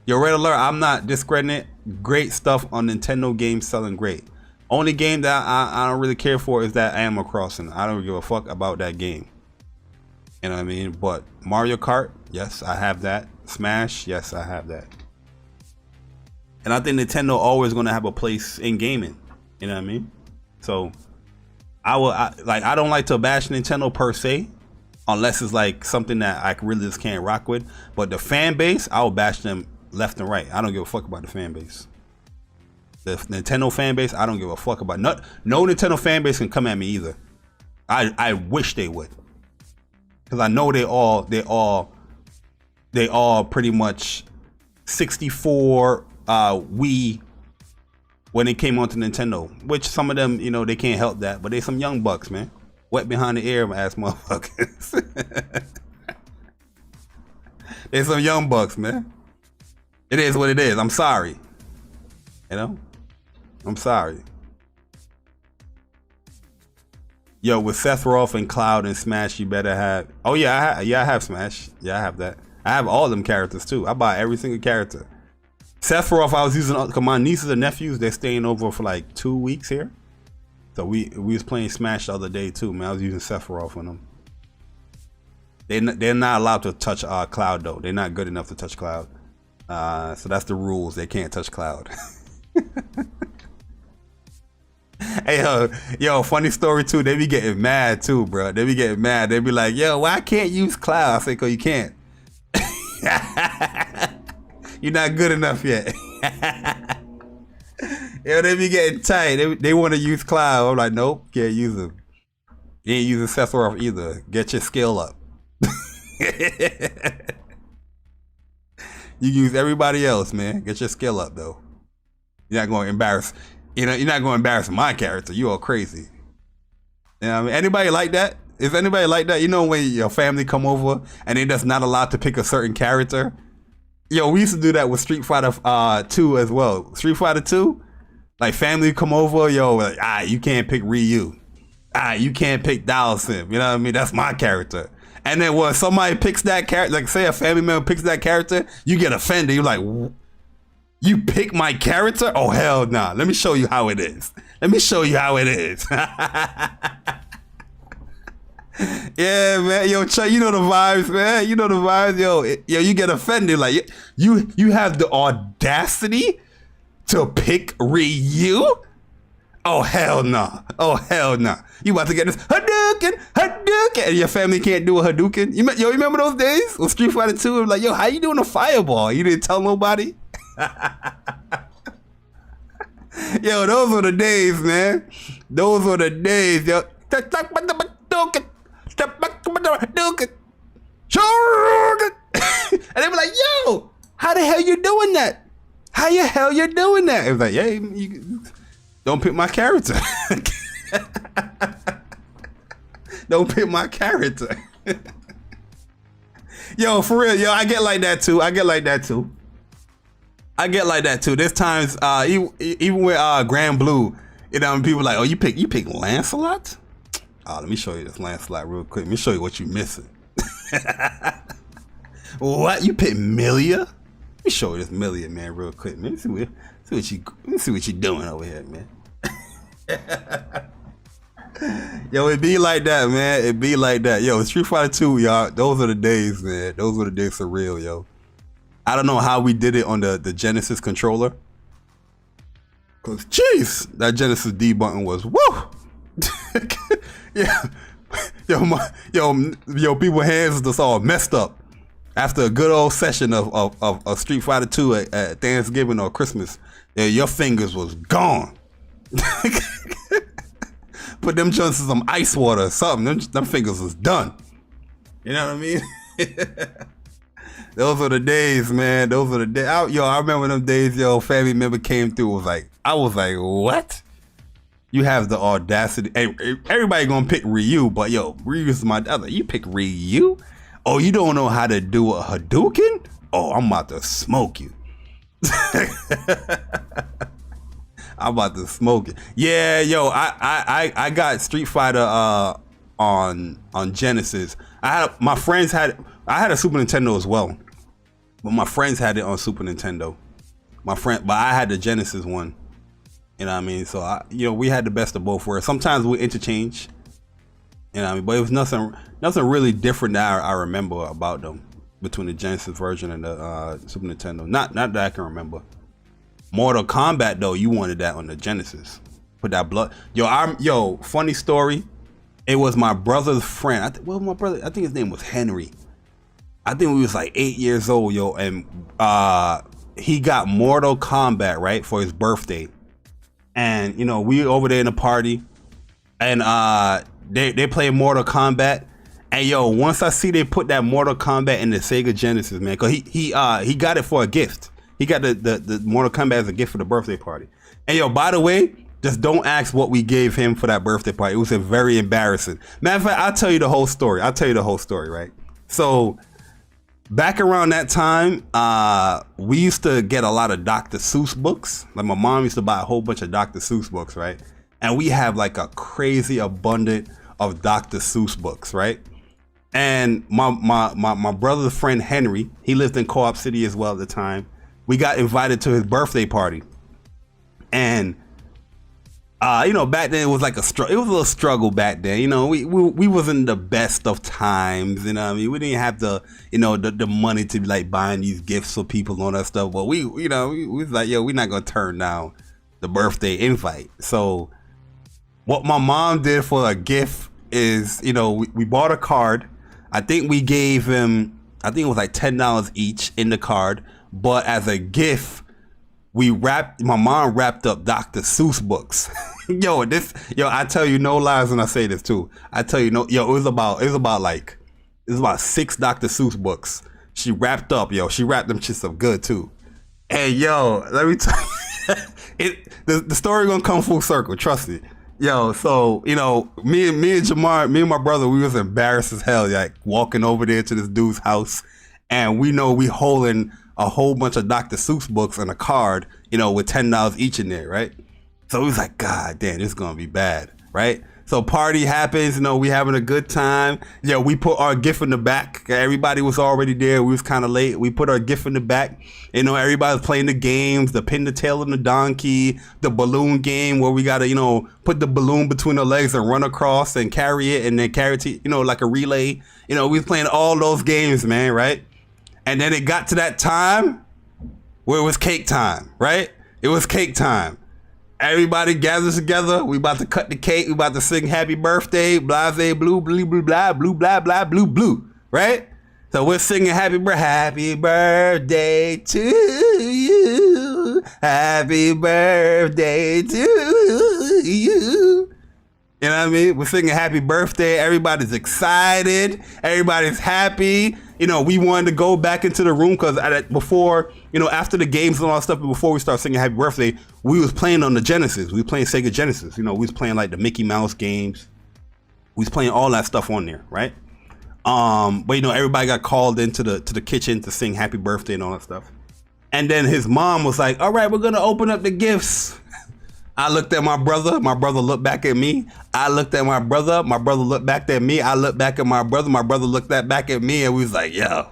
Yo, Red Alert. I'm not discrediting it. Great stuff on Nintendo games selling great. Only game that I don't really care for is that Animal Crossing. I don't give a fuck about that game. You know what I mean? But Mario Kart, yes, I have that. Smash, yes, I have that. And I think Nintendo always going to have a place in gaming. You know what I mean? So I don't like to bash Nintendo per se, unless it's like something that I really just can't rock with. But the fan base, I'll bash them left and right. I don't give a fuck about the fan base. The Nintendo fan base, I don't give a fuck about. No Nintendo fan base can come at me either. I wish they would, because I know they all pretty much 64 Wii when it came onto Nintendo, which some of them, you know, they can't help that, but they some young bucks, man. Wet behind the ear, ass motherfuckers. They some young bucks, man. It is what it is. I'm sorry. You know? I'm sorry. Yo, with Seth Roth and Cloud and Smash, you better have. Oh yeah, I have Smash. Yeah, I have that. I have all them characters too. I buy every single character. Seth Roth, I was using cause my nieces and nephews, they're staying over for like 2 weeks here. So we was playing Smash the other day too, man. I was using Seth Roth on them. They're not allowed to touch Cloud though. They're not good enough to touch Cloud. So that's the rules. They can't touch Cloud. Hey, yo, funny story too. They be getting mad too, bro. They be getting mad. They be like, yo, why I can't use Cloud? I say, cause you can't. You're not good enough yet. Yo, they be getting tight. They want to use Cloud. I'm like, nope, can't use them. You ain't using Sephiroth either. Get your skill up. You use everybody else, man. Get your skill up though. You're not going to embarrass. You know, you're not going to embarrass my character. You all crazy. You know what I mean? Anybody like that? Is anybody like that? You know when your family come over and they just not allowed to pick a certain character? Yo, we used to do that with Street Fighter 2 as well. Street Fighter 2, like family come over, yo, like, you can't pick Ryu. You can't pick Dhalsim. You know what I mean? That's my character. And then when somebody picks that character, like say a family member picks that character, you get offended. You're like, you pick my character? Oh, hell nah. Let me show you how it is. Let me show you how it is. Yeah, man. Yo, Chuck, you know the vibes, man. You know the vibes. Yo, you get offended. Like, you have the audacity to pick Ryu? Oh, hell nah. Oh, hell nah. You about to get this Hadouken, and your family can't do a Hadouken? You remember those days? With Street Fighter 2, like, yo, how you doing a fireball? You didn't tell nobody? Yo, those were the days, man. Those were the days, yo. And they were like, yo, how the hell you doing that? How the hell you doing that? It was like, yeah, you don't pick my character. Don't pick my character. Yo, for real, yo, I get like that too. There's times, even with Grand Blue, you know, when people are like, oh, you pick Lancelot? Oh, let me show you this Lancelot real quick. Let me show you what you missing. What? You pick Milia? Let me show you this Milia, man, real quick, man. Let me see what you doing over here, man. Yo, it be like that, man. It be like that. Yo, Street Fighter 2, y'all. Those are the days, man. Those were the days for real, yo. I don't know how we did it on the Genesis controller. Cause jeez, that Genesis D button was woo. Yeah, yo, people's hands just all messed up after a good old session of Street Fighter 2 at Thanksgiving or Christmas. Yeah, your fingers was gone. Put them joints in some ice water or something. Them fingers was done. You know what I mean? Those were the days, man. Those were the days. I remember them days, yo, family member came through. I was like, what? You have the audacity. Everybody gonna pick Ryu, but yo, Ryu's my other. You pick Ryu? Oh, you don't know how to do a Hadouken? Oh, I'm about to smoke you. I'm about to smoke it. Yeah, yo, I got Street Fighter on Genesis. I had a Super Nintendo as well, but my friends had it on Super Nintendo. But I had the Genesis one. You know what I mean? So we had the best of both worlds. Sometimes we interchange. You know what I mean? But it was nothing really different that I remember about them between the Genesis version and the Super Nintendo. Not that I can remember. Mortal Kombat though, you wanted that on the Genesis. Put that blood. Yo, funny story. It was my brother's friend. I think his name was Henry. I think we was like 8 years old, yo, and he got Mortal Kombat, right, for his birthday. And we over there in the party, and they play Mortal Kombat. And yo, once I see they put that Mortal Kombat in the Sega Genesis, man, cause he got it for a gift. He got the Mortal Kombat as a gift for the birthday party. And yo, by the way, just don't ask what we gave him for that birthday party. It was very embarrassing. Matter of fact, I'll tell you the whole story. Right? So back around that time, we used to get a lot of Dr. Seuss books. Like my mom used to buy a whole bunch of Dr. Seuss books, right? And we have like a crazy abundant of Dr. Seuss books, right? And my brother's friend Henry, he lived in Co-op City as well at the time. We got invited to his birthday party. And you know, back then it was like it was a little struggle back then. You know, we wasn't the best of times. You know what I mean? We didn't have the, you know, the money to be like buying these gifts for people and all that stuff. But we was like, yo, we're not gonna turn down the birthday invite. So what my mom did for a gift is, you know, we bought a card. I think we gave him, I think it was like $10 each in the card. But as a gift, my mom wrapped up Dr. Seuss books. yo, I tell you no lies when I say this too. I tell you no, yo, it was about 6 Dr. Seuss books. She wrapped up, yo. She wrapped them shits up good too. And yo, let me tell you, the story gonna come full circle. Trust me. Yo, so you know, me and Jamar, me and my brother, we was embarrassed as hell, like walking over there to this dude's house, and we know we holding a whole bunch of Dr. Seuss books and a card, you know, with $10 each in there, right? So we was like, God damn, this is gonna be bad, right? So party happens, you know, we having a good time. Yeah, we put our gift in the back. Everybody was already there. We was kind of late. We put our gift in the back. You know, everybody was playing the games, the pin the tail on the donkey, the balloon game where we gotta, you know, put the balloon between the legs and run across and carry it and then carry it to, you know, like a relay. You know, we was playing all those games, man, right? And then it got to that time where it was cake time, right? It was cake time. Everybody gathers together. We about to cut the cake. We about to sing happy birthday, blase, blue, blue, blue, blah, blue, blah, blah, blue, blue, right? So we're singing happy birthday to you. Happy birthday to you. You know what I mean? We're singing happy birthday. Everybody's excited. Everybody's happy. You know, we wanted to go back into the room because before, you know, after the games and all that stuff, before we start singing happy birthday, we was playing on the Genesis. We was playing Sega Genesis. You know, we was playing like the Mickey Mouse games. We was playing all that stuff on there, right? But you know, everybody got called into the kitchen to sing happy birthday and all that stuff. And then his mom was like, all right, we're going to open up the gifts. I looked at my brother looked back at me. I looked at my brother looked back at me. I looked back at my brother looked back at me, and we was like, yo,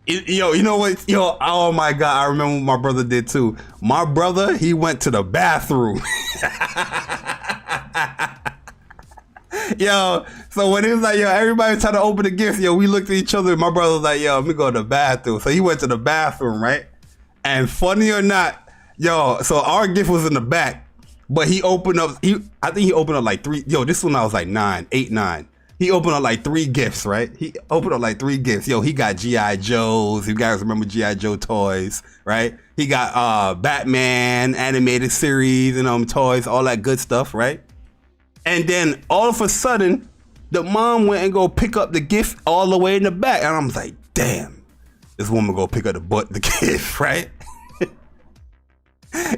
you know what, yo, oh my God, I remember what my brother did too. My brother, he went to the bathroom. Yo, so when he was like, yo, everybody trying to open the gifts, yo, we looked at each other, and my brother was like, yo, let me go to the bathroom. So he went to the bathroom, right? And funny or not, yo, so our gift was in the back, but he opened up, I think he opened up like 3, yo, this one I was like 9. He opened up like 3 gifts, right? He opened up like 3 gifts. Yo, he got G.I. Joes. You guys remember G.I. Joe toys, right? He got Batman animated series and toys, all that good stuff, right? And then all of a sudden, the mom went and go pick up the gift all the way in the back. And I'm like, damn, this woman go pick up the gift, right?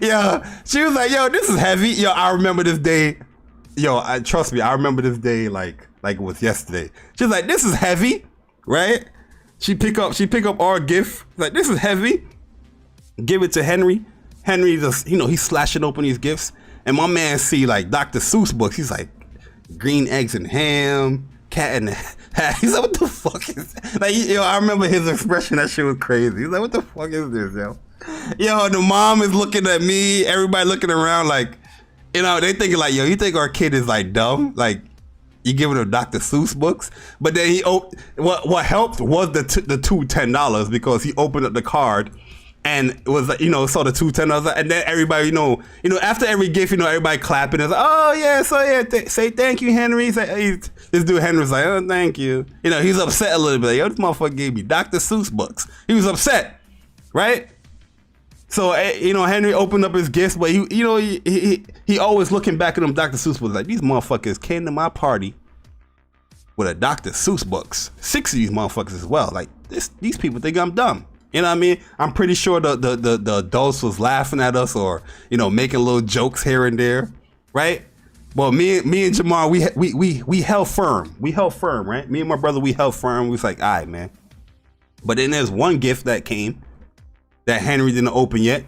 Yo, she was like, yo, this is heavy. Yo, I remember this day. Yo, trust me, I remember this day like it was yesterday. She's like, this is heavy, right? She pick up our gift. Like, this is heavy. Give it to Henry. Henry just, you know, he's slashing open these gifts. And my man see like Dr. Seuss books. He's like, green eggs and ham, cat and hat. He's like, what the fuck is that? Like, yo, I remember his expression. That shit was crazy. He's like, what the fuck is this, yo? Yo, the mom is looking at me. Everybody looking around like, you know, they thinking like, yo, you think our kid is like dumb? Like, you giving him Dr. Seuss books? But then what helped was the two $10 because he opened up the card and it was like, you know, saw the two $10 and then everybody, you know, after every gift, you know, everybody clapping. It's like, oh yeah, so yeah, say thank you, Henry. This dude Henry's like, oh, thank you. You know, he's upset a little bit. Like, yo, this motherfucker gave me Dr. Seuss books. He was upset, right? So, you know, Henry opened up his gifts, but he always looking back at them Dr. Seuss books like, these motherfuckers came to my party with a Dr. Seuss books. 6 of these motherfuckers as well. Like, these people think I'm dumb, You know what I mean? I'm pretty sure the adults was laughing at us or, you know, making little jokes here and there, right? Well, me and Jamar, we held firm. We held firm, right? Me and my brother, we held firm. We was like, all right, man. But then there's one gift that came that Henry didn't open yet,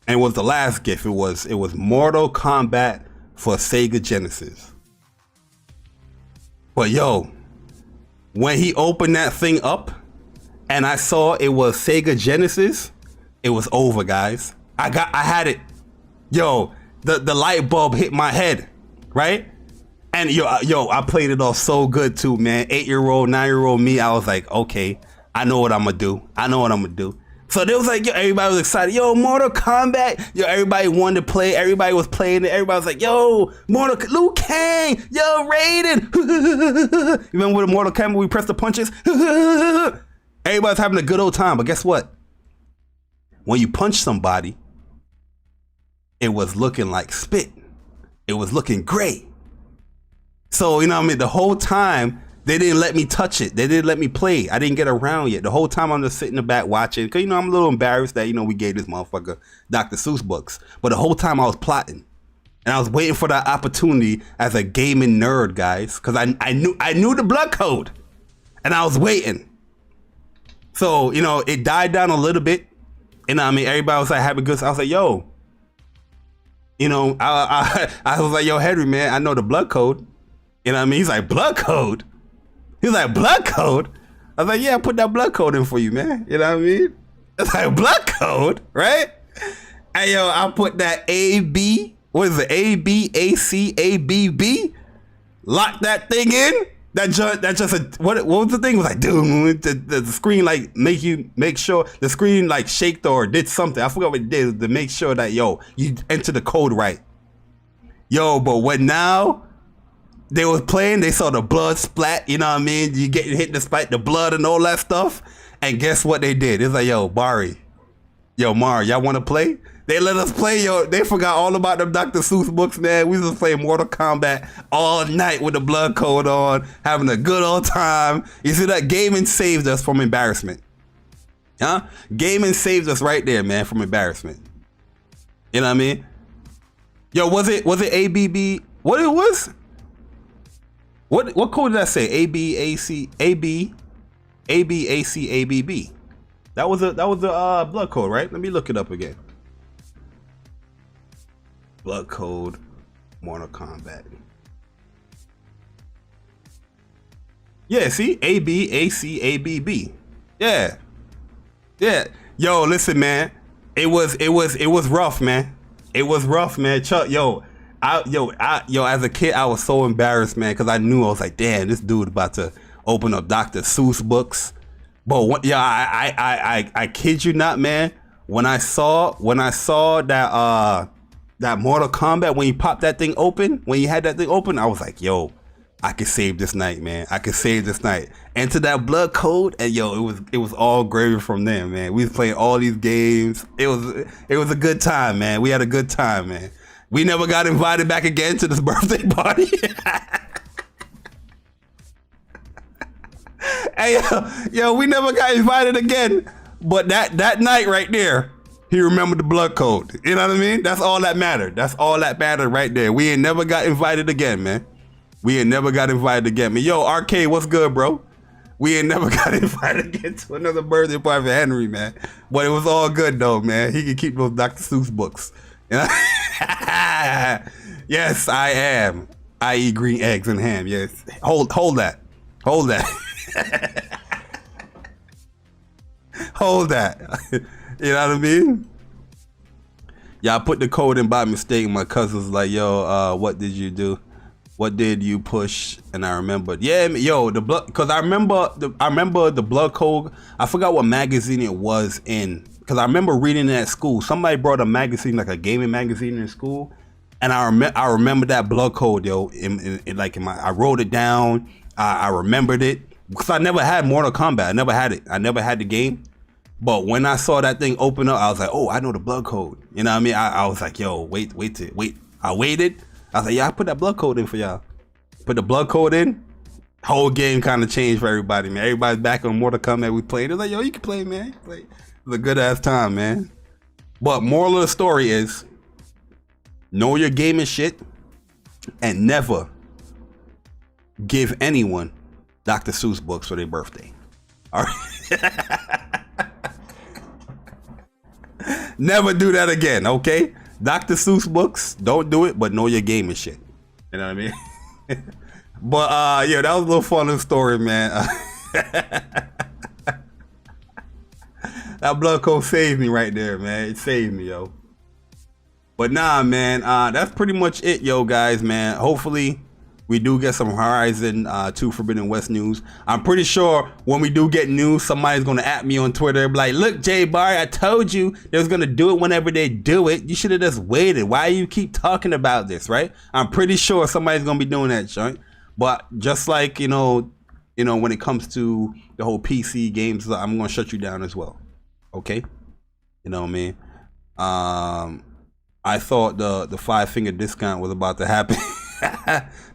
and it was the last gift. It was Mortal Kombat for Sega Genesis. But yo, when he opened that thing up, and I saw it was Sega Genesis, it was over, guys. I had it. Yo, the light bulb hit my head, right? And yo, I played it off so good too, man. 8-year-old, 9-year-old me, I was like, okay, I know what I'm gonna do. I know what I'm gonna do. So they was like, yo, everybody was excited. Yo, Mortal Kombat. Yo, everybody wanted to play. Everybody was playing it. Everybody was like, yo, Liu Kang. Yo, Raiden. You remember with the Mortal Kombat we pressed the punches? Everybody's having a good old time, but guess what? When you punch somebody, it was looking like spit. It was looking great. So, you know what I mean? The whole time, they didn't let me touch it. They didn't let me play. I didn't get around yet. The whole time I'm just sitting in the back watching. Because, you know, I'm a little embarrassed that, you know, we gave this motherfucker Dr. Seuss books. But the whole time I was plotting. And I was waiting for that opportunity as a gaming nerd, guys. Because I knew the blood code. And I was waiting. So, you know, it died down a little bit. And I mean, everybody was like, having good. I was like, yo. You know, I was like, yo, Henry, man, I know the blood code. You know what I mean? He's like, blood code? He's like, blood code? I was like, yeah, I put that blood code in for you, man. You know what I mean? It's like, blood code, right? And yo, I put that AB, what is it? ABACABB? Lock that thing in. That just what was the thing? It was like, dude, the screen like make sure the screen like shaked or did something. I forgot what it did to make sure that, yo, you enter the code right. Yo, but when now they was playing, they saw the blood splat, you know what I mean? You getting hit despite the blood and all that stuff. And guess what they did? It's like, yo, Bari, yo, Mar, y'all want to play? They let us play, yo. They forgot all about them Dr. Seuss books, man. We was playing Mortal Kombat all night with the blood code on, having a good old time. You see that? Gaming saved us from embarrassment. Huh? Gaming saved us right there, man, from embarrassment. You know what I mean? Yo, was it ABB? What it was? What code did I say? ABACABB. That was the blood code, right? Let me look it up again. Blood code, Mortal Kombat. Yeah, see? ABACABB. Yeah. Yeah. Yo, listen, man. It was rough, man. It was rough, man. Chuck, yo, as a kid, I was so embarrassed, man, because I knew, I was like, damn, this dude about to open up Dr. Seuss books. But what, yeah, I kid you not, man. When I saw that Mortal Kombat, when you popped that thing open, when you had that thing open, I was like, yo, I could save this night, man. I could save this night. Enter that blood code, and yo, it was all gravy from there, man. We was playing all these games. It was a good time, man. We had a good time, man. We never got invited back again to this birthday party. Hey, yo, we never got invited again. But that night right there, he remembered the blood code. You know what I mean? That's all that mattered. That's all that mattered right there. We ain't never got invited again, man. We ain't never got invited again, man. Yo, Arcade, what's good, bro? We ain't never got invited again to another birthday party for Henry, man. But it was all good, though, man. He can keep those Dr. Seuss books. You know? Yes, I am. I eat green eggs and ham. Yes. Hold that. Hold that. Hold that. You know what I mean? Yeah, I put the code in by mistake. My cousin's like, yo, what did you do? What did you push? And I remembered. Yeah, yo, the blood, because I remember the blood code. I forgot what magazine it was in, because I remember reading it at school. Somebody brought a magazine, like a gaming magazine in school, and I remember that blood code, yo. I wrote it down. I remembered it because I never had Mortal Kombat. I never had it. I never had the game. But when I saw that thing open up, I was like, oh, I know the blood code. You know what I mean? I was like, yo, wait. I waited. I was like, yeah, I put that blood code in for y'all. Put the blood code in. Whole game kind of changed for everybody, man. Everybody's back on Mortal Kombat we played. It was like, yo, you can play, man. You can play. a good ass time, man. But moral of the story is, know your gaming shit and never give anyone Dr. Seuss books for their birthday. All right. Never do that again, okay? Dr. Seuss books, don't do it, but know your gaming shit. You know what I mean? But yeah, that was a little fun story, man. That blood code saved me right there, man. It saved me, yo. But nah, man, that's pretty much it, yo, guys, man. Hopefully we do get some Horizon 2 Forbidden West news. I'm pretty sure when we do get news, somebody's gonna at me on Twitter, be like, look, Jay Barry, I told you they was gonna do it whenever they do it. You should have just waited. Why you keep talking about this, right? I'm pretty sure somebody's gonna be doing that, joint. But just like, you know, when it comes to the whole PC games, I'm gonna shut you down as well. Okay? You know what I mean? I thought the 5-finger discount was about to happen.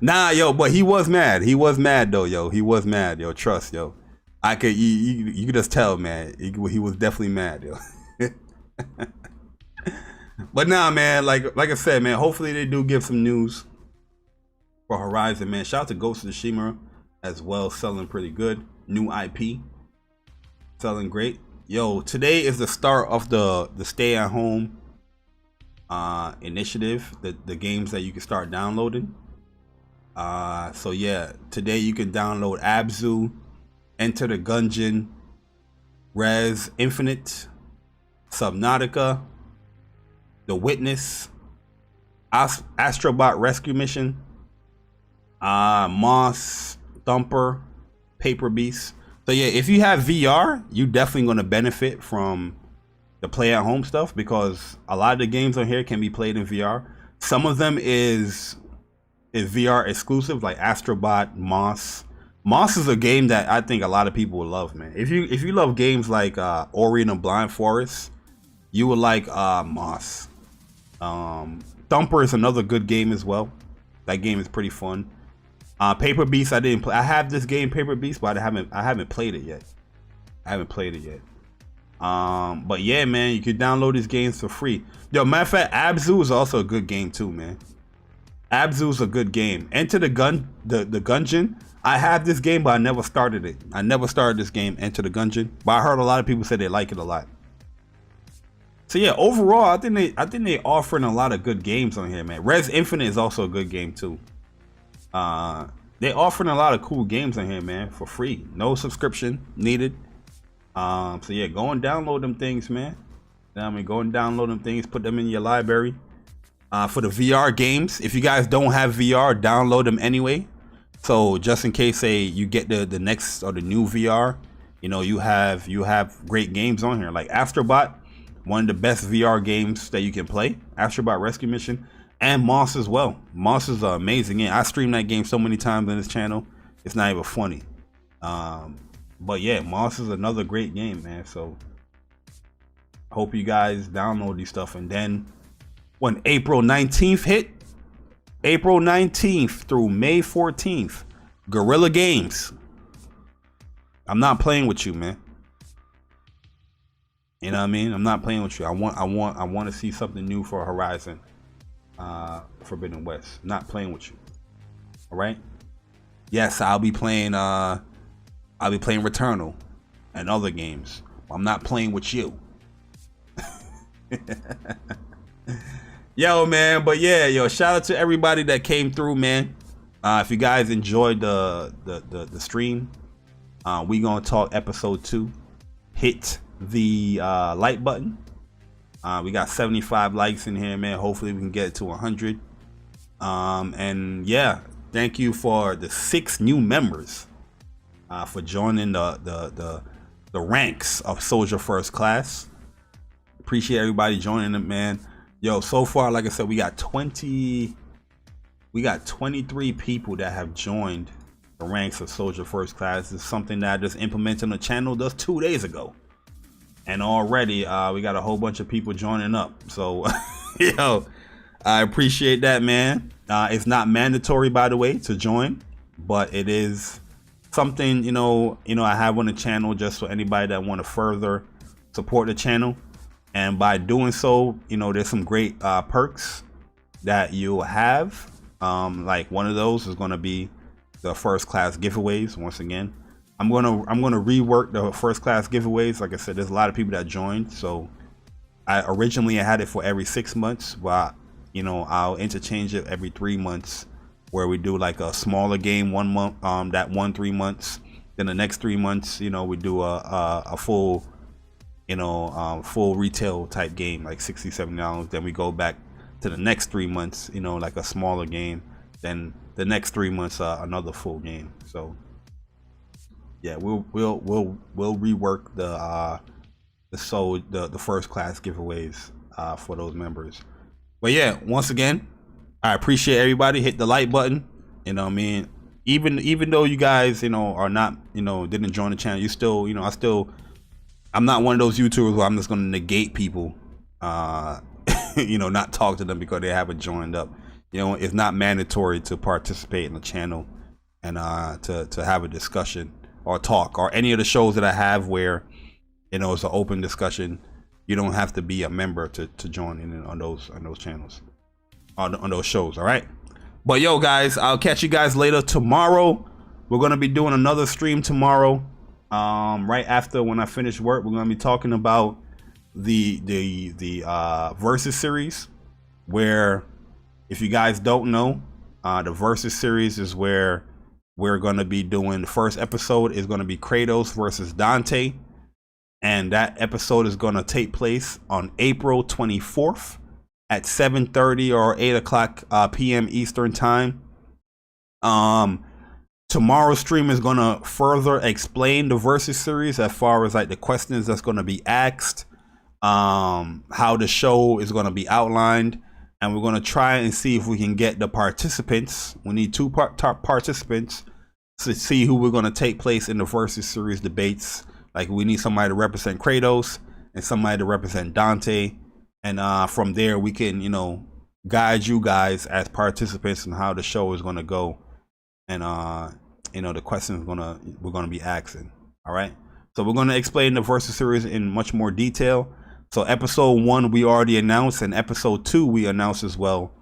Nah, yo, but he was mad. He was mad though, yo. He was mad, yo. Trust, yo. I could, you could just tell, man. He was definitely mad, yo. But nah, man. Like I said, man. Hopefully they do give some news for Horizon, man. Shout out to Ghost of Tsushima as well, selling pretty good. New IP, selling great. Yo, today is the start of the stay-at-home initiative, the games that you can start downloading. So yeah, today you can download Abzu, Enter the Gungeon, Res Infinite, Subnautica, The Witness, Astrobot Rescue Mission, Moss, Thumper, Paper Beast. So yeah, if you have VR, you definitely going to benefit from the play at home stuff, because a lot of the games on here can be played in VR. Some of them is VR exclusive, like Astrobot, Moss. Moss is a game that I think a lot of people will love, man. If you love games like Ori and the Blind Forest, you would like Moss. Thumper is another good game as well. That game is pretty fun. Paper Beast, I didn't play. I have this game, Paper Beast, but I haven't played it yet. But yeah, man, you can download these games for free. Yo, matter of fact, Abzu is also a good game too, man. Abzu is a good game. Enter the Gungeon. I have this game, but I never started it. I never started this game, Enter the Gungeon. But I heard a lot of people say they like it a lot. So yeah, overall, I think they offering a lot of good games on here, man. Res Infinite is also a good game too. They offering a lot of cool games on here, man, for free. No subscription needed. So yeah, go and download them things, man. You know what I mean? Go and download them things, put them in your library. For the VR games, if you guys don't have VR, download them anyway. So just in case, say you get the next or the new VR, you know, you have great games on here, like Astrobot, one of the best VR games that you can play. Astrobot Rescue Mission, and Moss as well. Moss is an amazing game. I streamed that game so many times on this channel, it's not even funny. But yeah, Moss is another great game, man. So hope you guys download these stuff. And then when April 19th hit, April 19th through May 14th, Guerrilla Games. I'm not playing with you, man. You know what I mean? I'm not playing with you. I want to see something new for Horizon Forbidden West. Not playing with you. All right? Yes, I'll be playing Returnal and other games. I'm not playing with you. Yo, man, but yeah, yo, shout out to everybody that came through, man. If you guys enjoyed the stream, we gonna talk episode 2. Hit the like button. We got 75 likes in here, man. Hopefully we can get it to 100. And yeah, thank you for the 6 new members for joining the ranks of Soldier First Class. Appreciate everybody joining it, man. Yo, so far, like I said, we got 23 people that have joined the ranks of Soldier First Class. It's something that I just implemented on the channel just 2 days ago. And already we got a whole bunch of people joining up. So, yo, I appreciate that, man. It's not mandatory, by the way, to join, but it is something, you know, I have on the channel just for anybody that want to further support the channel. And by doing so, you know, there's some great perks that you'll have. Like one of those is going to be the first class giveaways. Once again, I'm gonna rework the first class giveaways. Like I said, there's a lot of people that joined, so I originally had it for every 6 months, but you know, I'll interchange it every 3 months, where we do like a smaller game 1 month, that 3 months, then the next 3 months, you know, we do a full, you know, full retail type game, like $60-70. Then we go back to the next 3 months, you know, like a smaller game, then the next 3 months another full game. So yeah, we'll rework the first class giveaways for those members. But yeah, once again, I appreciate everybody. Hit the like button. You know what I mean? Even though you guys, you know, are not, you know, didn't join the channel, you still, you know, I'm not one of those YouTubers where I'm just gonna negate people, you know, not talk to them because they haven't joined up. You know, it's not mandatory to participate in the channel and to have a discussion or talk, or any of the shows that I have where, you know, it's an open discussion. You don't have to be a member to join in on those channels, on those shows. All right. But yo guys, I'll catch you guys later. Tomorrow we're gonna be doing another stream tomorrow. Right after, when I finish work, we're gonna be talking about the Versus series, where, if you guys don't know, the Versus series is where we're gonna be doing, the first episode is gonna be Kratos versus Dante, and that episode is gonna take place on April 24th at 7:30 or 8 o'clock p.m. Eastern time. Tomorrow's stream is gonna further explain the Versus series as far as like the questions that's gonna be asked, how the show is gonna be outlined, and we're gonna try and see if we can get the participants. We need two participants to see who we're gonna take place in the Versus series debates. Like, we need somebody to represent Kratos and somebody to represent Dante, and from there we can, you know, guide you guys as participants in how the show is gonna go. And you know, the questions we're gonna be asking. All right, so we're gonna explain the Versus series in much more detail. So episode 1 we already announced, and episode 2 we announced as well,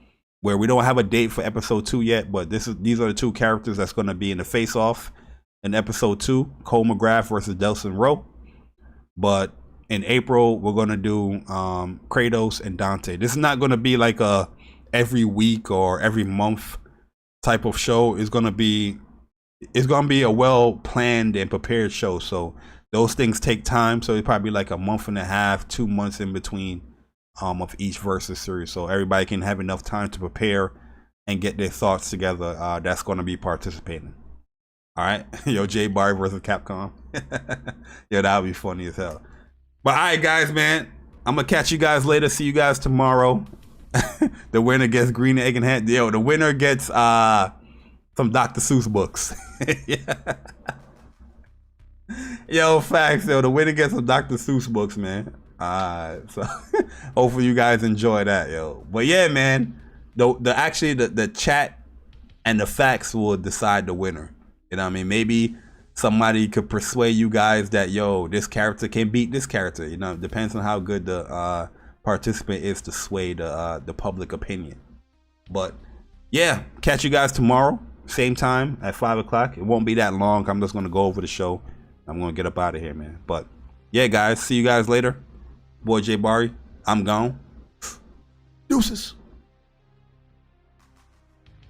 where we don't have a date for episode 2 yet, but these are the two characters that's gonna be in the face-off in episode 2, Cole McGrath versus Delson Rowe. But in April we're gonna do Kratos and Dante. This is not gonna be like a every week or every month type of show. It's gonna be a well planned and prepared show, so those things take time. So it's probably like a month and a half, 2 months in between of each Versus series, so everybody can have enough time to prepare and get their thoughts together. That's going to be participating. All right. Yo, Jay Barry versus Capcom. Yeah, that'll be funny as hell. But all right, guys, man, I'm gonna catch you guys later. See you guys tomorrow. The winner gets green egg and ham. Yo, the winner gets some Dr. Seuss books. Yeah. Yo, facts. Yo, the winner gets some Dr. Seuss books, man. So hopefully you guys enjoy that, yo. But yeah, man, the chat and the facts will decide the winner. You know what I mean? Maybe somebody could persuade you guys that, yo, this character can beat this character. You know, it depends on how good the participant is to sway the public opinion. But yeah, catch you guys tomorrow, same time at 5 o'clock. It won't be that long. I'm just gonna go over the show. I'm gonna get up out of here, man. But yeah, guys, see you guys later. Boy Jay Barry, I'm gone. Deuces.